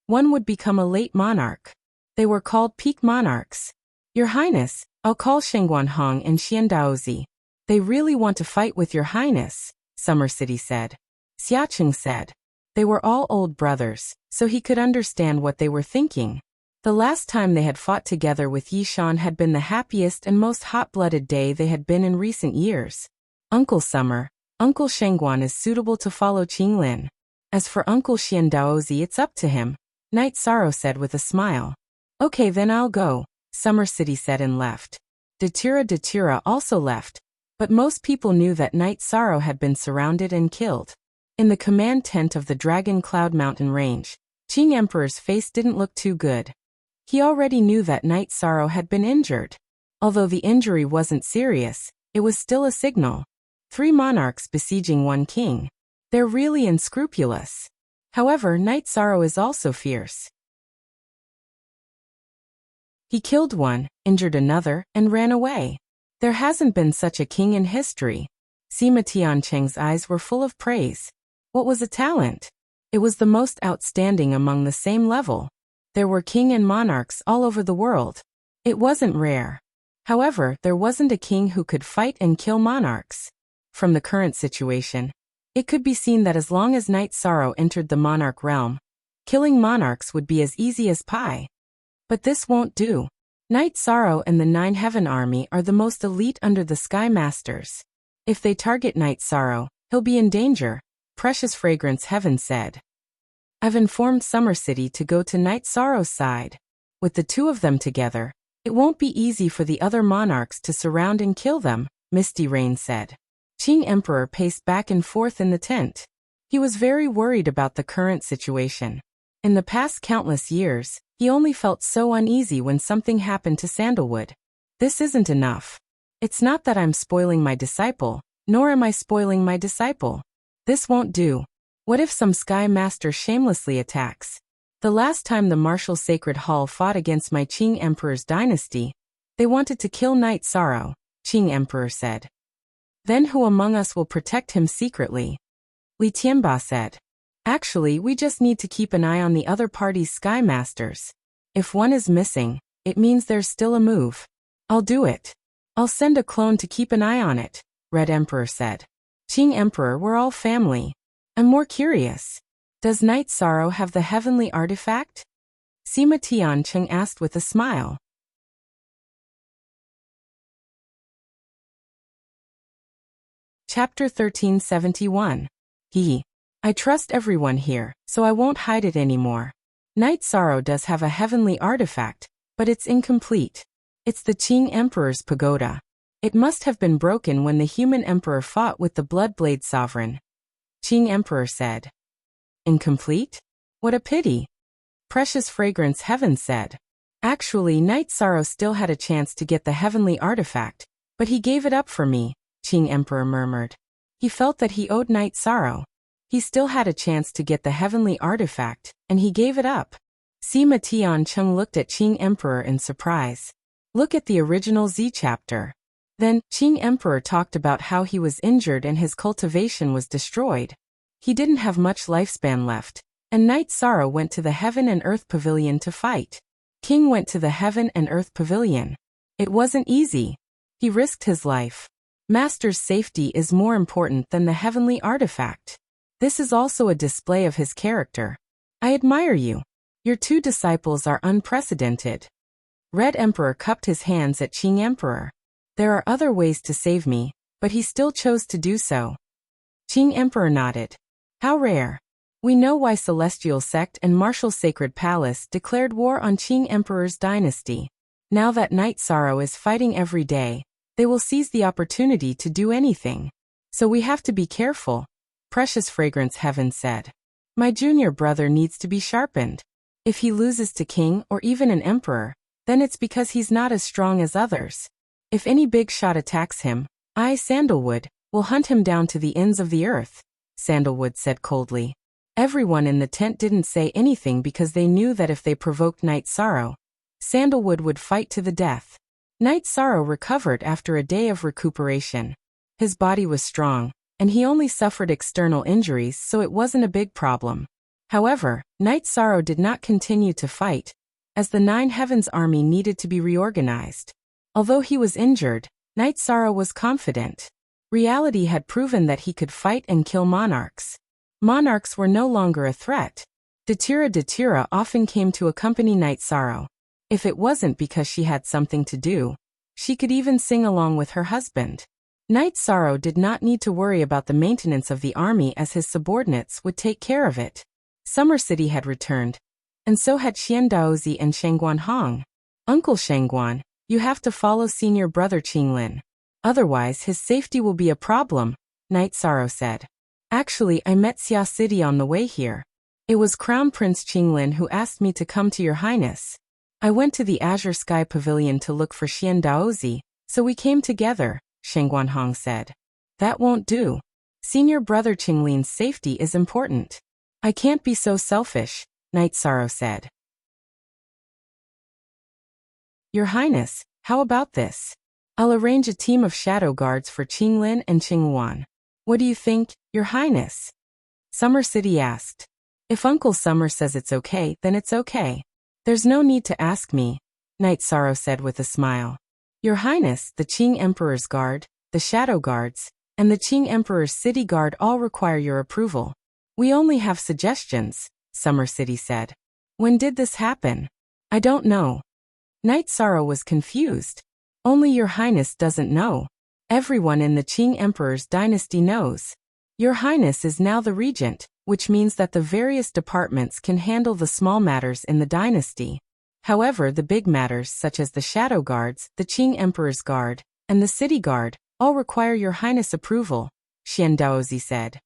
one would become a late monarch. They were called peak monarchs. Your Highness, I'll call Shengguan Hong and Xian Daozi. They really want to fight with your Highness, Summer City said. Xiacheng said. They were all old brothers, so he could understand what they were thinking. The last time they had fought together with Yishan had been the happiest and most hot-blooded day they had been in recent years. Uncle Summer, Uncle Shengguan is suitable to follow Qinglin. As for Uncle Xian Daozi, it's up to him, Knight Sorrow said with a smile. Okay, then I'll go, Summer City said and left. Datura also left, but most people knew that Knight Sorrow had been surrounded and killed. In the command tent of the Dragon Cloud Mountain Range, Qing Emperor's face didn't look too good. He already knew that Knight Sorrow had been injured. Although the injury wasn't serious, it was still a signal. 3 monarchs besieging 1 king. They're really unscrupulous. However, Knight Sorrow is also fierce. He killed 1, injured another, and ran away. There hasn't been such a king in history. Sima Tiancheng's eyes were full of praise. What was a talent? It was the most outstanding among the same level. There were king and monarchs all over the world. It wasn't rare. However, there wasn't a king who could fight and kill monarchs. From the current situation, it could be seen that as long as Knight Sorrow entered the monarch realm, killing monarchs would be as easy as pie. But this won't do. Knight Sorrow and the 9 Heaven Army are the most elite under the Sky Masters. If they target Knight Sorrow, he'll be in danger, Precious Fragrance Heaven said. I've informed Summer City to go to Knight Sorrow's side. With the 2 of them together, it won't be easy for the other monarchs to surround and kill them, Misty Rain said. Qing Emperor paced back and forth in the tent. He was very worried about the current situation. In the past countless years, he only felt so uneasy when something happened to Sandalwood. This isn't enough. It's not that I'm spoiling my disciple, nor am I spoiling my disciple. This won't do. What if some Sky Master shamelessly attacks? The last time the Martial Sacred Hall fought against my Qing Emperor's dynasty, they wanted to kill Knight Sorrow, Qing Emperor said. Then who among us will protect him secretly? Li Tianba said. Actually, we just need to keep an eye on the other party's Sky Masters. If one is missing, it means there's still a move. I'll do it. I'll send a clone to keep an eye on it, Red Emperor said. Qing Emperor, we're all family. I'm more curious. Does Knight Sorrow have the heavenly artifact? Sima Tiancheng asked with a smile. Chapter 1371. I trust everyone here, so I won't hide it anymore. Knight Sorrow does have a heavenly artifact, but it's incomplete. It's the Qing Emperor's pagoda. It must have been broken when the human emperor fought with the Bloodblade Sovereign. Qing Emperor said. Incomplete? What a pity. Precious Fragrance Heaven said. Actually, Knight Sorrow still had a chance to get the heavenly artifact, but he gave it up for me, Qing Emperor murmured. He felt that he owed Knight Sorrow. He still had a chance to get the heavenly artifact, and he gave it up. Sima Tiancheng looked at Qing Emperor in surprise. Look at the original Z chapter. Then, Qing Emperor talked about how he was injured and his cultivation was destroyed. He didn't have much lifespan left, and Knight Sorrow went to the Heaven and Earth Pavilion to fight. King went to the Heaven and Earth Pavilion. It wasn't easy. He risked his life. Master's safety is more important than the heavenly artifact. This is also a display of his character. I admire you. Your 2 disciples are unprecedented. Red Emperor cupped his hands at Qing Emperor. There are other ways to save me, but he still chose to do so. Qing Emperor nodded. How rare. We know why Celestial Sect and Martial Sacred Palace declared war on Qing Emperor's dynasty. Now that Knight Sorrow is fighting every day, they will seize the opportunity to do anything. So we have to be careful, Precious Fragrance Heaven said. My junior brother needs to be sharpened. If he loses to king or even an emperor, then it's because he's not as strong as others. If any big shot attacks him, I, Sandalwood, will hunt him down to the ends of the earth, Sandalwood said coldly. Everyone in the tent didn't say anything because they knew that if they provoked Night Sorrow, Sandalwood would fight to the death. Night Sorrow recovered after a day of recuperation. His body was strong, and he only suffered external injuries, so it wasn't a big problem. However, Night Sorrow did not continue to fight, as the Nine Heavens army needed to be reorganized. Although he was injured, Night Sorrow was confident. Reality had proven that he could fight and kill monarchs. Monarchs were no longer a threat. Datira often came to accompany Night Sorrow. If it wasn't because she had something to do, she could even sing along with her husband. Night Sorrow did not need to worry about the maintenance of the army as his subordinates would take care of it. Summer City had returned, and so had Xian Daozi and Shangguan Hong. Uncle Shangguan, you have to follow senior brother Qinglin. Otherwise his safety will be a problem, Night Sorrow said. Actually, I met Xia City on the way here. It was Crown Prince Qinglin who asked me to come to your highness. I went to the Azure Sky Pavilion to look for Xian Daozi, so we came together, Shangguan Hong said. That won't do. Senior brother Qinglin's safety is important. I can't be so selfish, Night Sorrow said. Your Highness, how about this? I'll arrange a team of shadow guards for Qinglin and Qinghuan. What do you think, Your Highness? Summer City asked. If Uncle Summer says it's okay, then it's okay. There's no need to ask me, Night Sorrow said with a smile. Your Highness, the Qing Emperor's Guard, the Shadow Guards, and the Qing Emperor's City Guard all require your approval. We only have suggestions, Summer City said. When did this happen? I don't know. Night Sorrow was confused. Only Your Highness doesn't know. Everyone in the Qing Emperor's dynasty knows. Your Highness is now the regent, which means that the various departments can handle the small matters in the dynasty. However, the big matters such as the Shadow Guards, the Qing Emperor's Guard, and the City Guard, all require Your Highness approval, Xian Daozi said.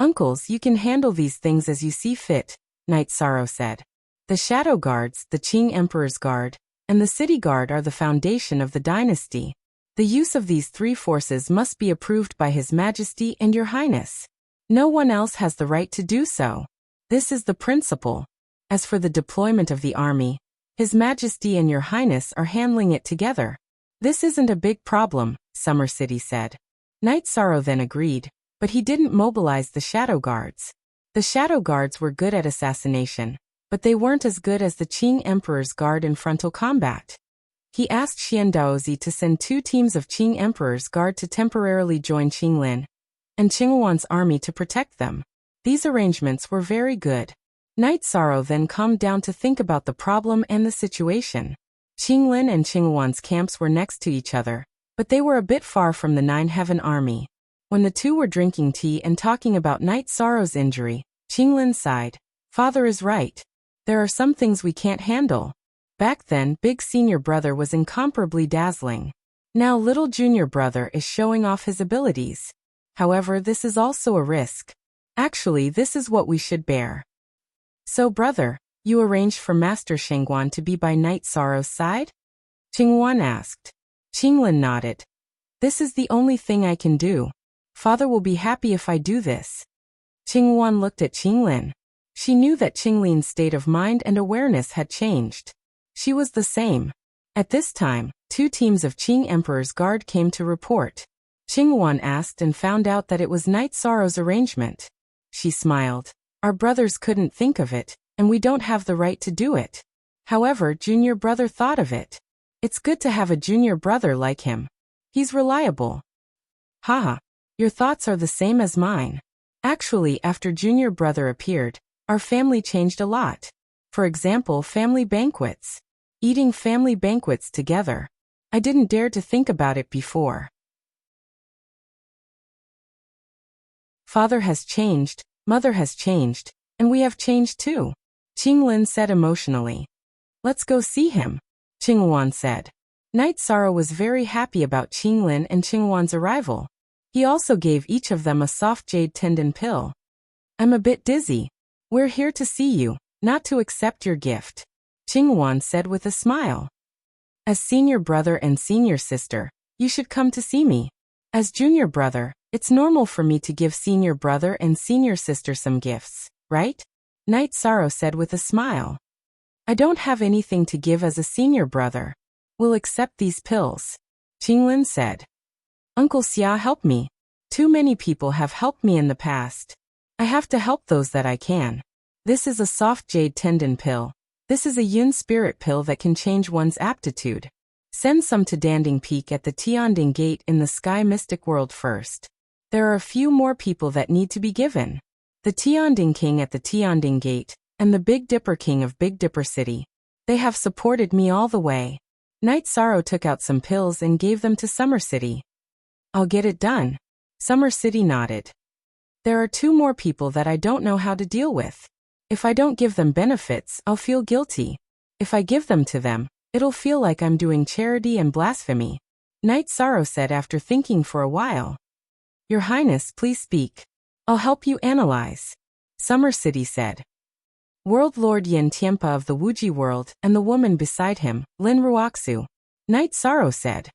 Uncles, you can handle these things as you see fit, Night Sorrow said. The Shadow Guards, the Qing Emperor's Guard, and the City Guard are the foundation of the dynasty. The use of these three forces must be approved by His Majesty and Your Highness. No one else has the right to do so. This is the principle. As for the deployment of the army, His Majesty and Your Highness are handling it together. This isn't a big problem, Summer City said. Night Sorrow then agreed, but he didn't mobilize the Shadow Guards. The Shadow Guards were good at assassination, but they weren't as good as the Qing Emperor's Guard in frontal combat. He asked Xian Daozi to send 2 teams of Qing Emperor's Guard to temporarily join Qinglin and Qinghuan's army to protect them. These arrangements were very good. Night Sorrow then calmed down to think about the problem and the situation. Qinglin and Qinghuan's camps were next to each other, but they were a bit far from the Nine Heaven army. When the two were drinking tea and talking about Night Sorrow's injury, Qinglin sighed. Father is right. There are some things we can't handle. Back then, big senior brother was incomparably dazzling. Now little junior brother is showing off his abilities. However, this is also a risk. Actually, this is what we should bear. So brother, you arranged for Master Shangguan to be by Night Sorrow's side? Qinghuan asked. Qinglin nodded. This is the only thing I can do. Father will be happy if I do this. Qinghuan looked at Qinglin. She knew that Qinglin's state of mind and awareness had changed. She was the same. At this time, 2 teams of Qing Emperor's Guard came to report. Qinghuan asked and found out that it was Night Sorrow's arrangement. She smiled. Our brothers couldn't think of it, and we don't have the right to do it. However, junior brother thought of it. It's good to have a junior brother like him. He's reliable. Haha, your thoughts are the same as mine. Actually, after junior brother appeared, our family changed a lot. For example, family banquets. Eating family banquets together. I didn't dare to think about it before. Father has changed, mother has changed, and we have changed too, Qinglin said emotionally. Let's go see him, Qinghuan said. Night Sorrow was very happy about Qinglin and Qinghuan's arrival. He also gave each of them a soft jade tendon pill. I'm a bit dizzy. We're here to see you, not to accept your gift, Qinghuan said with a smile. As senior brother and senior sister, you should come to see me. As junior brother, it's normal for me to give senior brother and senior sister some gifts. right? Night Sorrow said with a smile. I don't have anything to give as a senior brother. We'll accept these pills. Qinglin said. Uncle Xia, help me. Too many people have helped me in the past. I have to help those that I can. This is a soft jade tendon pill. This is a yun spirit pill that can change one's aptitude. Send some to Danding Peak at the Tianding Gate in the Sky Mystic World first. There are a few more people that need to be given. The Tianding King at the Tianding Gate, and the Big Dipper King of Big Dipper City. They have supported me all the way. Night Sorrow took out some pills and gave them to Summer City. I'll get it done. Summer City nodded. There are 2 more people that I don't know how to deal with. If I don't give them benefits, I'll feel guilty. If I give them to them, it'll feel like I'm doing charity and blasphemy. Night Sorrow said after thinking for a while. Your Highness, please speak. I'll help you analyze. Summer City said. World Lord Yin Tianpa of the Wuji world and the woman beside him, Lin Ruoxu. Night Sorrow said.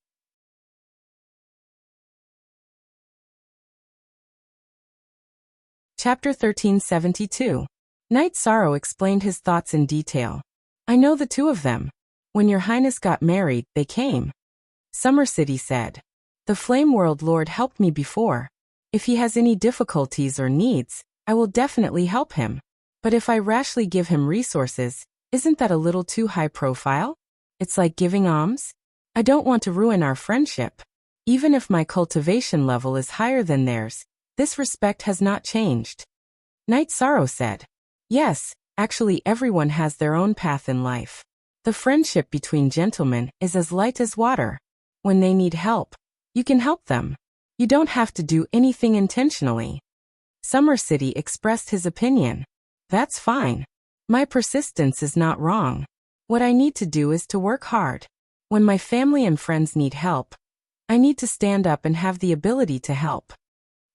Chapter 1372. Night Sorrow explained his thoughts in detail. I know the 2 of them. When your Highness got married, they came. Summer City said. The Flame World Lord helped me before. If he has any difficulties or needs, I will definitely help him. But if I rashly give him resources, isn't that a little too high profile? It's like giving alms. I don't want to ruin our friendship. Even if my cultivation level is higher than theirs, this respect has not changed. Night Sorrow said. Yes, actually everyone has their own path in life. The friendship between gentlemen is as light as water. When they need help, you can help them. You don't have to do anything intentionally. Summer City expressed his opinion. That's fine. My persistence is not wrong. What I need to do is to work hard. When my family and friends need help, I need to stand up and have the ability to help.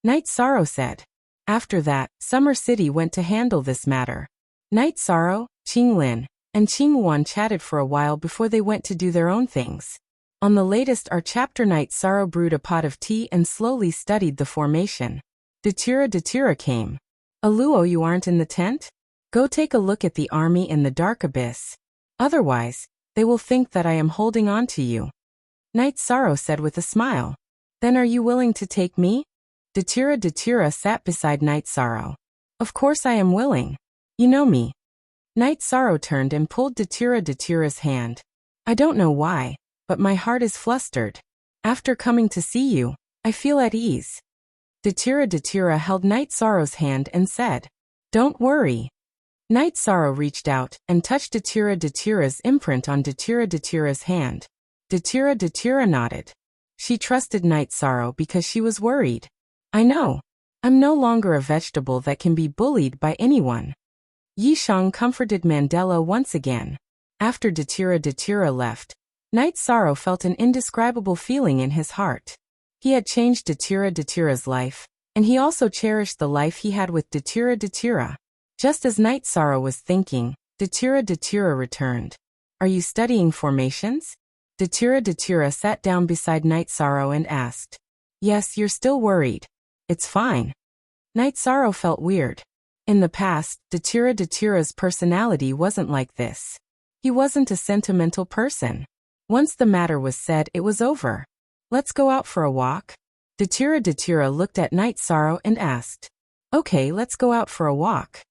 Night Sorrow said. After that, Summer City went to handle this matter. Night Sorrow, Qinglin, and Qingwan chatted for a while before they went to do their own things. On the latest chapter, Night Sorrow brewed a pot of tea and slowly studied the formation. Datura came. Aluo, you aren't in the tent? Go take a look at the army in the dark abyss. Otherwise, they will think that I am holding on to you. Night Sorrow said with a smile. Then are you willing to take me? Datura sat beside Night Sorrow. Of course I am willing. You know me. Night Sorrow turned and pulled Datura's hand. I don't know why, but my heart is flustered. After coming to see you, I feel at ease. Datura held Night Sorrow's hand and said, Don't worry. Night Sorrow reached out and touched Datura's imprint on Datura's hand. Datura nodded. She trusted Night Sorrow because she was worried. I know. I'm no longer a vegetable that can be bullied by anyone. Yishang comforted Mandela once again. After Datura left, Night Sorrow felt an indescribable feeling in his heart. He had changed Datura's life, and he also cherished the life he had with Datura. Just as Night Sorrow was thinking, Datura returned. Are you studying formations? Datura sat down beside Night Sorrow and asked. Yes, you're still worried. It's fine. Night Sorrow felt weird. In the past, Datura's personality wasn't like this. He wasn't a sentimental person. Once the matter was said, it was over. Let's go out for a walk. Datura looked at Night Sorrow and asked. Okay, let's go out for a walk.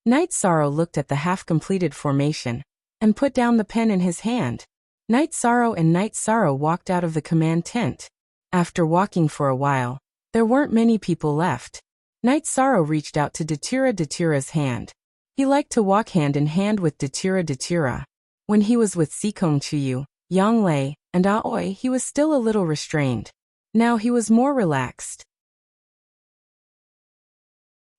Night Sorrow looked at the half-completed formation and put down the pen in his hand. Night Sorrow walked out of the command tent. After walking for a while, there weren't many people left. Night Sorrow reached out to Datura's hand. He liked to walk hand in hand with Datura. When he was with Sikong Chuyu, Yang Lei, and Aoi, he was still a little restrained. Now he was more relaxed.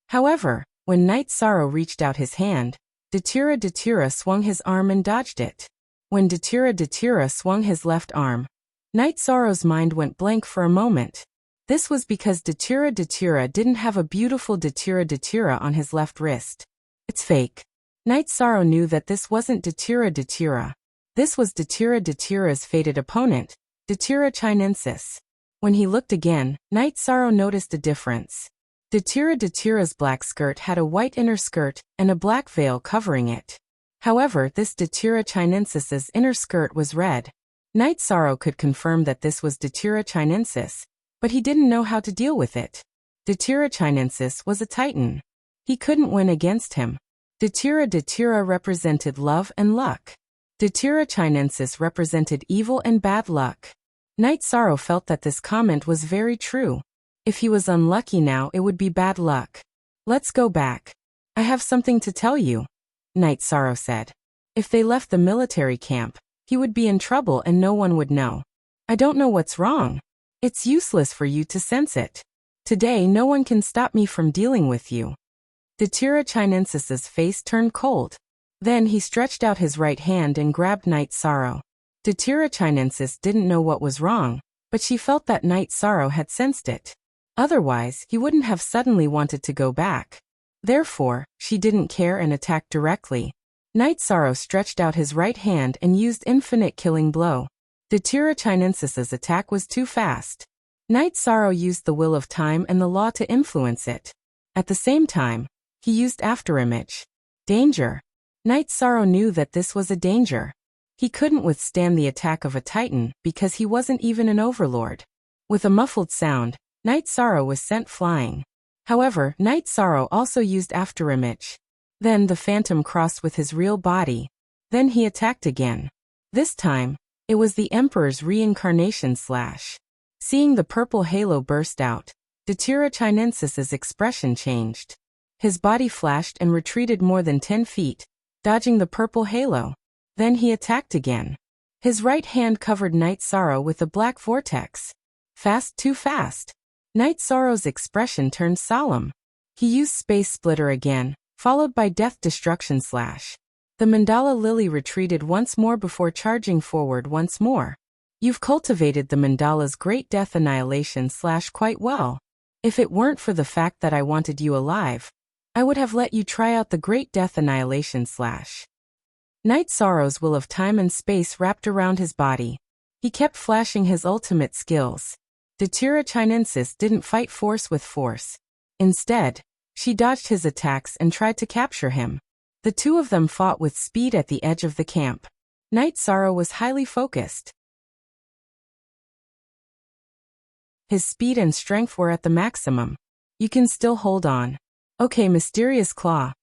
However, when Night Sorrow reached out his hand, Datura swung his arm and dodged it. When Datura swung his left arm, Night Sorrow's mind went blank for a moment. This was because Datura didn't have a beautiful Datura on his left wrist. It's fake. Night Sorrow knew that this wasn't Datura. This was Datura's fated opponent, Datura Chinensis. When he looked again, Night Sorrow noticed a difference. Datira's black skirt had a white inner skirt and a black veil covering it. However, this Datira chinensis's inner skirt was red. Night Sorrow could confirm that this was Datira chinensis, but he didn't know how to deal with it. Datira chinensis was a titan. He couldn't win against him. Datira represented love and luck. Datira chinensis represented evil and bad luck. Night Sorrow felt that this comment was very true. If he was unlucky now, it would be bad luck. Let's go back. I have something to tell you, Night Sorrow said. If they left the military camp, he would be in trouble and no one would know. I don't know what's wrong. It's useless for you to sense it. Today no one can stop me from dealing with you. Datira chinensis's face turned cold. Then he stretched out his right hand and grabbed Night Sorrow. Datira chinensis didn't know what was wrong, but she felt that Night Sorrow had sensed it. Otherwise, he wouldn't have suddenly wanted to go back. Therefore, she didn't care and attacked directly. Night Sorrow stretched out his right hand and used infinite killing blow. Datira chinensis's attack was too fast. Night Sorrow used the will of time and the law to influence it. At the same time, he used afterimage. Danger. Night Sorrow knew that this was a danger. He couldn't withstand the attack of a titan because he wasn't even an overlord. With a muffled sound, Night Sorrow was sent flying. However, Night Sorrow also used afterimage. Then the phantom crossed with his real body. Then he attacked again. This time, it was the Emperor's reincarnation slash. Seeing the purple halo burst out, Datira chinensis's expression changed. His body flashed and retreated more than 10 feet, dodging the purple halo. Then he attacked again. His right hand covered Night Sorrow with a black vortex. Fast, too fast. Night Sorrow's expression turned solemn. He used Space Splitter again, followed by Death Destruction slash. The Mandala Lily retreated once more before charging forward once more. You've cultivated the Mandala's Great Death Annihilation slash quite well. If it weren't for the fact that I wanted you alive, I would have let you try out the Great Death Annihilation slash. Night Sorrow's will of time and space wrapped around his body. He kept flashing his ultimate skills. Datira chinensis didn't fight force with force. Instead, she dodged his attacks and tried to capture him. The two of them fought with speed at the edge of the camp. Night Sorrow was highly focused. His speed and strength were at the maximum. You can still hold on. Okay, Mysterious Claw.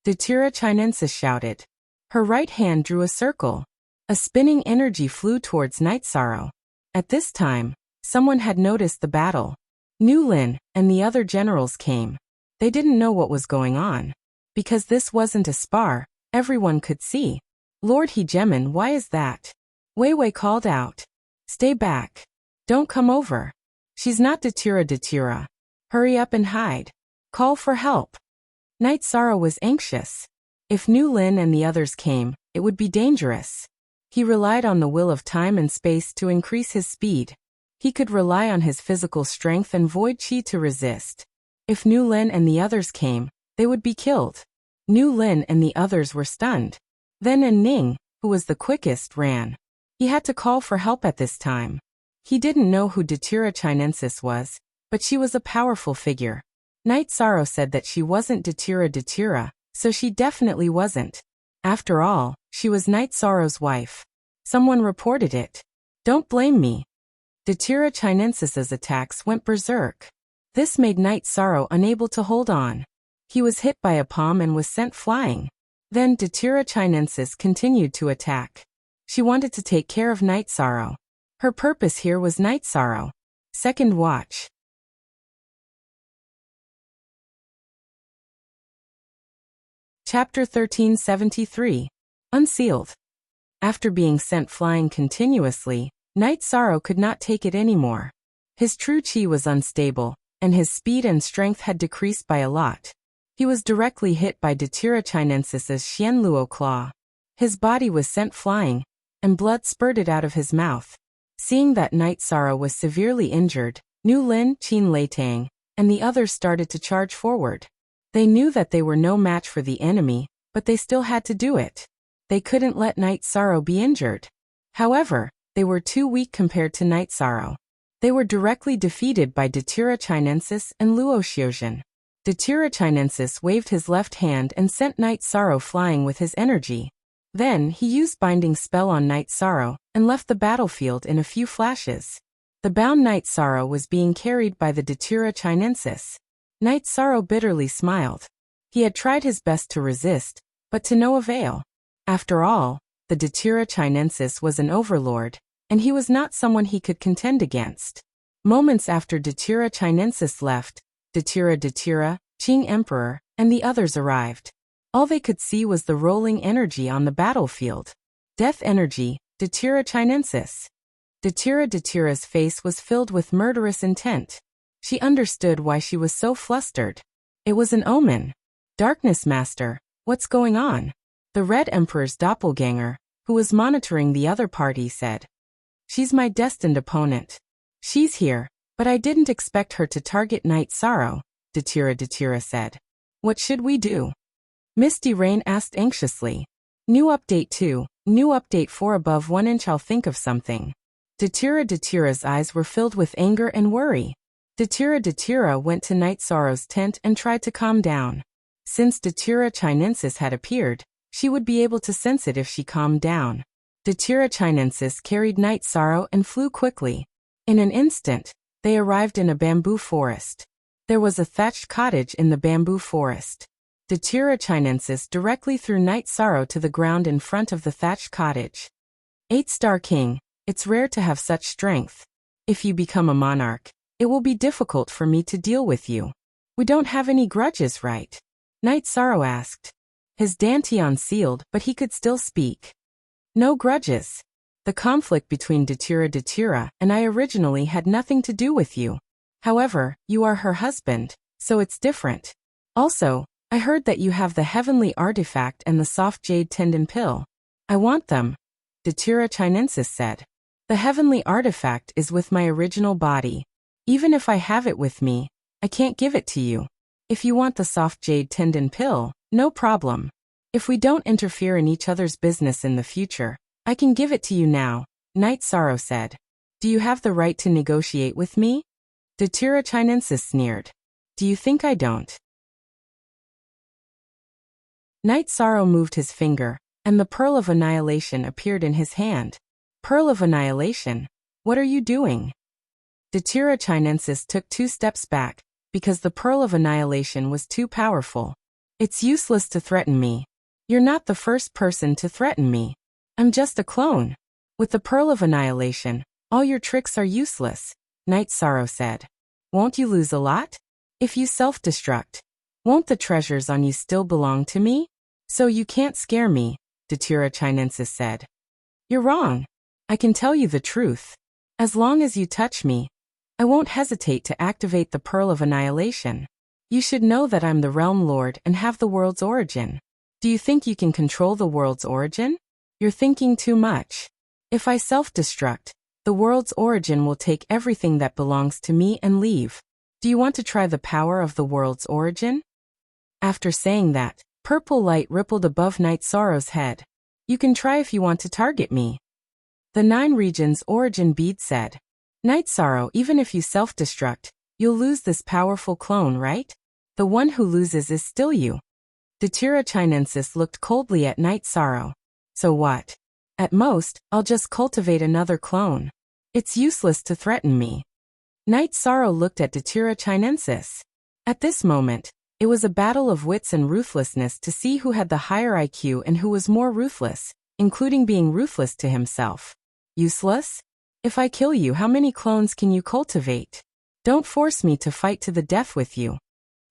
Datira chinensis shouted. Her right hand drew a circle. A spinning energy flew towards Night Sorrow. At this time, someone had noticed the battle. Nu Lin and the other generals came. They didn't know what was going on. Because this wasn't a spar, everyone could see. Lord Hegemin, why is that? Wei Wei called out. Stay back. Don't come over. She's not Datira. Hurry up and hide. Call for help. Night Sorrow was anxious. If Nu Lin and the others came, it would be dangerous. He relied on the will of time and space to increase his speed. He could rely on his physical strength and void chi to resist. If Nu Lin and the others came, they would be killed. Nu Lin and the others were stunned. Then An Ning, who was the quickest, ran. He had to call for help at this time. He didn't know who Datira chinensis was, but she was a powerful figure. Night Sorrow said that she wasn't Datira, so she definitely wasn't. After all, she was Night Sorrow's wife. Someone reported it. Don't blame me. Datira chinensis's attacks went berserk. This made Night Sorrow unable to hold on. He was hit by a palm and was sent flying. Then Datira chinensis continued to attack. She wanted to take care of Night Sorrow. Her purpose here was Night Sorrow. Second watch. Chapter 1373. Unsealed. After being sent flying continuously, Night Sorrow could not take it anymore. His true chi was unstable, and his speed and strength had decreased by a lot. He was directly hit by Datira chinensis's Xianluo claw. His body was sent flying, and blood spurted out of his mouth. Seeing that Night Sorrow was severely injured, Nu Lin, Qin Leitang, and the others started to charge forward. They knew that they were no match for the enemy, but they still had to do it. They couldn't let Night Sorrow be injured. However, they were too weak compared to Night Sorrow. They were directly defeated by Datira chinensis and Luo Xiuzhen. Datura Chinensis waved his left hand and sent Night Sorrow flying with his energy. Then, he used Binding Spell on Night Sorrow, and left the battlefield in a few flashes. The bound Night Sorrow was being carried by the Datura Chinensis. Night Sorrow bitterly smiled. He had tried his best to resist, but to no avail. After all, the Datura Chinensis was an overlord, and he was not someone he could contend against. Moments after Datura Chinensis left, Datura, Qing Emperor, and the others arrived. All they could see was the rolling energy on the battlefield. Death energy, Datura Chinensis. Datura's face was filled with murderous intent. She understood why she was so flustered. It was an omen. Darkness Master, what's going on? The Red Emperor's doppelganger, who was monitoring the other party, said. She's my destined opponent. She's here, but I didn't expect her to target Night Sorrow, Datura said. What should we do? Misty Rain asked anxiously. New update 2, new update 4 above 1 inch. I'll think of something. Datura's eyes were filled with anger and worry. Datura went to Night Sorrow's tent and tried to calm down. Since Datura Chinensis had appeared, she would be able to sense it if she calmed down. Datura Chinensis carried Night Sorrow and flew quickly. In an instant, they arrived in a bamboo forest. There was a thatched cottage in the bamboo forest. Datura Chinensis directly threw Night Sorrow to the ground in front of the thatched cottage. 8-star King, it's rare to have such strength. If you become a monarch, it will be difficult for me to deal with you. We don't have any grudges, right? Night Sorrow asked. His dantian sealed, but he could still speak. No grudges. The conflict between Datura and I originally had nothing to do with you. However, you are her husband, so it's different. Also, I heard that you have the heavenly artifact and the soft jade tendon pill. I want them, Datura Chinensis said. The heavenly artifact is with my original body. Even if I have it with me, I can't give it to you. If you want the soft jade tendon pill, no problem. If we don't interfere in each other's business in the future, I can give it to you now, Night Sorrow said. Do you have the right to negotiate with me? Datura Chinensis sneered. Do you think I don't? Night Sorrow moved his finger, and the Pearl of Annihilation appeared in his hand. Pearl of Annihilation? What are you doing? Datura Chinensis took 2 steps back, because the Pearl of Annihilation was too powerful. It's useless to threaten me. You're not the first person to threaten me. I'm just a clone. With the Pearl of Annihilation, all your tricks are useless, Night Sorrow said. Won't you lose a lot? If you self-destruct, won't the treasures on you still belong to me? So you can't scare me, Datura Chinensis said. You're wrong. I can tell you the truth. As long as you touch me, I won't hesitate to activate the Pearl of Annihilation. You should know that I'm the Realm Lord and have the world's origin. Do you think you can control the world's origin? You're thinking too much. If I self-destruct, the world's origin will take everything that belongs to me and leave. Do you want to try the power of the world's origin? After saying that, purple light rippled above Night Sorrow's head. You can try if you want to target me. The 9 regions origin bead said. Night Sorrow, even if you self-destruct, you'll lose this powerful clone, right? The one who loses is still you. Datura Chinensis looked coldly at Night Sorrow. So what? At most, I'll just cultivate another clone. It's useless to threaten me. Night Sorrow looked at Datura Chinensis. At this moment, it was a battle of wits and ruthlessness to see who had the higher IQ and who was more ruthless, including being ruthless to himself. Useless? If I kill you, how many clones can you cultivate? Don't force me to fight to the death with you.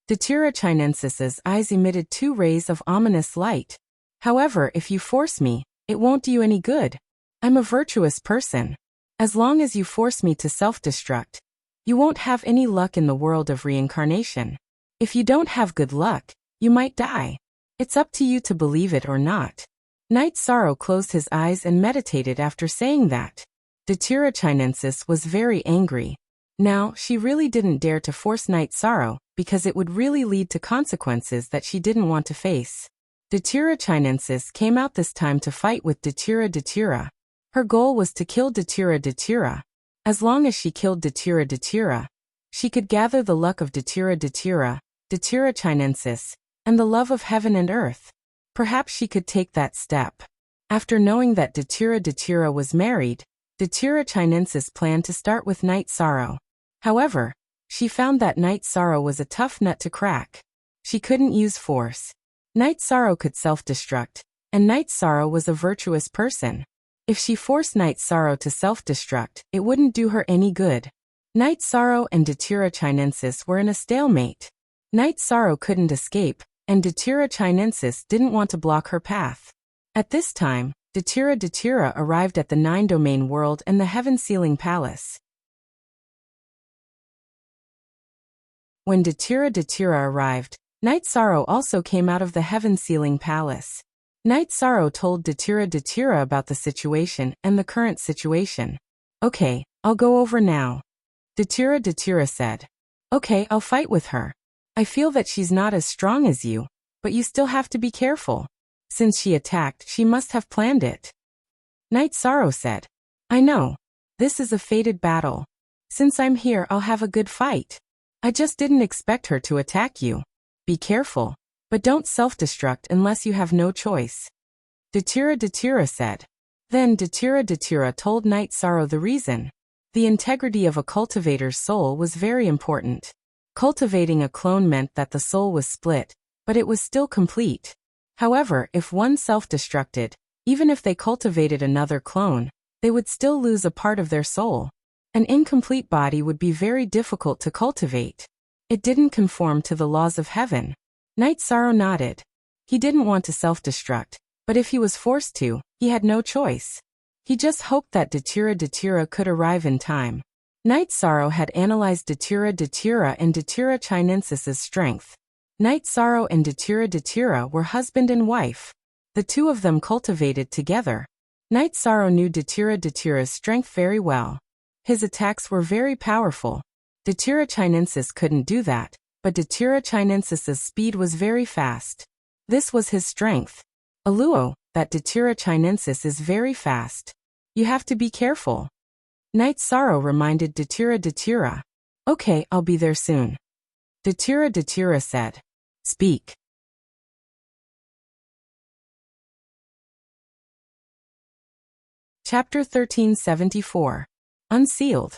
Datura Chinensis's eyes emitted 2 rays of ominous light. However, if you force me, it won't do you any good. I'm a virtuous person. As long as you force me to self-destruct, you won't have any luck in the world of reincarnation. If you don't have good luck, you might die. It's up to you to believe it or not. Night Sorrow closed his eyes and meditated after saying that. Datura Chinensis was very angry. Now, she really didn't dare to force Night Sorrow, because it would really lead to consequences that she didn't want to face. Datura Chinensis came out this time to fight with Datura. Her goal was to kill Datura. As long as she killed Datura, she could gather the luck of Datura, Datira Chinensis, and the love of heaven and earth. Perhaps she could take that step. After knowing that Datira was married, Datira Chinensis planned to start with Night Sorrow. However, she found that Night Sorrow was a tough nut to crack. She couldn't use force. Night Sorrow could self-destruct, and Night Sorrow was a virtuous person. If she forced Night Sorrow to self-destruct, it wouldn't do her any good. Night Sorrow and Datira Chinensis were in a stalemate. Night Sorrow couldn't escape, and Datira Chinensis didn't want to block her path. At this time, Datira arrived at the 9-domain world and the heaven-sealing palace. When Datira arrived, Night Sorrow also came out of the heaven-sealing palace. Night Sorrow told Datira about the situation and the current situation. Okay, I'll go over now. Datira said. Okay, I'll fight with her. I feel that she's not as strong as you, but you still have to be careful. Since she attacked, she must have planned it. Night Sorrow said. I know. This is a fated battle. Since I'm here, I'll have a good fight. I just didn't expect her to attack you. Be careful, but don't self-destruct unless you have no choice. Datira said. Then Datira told Night Sorrow the reason. The integrity of a cultivator's soul was very important. Cultivating a clone meant that the soul was split, but it was still complete. However, if one self-destructed, even if they cultivated another clone, they would still lose a part of their soul. An incomplete body would be very difficult to cultivate. It didn't conform to the laws of heaven. Night Sorrow nodded. He didn't want to self-destruct, but if he was forced to, he had no choice. He just hoped that Datira could arrive in time. Night Sorrow had analyzed Datira and Datira Chinensis's strength. Night Sorrow and Datira were husband and wife. The two of them cultivated together. Night Sorrow knew Datira's strength very well. His attacks were very powerful. Datira Chinensis couldn't do that, but Datira Chinensis's speed was very fast. This was his strength. Aluo, that Datira Chinensis is very fast. You have to be careful. Night Sorrow reminded Datira. Okay, I'll be there soon. Datira said. Speak. Chapter 1374. Unsealed.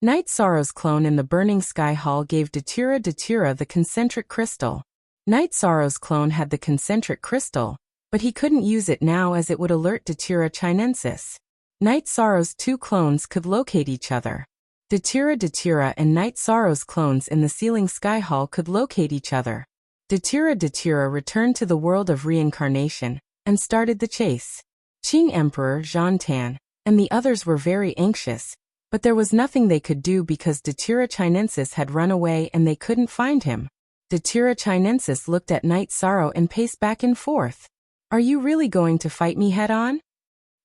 Night Sorrow's clone in the Burning Sky Hall gave Datira the concentric crystal. Night Sorrow's clone had the concentric crystal, but he couldn't use it now as it would alert Datira Chinensis. Night Sorrow's two clones could locate each other. Datira and Night Sorrow's clones in the Sealing Sky Hall could locate each other. Datira returned to the world of reincarnation and started the chase. Qing Emperor Zhan Tan and the others were very anxious, but there was nothing they could do because Datira Chinensis had run away and they couldn't find him. Datira Chinensis looked at Night Sorrow and paced back and forth. Are you really going to fight me head-on?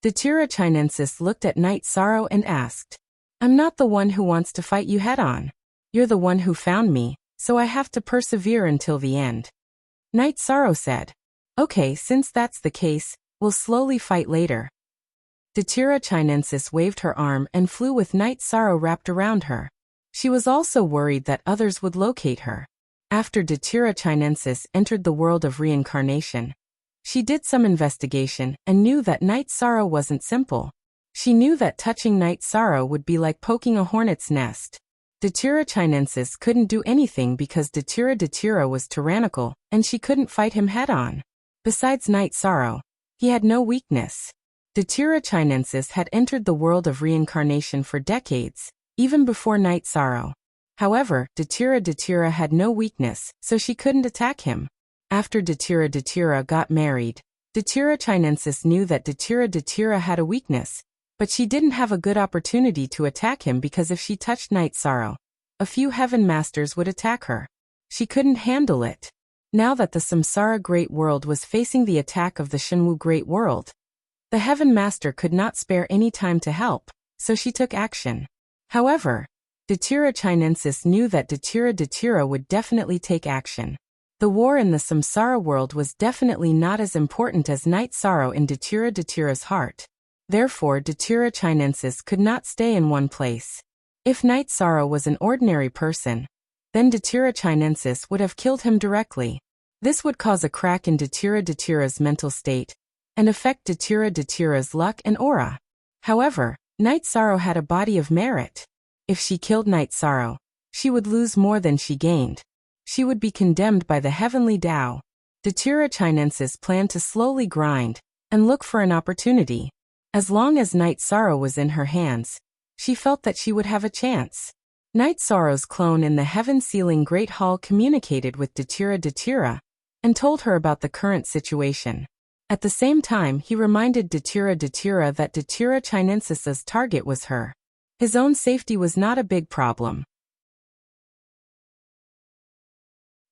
Datira Chinensis looked at Night Sorrow and asked. I'm not the one who wants to fight you head-on. You're the one who found me, so I have to persevere until the end. Night Sorrow said. Okay, since that's the case, we'll slowly fight later. Datira Chinensis waved her arm and flew with Night Sorrow wrapped around her. She was also worried that others would locate her. After Datira Chinensis entered the world of reincarnation, she did some investigation and knew that Night Sorrow wasn't simple. She knew that touching Night Sorrow would be like poking a hornet's nest. Datira Chinensis couldn't do anything because Datira was tyrannical and she couldn't fight him head-on. Besides Night Sorrow, he had no weakness. Datira Chinensis had entered the world of reincarnation for decades, even before Night Sorrow. However, Datira had no weakness, so she couldn't attack him. After Datira got married, Datira Chinensis knew that Datira had a weakness, but she didn't have a good opportunity to attack him because if she touched Night Sorrow, a few heaven masters would attack her. She couldn't handle it. Now that the Samsara Great World was facing the attack of the Shenwu Great World, the heaven master could not spare any time to help, so she took action. However, Datira Chinensis knew that Datira would definitely take action. The war in the Samsara world was definitely not as important as Night Sorrow in Datira's heart. Therefore, Datira Chinensis could not stay in one place. If Night Sorrow was an ordinary person, then Datura Chinensis would have killed him directly. This would cause a crack in Datura's mental state and affect Datura's luck and aura. However, Night Sorrow had a body of merit. If she killed Night Sorrow, she would lose more than she gained. She would be condemned by the heavenly Tao. Datura Chinensis planned to slowly grind and look for an opportunity. As long as Night Sorrow was in her hands, she felt that she would have a chance. Night Sorrow's clone in the heaven-sealing Great Hall communicated with Datura and told her about the current situation. At the same time, he reminded Datura that Datura Chinensis's target was her. His own safety was not a big problem.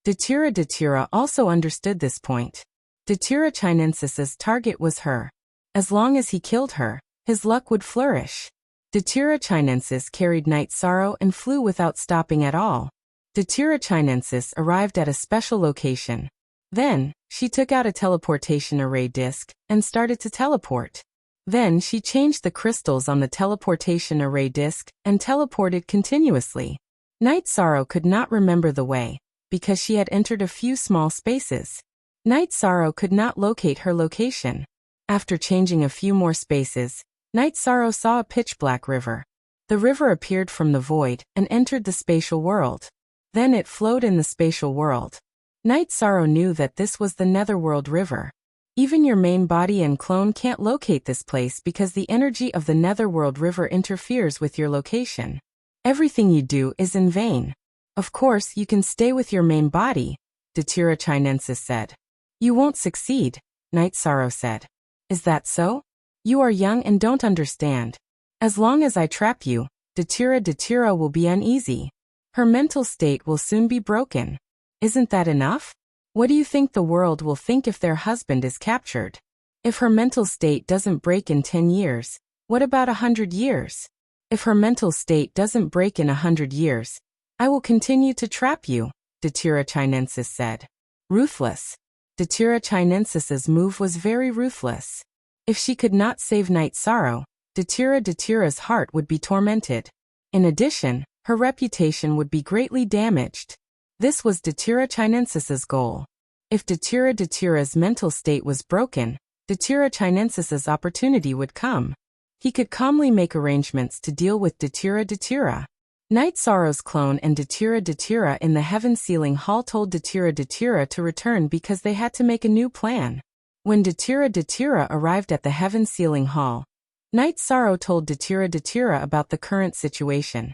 Datura also understood this point. Datura Chinensis's target was her. As long as he killed her, his luck would flourish. Datura Chinensis carried Night Sorrow and flew without stopping at all. Datura Chinensis arrived at a special location. Then, she took out a teleportation array disc and started to teleport. Then she changed the crystals on the teleportation array disc and teleported continuously. Night Sorrow could not remember the way, because she had entered a few small spaces. Night Sorrow could not locate her location. After changing a few more spaces, Night Sorrow saw a pitch-black river. The river appeared from the void and entered the spatial world. Then it flowed in the spatial world. Night Sorrow knew that this was the Netherworld River. Even your main body and clone can't locate this place because the energy of the Netherworld River interferes with your location. Everything you do is in vain. Of course, you can stay with your main body, Datura Chinensis said. You won't succeed, Night Sorrow said. Is that so? You are young and don't understand. As long as I trap you, Datura will be uneasy. Her mental state will soon be broken. Isn't that enough? What do you think the world will think if their husband is captured? If her mental state doesn't break in 10 years, what about 100 years? If her mental state doesn't break in 100 years, I will continue to trap you, Datura Chinensis said. Ruthless. Datura Chinensis's move was very ruthless. If she could not save Night Sorrow, Datura's heart would be tormented. In addition, her reputation would be greatly damaged. This was Datura Chinensis's goal. If Datura's mental state was broken, Datura Chinensis's opportunity would come. He could calmly make arrangements to deal with Datura. Night Sorrow's clone and Datura in the heaven-sealing hall told Datura to return because they had to make a new plan. When Datura arrived at the heaven-sealing hall, Night Sorrow told Datura about the current situation.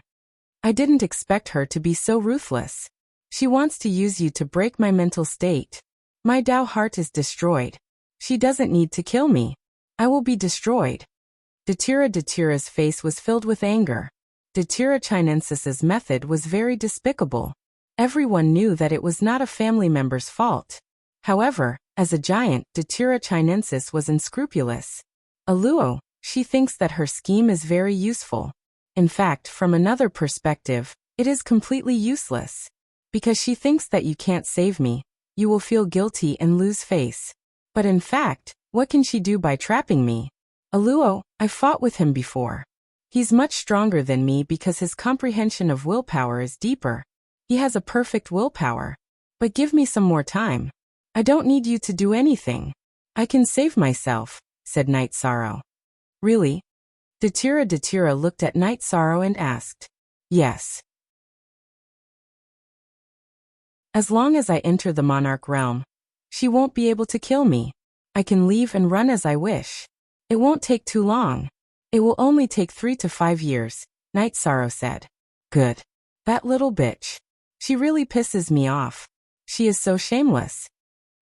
I didn't expect her to be so ruthless. She wants to use you to break my mental state. My Tao heart is destroyed. She doesn't need to kill me. I will be destroyed. Datura's face was filled with anger. Datura Chinensis's method was very despicable. Everyone knew that it was not a family member's fault. However, as a giant, Datura Chinensis was unscrupulous. Aluo, she thinks that her scheme is very useful. In fact, from another perspective, it is completely useless. Because she thinks that you can't save me, you will feel guilty and lose face. But in fact, what can she do by trapping me? Aluo, I fought with him before. He's much stronger than me because his comprehension of willpower is deeper. He has a perfect willpower. But give me some more time. I don't need you to do anything. I can save myself, said Night Sorrow. Really? Datura looked at Night Sorrow and asked. Yes. As long as I enter the monarch realm, she won't be able to kill me. I can leave and run as I wish. It won't take too long. It will only take 3 to 5 years, Night Sorrow said. Good. That little bitch. She really pisses me off. She is so shameless.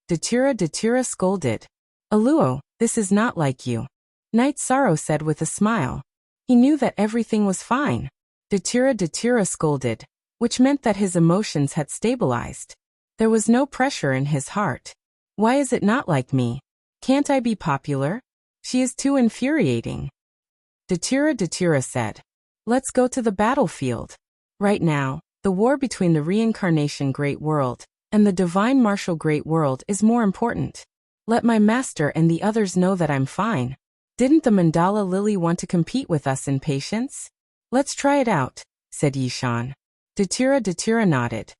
Datura scolded. Aluo, this is not like you. Night Sorrow said with a smile. He knew that everything was fine. Datura scolded, which meant that his emotions had stabilized. There was no pressure in his heart. Why is it not like me? Can't I be popular? She is too infuriating. Datura said. Let's go to the battlefield. Right now, the war between the reincarnation Great World and the divine martial Great World is more important. Let my master and the others know that I'm fine. Didn't the Mandala Lily want to compete with us in patience? Let's try it out, said Yishan. Datura nodded.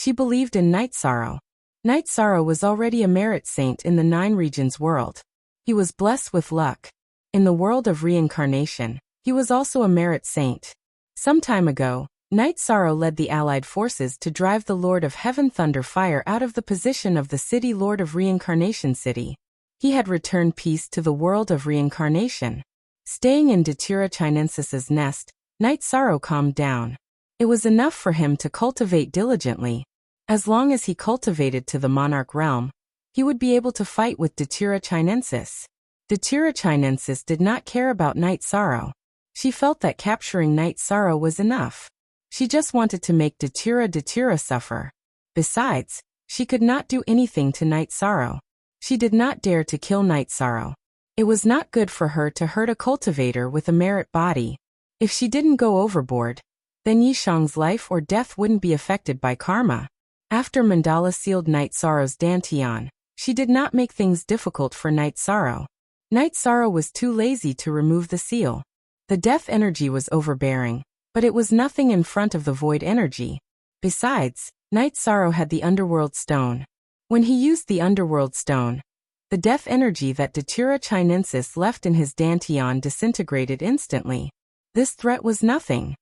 She believed in Night Sorrow. Night Sorrow was already a merit saint in the Nine Regions world. He was blessed with luck. In the world of reincarnation, he was also a merit saint. Some time ago, Night Sorrow led the Allied forces to drive the Lord of Heaven Thunder Fire out of the position of the city Lord of Reincarnation City. He had returned peace to the world of reincarnation. Staying in Datura Chinensis's nest, Night Sorrow calmed down. It was enough for him to cultivate diligently. As long as he cultivated to the monarch realm, he would be able to fight with Datura Chinensis. Datura Chinensis did not care about Night Sorrow. She felt that capturing Night Sorrow was enough. She just wanted to make Datura suffer. Besides, she could not do anything to Night Sorrow. She did not dare to kill Night Sorrow. It was not good for her to hurt a cultivator with a merit body. If she didn't go overboard, then Yishang's life or death wouldn't be affected by karma. After Mandala sealed Night Sorrow's dantian, she did not make things difficult for Night Sorrow. Night Sorrow was too lazy to remove the seal. The death energy was overbearing, but it was nothing in front of the void energy. Besides, Night Sorrow had the underworld stone. When he used the underworld stone, the death energy that Datura Chinensis left in his dantian disintegrated instantly. This threat was nothing.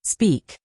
Speak.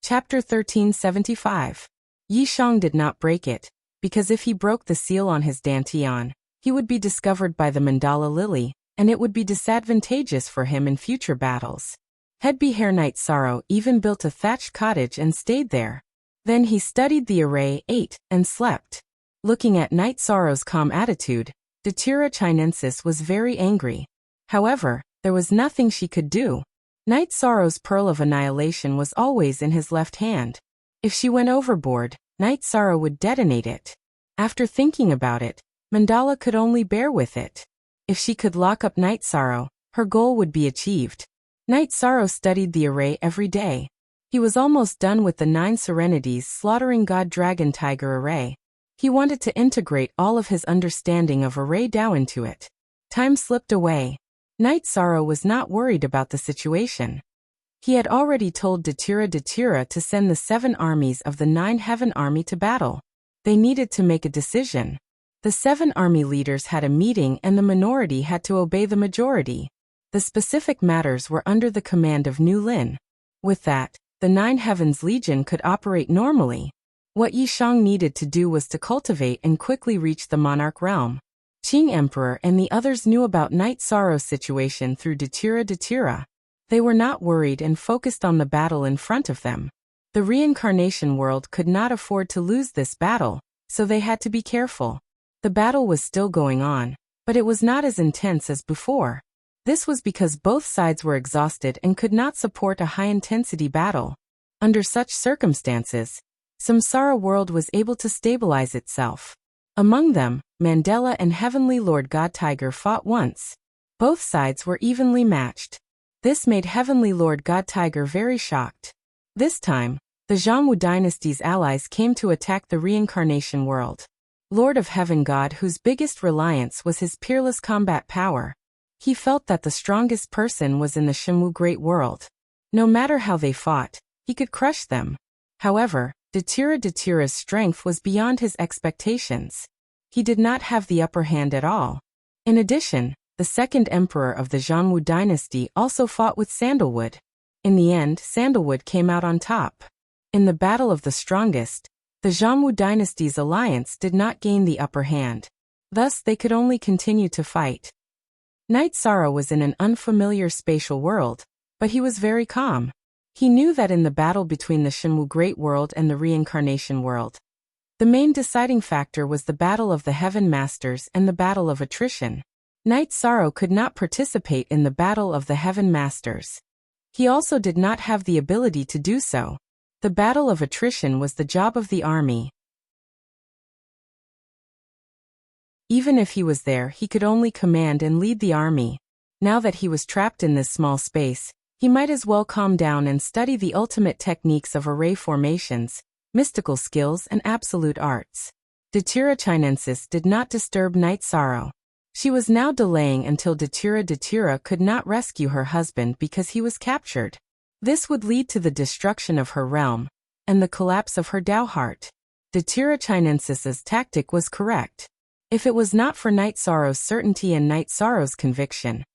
Chapter 1375. Yishang did not break it, because if he broke the seal on his dantian, he would be discovered by the Mandala Lily, and it would be disadvantageous for him in future battles. Headby Hair Night Sorrow even built a thatched cottage and stayed there. Then he studied the array, ate, and slept. Looking at Night Sorrow's calm attitude, Datura Chinensis was very angry. However, there was nothing she could do. Night Sorrow's pearl of annihilation was always in his left hand. If she went overboard, Night Sorrow would detonate it. After thinking about it, Mandala could only bear with it. If she could lock up Night Sorrow, her goal would be achieved. Night Sorrow studied the array every day. He was almost done with the 9 Serenities slaughtering God Dragon Tiger array. He wanted to integrate all of his understanding of array Dao into it. Time slipped away. Night Sorrow was not worried about the situation. He had already told Datura to send the 7 armies of the 9 Heaven Army to battle. They needed to make a decision. The 7 army leaders had a meeting and the minority had to obey the majority. The specific matters were under the command of Nu Lin. With that, the 9 Heavens Legion could operate normally. What Yishang needed to do was to cultivate and quickly reach the monarch realm. Qing Emperor and the others knew about Night Sorrow's situation through Datura. They were not worried and focused on the battle in front of them. The reincarnation world could not afford to lose this battle, so they had to be careful. The battle was still going on, but it was not as intense as before. This was because both sides were exhausted and could not support a high-intensity battle. Under such circumstances, Samsara world was able to stabilize itself. Among them, Mandela and Heavenly Lord God Tiger fought once. Both sides were evenly matched. This made Heavenly Lord God Tiger very shocked. This time, the Zhongwu dynasty's allies came to attack the reincarnation world. Lord of Heaven God, whose biggest reliance was his peerless combat power. He felt that the strongest person was in the Shenwu Great World. No matter how they fought, he could crush them. However, Datura's strength was beyond his expectations. He did not have the upper hand at all. In addition, the second emperor of the Zhongwu dynasty also fought with Sandalwood. In the end, Sandalwood came out on top. In the battle of the strongest, the Zhongwu dynasty's alliance did not gain the upper hand. Thus, they could only continue to fight. Night Sorrow was in an unfamiliar spatial world, but he was very calm. He knew that in the battle between the Shenwu Great World and the Reincarnation World, the main deciding factor was the Battle of the Heaven Masters and the Battle of Attrition. Night Sorrow could not participate in the Battle of the Heaven Masters. He also did not have the ability to do so. The Battle of Attrition was the job of the army. Even if he was there, he could only command and lead the army. Now that he was trapped in this small space, he might as well calm down and study the ultimate techniques of array formations, mystical skills and absolute arts. Datura Chinensis did not disturb Night Sorrow. She was now delaying until Datura could not rescue her husband because he was captured. This would lead to the destruction of her realm and the collapse of her Dao heart. Datura Chinensis's tactic was correct. If it was not for Night Sorrow's certainty and Night Sorrow's conviction,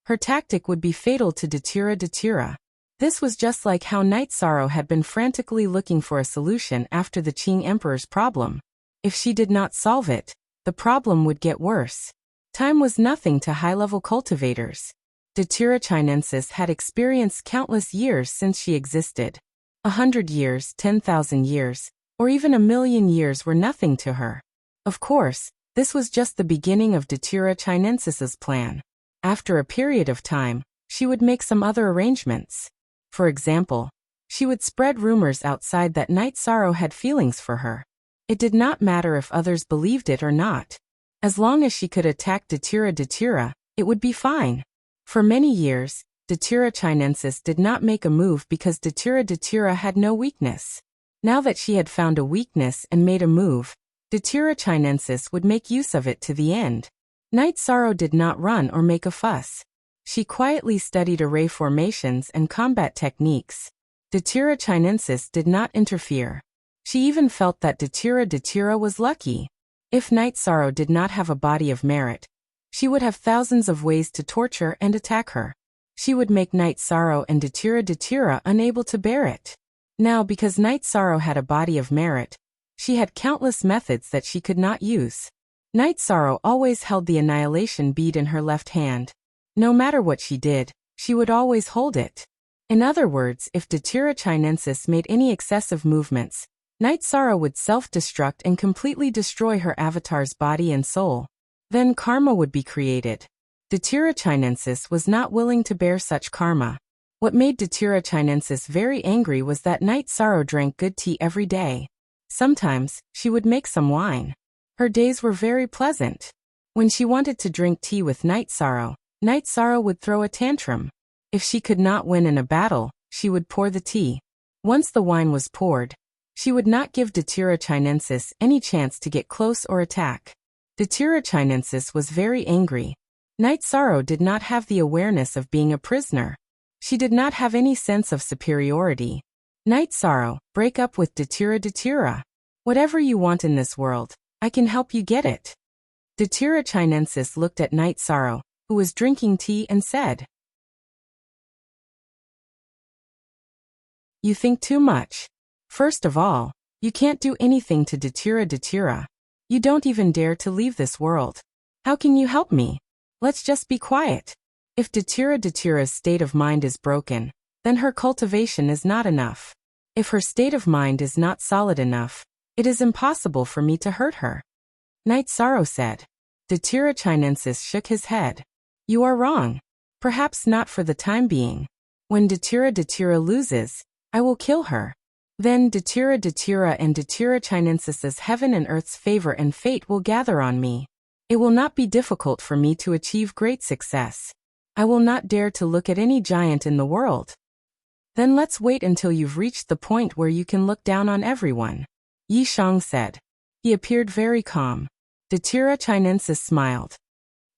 her tactic would be fatal to Datura. This was just like how Night Sorrow had been frantically looking for a solution after the Qing Emperor's problem. If she did not solve it, the problem would get worse. Time was nothing to high-level cultivators. Datura Chinensis had experienced countless years since she existed. 100 years, 10,000 years, or even 1,000,000 years were nothing to her. Of course, this was just the beginning of Datura Chinensis's plan. After a period of time, she would make some other arrangements. For example, she would spread rumors outside that Night Sorrow had feelings for her. It did not matter if others believed it or not. As long as she could attack Datura, it would be fine. For many years, Datura Chinensis did not make a move because Datura had no weakness. Now that she had found a weakness and made a move, Datura Chinensis would make use of it to the end. Night Sorrow did not run or make a fuss. She quietly studied array formations and combat techniques. Datura Chinensis did not interfere. She even felt that Datura was lucky. If Night Sorrow did not have a body of merit, she would have thousands of ways to torture and attack her. She would make Night Sorrow and Datura unable to bear it. Now, because Night Sorrow had a body of merit, she had countless methods that she could not use. Night Sorrow always held the annihilation bead in her left hand. No matter what she did, she would always hold it. In other words, if Datura Chinensis made any excessive movements, Night Sorrow would self-destruct and completely destroy her avatar's body and soul. Then karma would be created. Datura Chinensis was not willing to bear such karma. What made Datura Chinensis very angry was that Night Sorrow drank good tea every day. Sometimes, she would make some wine. Her days were very pleasant. When she wanted to drink tea with Night Sorrow would throw a tantrum. If she could not win in a battle, she would pour the tea. Once the wine was poured, she would not give Datura Chinensis any chance to get close or attack. Datura Chinensis was very angry. Night Sorrow did not have the awareness of being a prisoner. She did not have any sense of superiority. Night Sorrow, break up with Datura. Whatever you want in this world, I can help you get it. Datura Chinensis looked at Night Sorrow, who was drinking tea, and said, "You think too much. First of all, you can't do anything to Datura. You don't even dare to leave this world. How can you help me? Let's just be quiet. If Datura's state of mind is broken, then her cultivation is not enough. If her state of mind is not solid enough, it is impossible for me to hurt her." Night Sorrow said. Datura Chinensis shook his head. "You are wrong. Perhaps not for the time being. When Datura loses, I will kill her. Then Datura and Datura Chinensis's heaven and earth's favor and fate will gather on me. It will not be difficult for me to achieve great success. I will not dare to look at any giant in the world." "Then let's wait until you've reached the point where you can look down on everyone," Yi Shang said. He appeared very calm. Datura Chinensis smiled.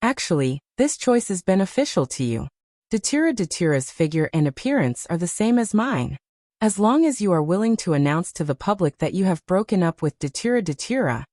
"Actually, this choice is beneficial to you. Datura's figure and appearance are the same as mine. As long as you are willing to announce to the public that you have broken up with Datura,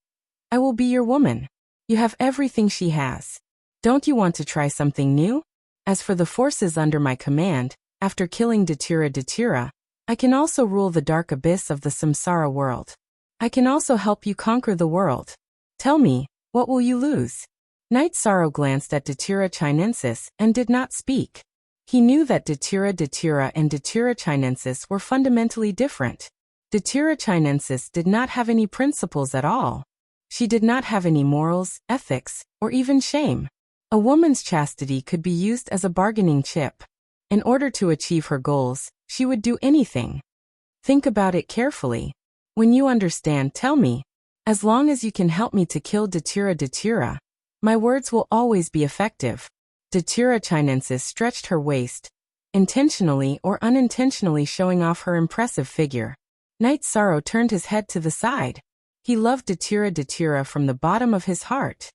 I will be your woman. You have everything she has. Don't you want to try something new? As for the forces under my command, after killing Datura, I can also rule the dark abyss of the samsara world. I can also help you conquer the world. Tell me, what will you lose?" Night Sorrow glanced at Datura Chinensis and did not speak. He knew that Datura and Datura Chinensis were fundamentally different. Datura Chinensis did not have any principles at all. She did not have any morals, ethics, or even shame. A woman's chastity could be used as a bargaining chip. In order to achieve her goals, she would do anything. Think about it carefully. When you understand, tell me. As long as you can help me to kill Datura, my words will always be effective. Datura Chinensis stretched her waist, intentionally or unintentionally showing off her impressive figure. Night Sorrow turned his head to the side. He loved Datura from the bottom of his heart.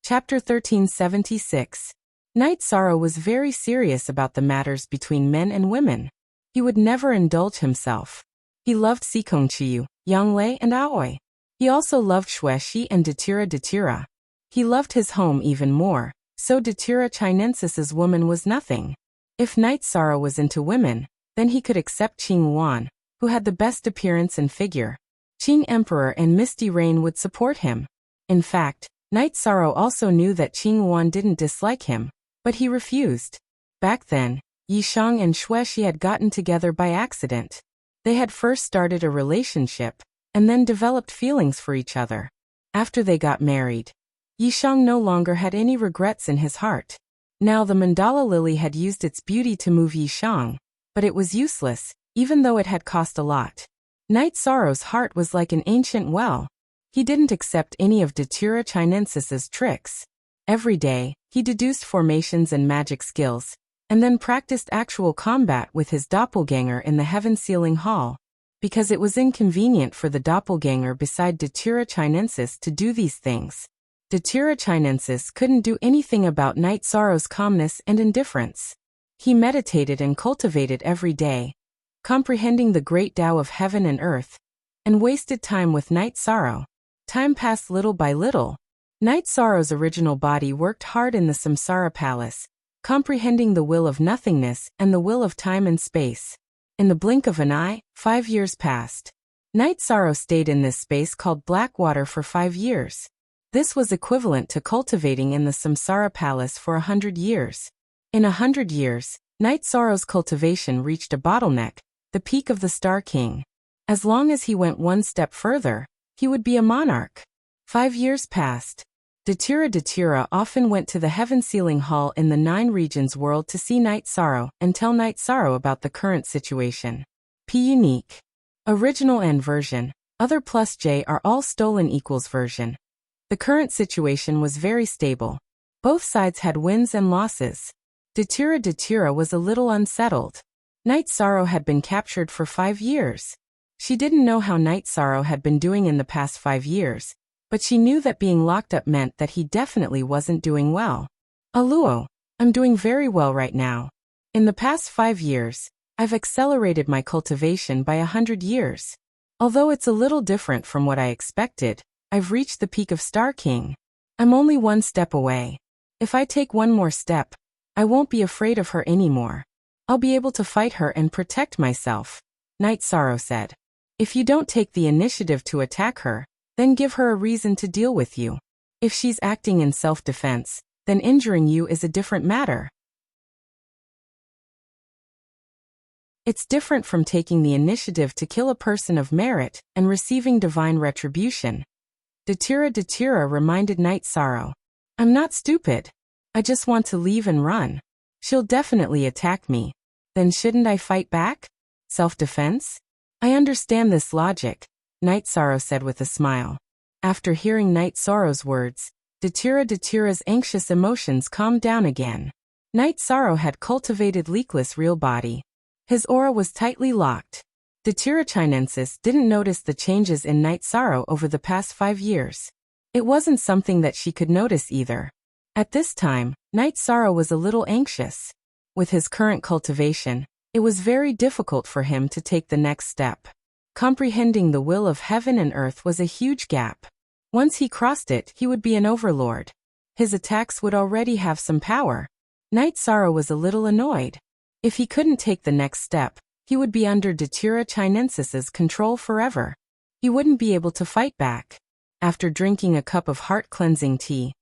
Chapter 1376. Night Sorrow was very serious about the matters between men and women. He would never indulge himself. He loved Sikongchiyu, Yanglei, and Aoi. He also loved Shueshi and Datira. He loved his home even more, so Datira Chinensis's woman was nothing. If Night Sorrow was into women, then he could accept Qing Wan, who had the best appearance and figure. Qing Emperor and Misty Rain would support him. In fact, Night Sorrow also knew that Qing Wan didn't dislike him, but he refused. Back then, Yishang and Shueshi had gotten together by accident. They had first started a relationship, and then developed feelings for each other. After they got married, Yishang no longer had any regrets in his heart. Now the mandala lily had used its beauty to move Yishang, but it was useless, even though it had cost a lot. Night Sorrow's heart was like an ancient well. He didn't accept any of Datira Chinensis's tricks. Every day, he deduced formations and magic skills, and then practiced actual combat with his doppelganger in the heaven-sealing hall. Because it was inconvenient for the doppelganger beside Datira Chinensis to do these things. Datira Chinensis couldn't do anything about Night Sorrow's calmness and indifference. He meditated and cultivated every day, comprehending the great Tao of heaven and earth, and wasted time with Night Sorrow. Time passed little by little. Night Sorrow's original body worked hard in the Samsara Palace, comprehending the will of nothingness and the will of time and space. In the blink of an eye, 5 years passed. Night Sorrow stayed in this space called Blackwater for 5 years. This was equivalent to cultivating in the Samsara Palace for 100 years. In 100 years, Night Sorrow's cultivation reached a bottleneck, the peak of the Star King. As long as he went one step further, he would be a monarch. 5 years passed. Datira often went to the heaven-sealing hall in the 9 regions world to see Night Sorrow and tell Night Sorrow about the current situation. P unique. Original and version. Other plus J are all stolen equals version. The current situation was very stable. Both sides had wins and losses. Datira was a little unsettled. Night Sorrow had been captured for 5 years. She didn't know how Night Sorrow had been doing in the past 5 years, but she knew that being locked up meant that he definitely wasn't doing well. Aluo, I'm doing very well right now. In the past 5 years, I've accelerated my cultivation by 100 years. Although it's a little different from what I expected, I've reached the peak of Star King. I'm only 1 step away. If I take 1 more step, I won't be afraid of her anymore. I'll be able to fight her and protect myself, Night Sorrow said. If you don't take the initiative to attack her, then give her a reason to deal with you. If she's acting in self-defense, then injuring you is a different matter. It's different from taking the initiative to kill a person of merit and receiving divine retribution. Datira reminded Night Sorrow. I'm not stupid. I just want to leave and run. She'll definitely attack me. Then shouldn't I fight back? Self-defense? I understand this logic, Night Sorrow said with a smile. After hearing Night Sorrow's words, Datira's anxious emotions calmed down again. Night Sorrow had cultivated Leakless real body. His aura was tightly locked. Datira Chinensis didn't notice the changes in Night Sorrow over the past 5 years. It wasn't something that she could notice either. At this time, Night Sorrow was a little anxious. With his current cultivation, it was very difficult for him to take the next step. Comprehending the will of heaven and earth was a huge gap. Once he crossed it, he would be an overlord. His attacks would already have some power. Night Sorrow was a little annoyed. If he couldn't take the next step, he would be under Datira Chinensis's control forever. He wouldn't be able to fight back. After drinking a cup of heart-cleansing tea,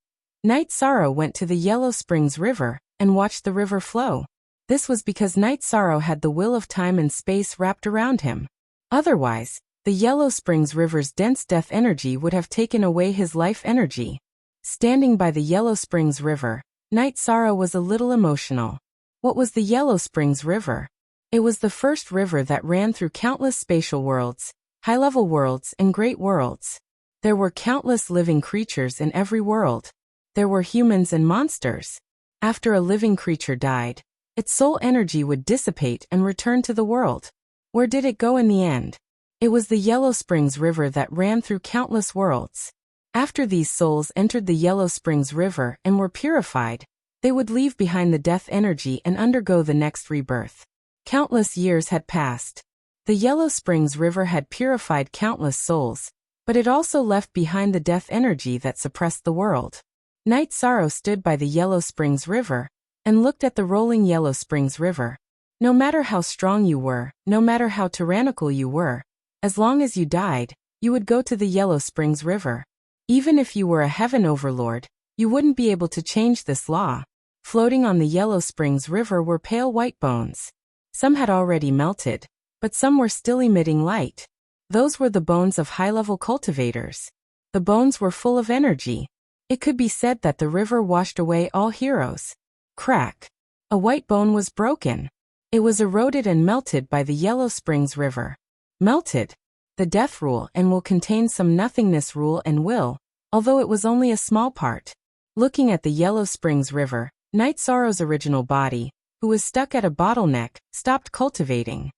Night Sorrow went to the Yellow Springs River and watched the river flow. This was because Night Sorrow had the will of time and space wrapped around him. Otherwise, the Yellow Springs River's dense death energy would have taken away his life energy. Standing by the Yellow Springs River, Night Sorrow was a little emotional. What was the Yellow Springs River? It was the first river that ran through countless spatial worlds, high-level worlds, and great worlds. There were countless living creatures in every world. There were humans and monsters. After a living creature died, its soul energy would dissipate and return to the world. Where did it go in the end? It was the Yellow Springs River that ran through countless worlds. After these souls entered the Yellow Springs River and were purified, they would leave behind the death energy and undergo the next rebirth. Countless years had passed. The Yellow Springs River had purified countless souls, but it also left behind the death energy that suppressed the world. Night Sorrow stood by the Yellow Springs River and looked at the rolling Yellow Springs River. No matter how strong you were, no matter how tyrannical you were, as long as you died, you would go to the Yellow Springs River. Even if you were a heaven overlord, you wouldn't be able to change this law. Floating on the Yellow Springs River were pale white bones. Some had already melted, but some were still emitting light. Those were the bones of high-level cultivators. The bones were full of energy. It could be said that the river washed away all heroes. Crack. A white bone was broken. It was eroded and melted by the Yellow Springs River. Melted. The death rule and will contain some nothingness rule and will, although it was only a small part. Looking at the Yellow Springs River, Night Sorrow's original body, who was stuck at a bottleneck, stopped cultivating.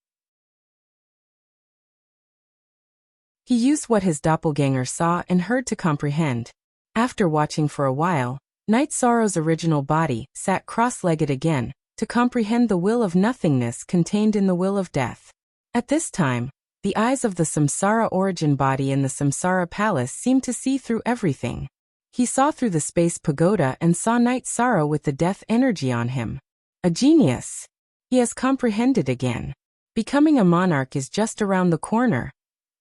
He used what his doppelganger saw and heard to comprehend. After watching for a while, Night Sorrow's original body sat cross-legged again, to comprehend the will of nothingness contained in the will of death. At this time, the eyes of the Samsara origin body in the Samsara palace seemed to see through everything. He saw through the space pagoda and saw Night Sorrow with the death energy on him. A genius. He has comprehended again. Becoming a monarch is just around the corner.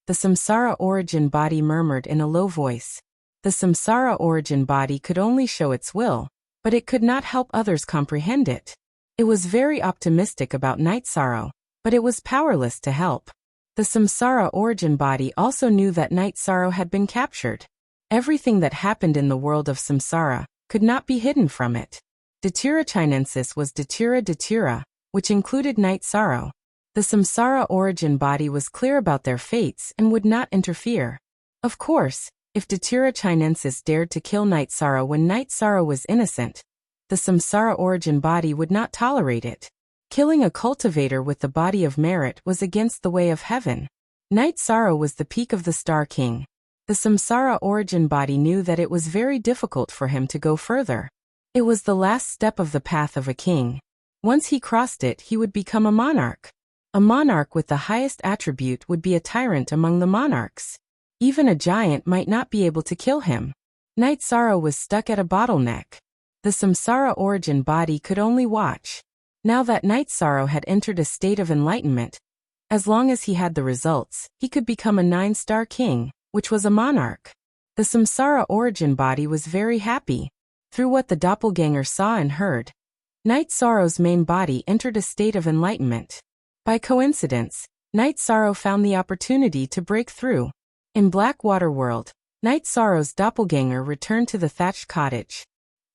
The Samsara origin body murmured in a low voice. The Samsara origin body could only show its will, but it could not help others comprehend it. It was very optimistic about Night Sorrow, but it was powerless to help. The Samsara origin body also knew that Night Sorrow had been captured. Everything that happened in the world of Samsara could not be hidden from it. Datura Chinensis was Datura, which included Night Sorrow. The Samsara origin body was clear about their fates and would not interfere. Of course, if Datura Chinensis dared to kill Night Sorrow when Night Sorrow was innocent, the Samsara origin body would not tolerate it. Killing a cultivator with the body of merit was against the way of heaven. Night Sorrow was the peak of the Star King. The Samsara origin body knew that it was very difficult for him to go further. It was the last step of the path of a king. Once he crossed it, he would become a monarch. A monarch with the highest attribute would be a tyrant among the monarchs. Even a giant might not be able to kill him. Night Sorrow was stuck at a bottleneck. The Samsara origin body could only watch. Now that Night Sorrow had entered a state of enlightenment, as long as he had the results, he could become a 9-star king, which was a monarch. The Samsara origin body was very happy. Through what the doppelganger saw and heard, Night Sorrow's main body entered a state of enlightenment. By coincidence, Night Sorrow found the opportunity to break through. In Blackwater World, Night Sorrow's doppelganger returned to the thatched cottage.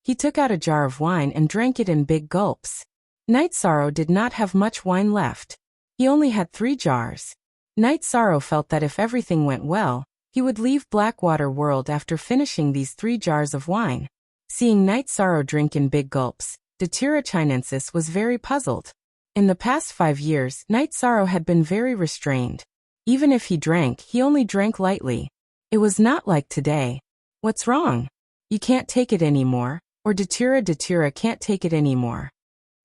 He took out a jar of wine and drank it in big gulps. Night Sorrow did not have much wine left. He only had 3 jars. Night Sorrow felt that if everything went well, he would leave Blackwater World after finishing these 3 jars of wine. Seeing Night Sorrow drink in big gulps, Datura Chinensis was very puzzled. In the past 5 years, Night Sorrow had been very restrained. Even if he drank, he only drank lightly. It was not like today. What's wrong? You can't take it anymore, or Datura can't take it anymore?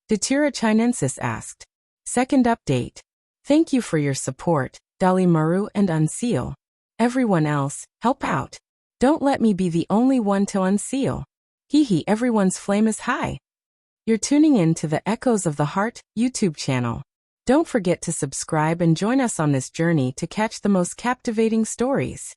Datura Chinensis asked. Second update. Thank you for your support, Dali Maru and Unseal. Everyone else, help out. Don't let me be the only one to unseal. Hee everyone's flame is high. You're tuning in to the Echoes of the Heart YouTube channel. Don't forget to subscribe and join us on this journey to catch the most captivating stories.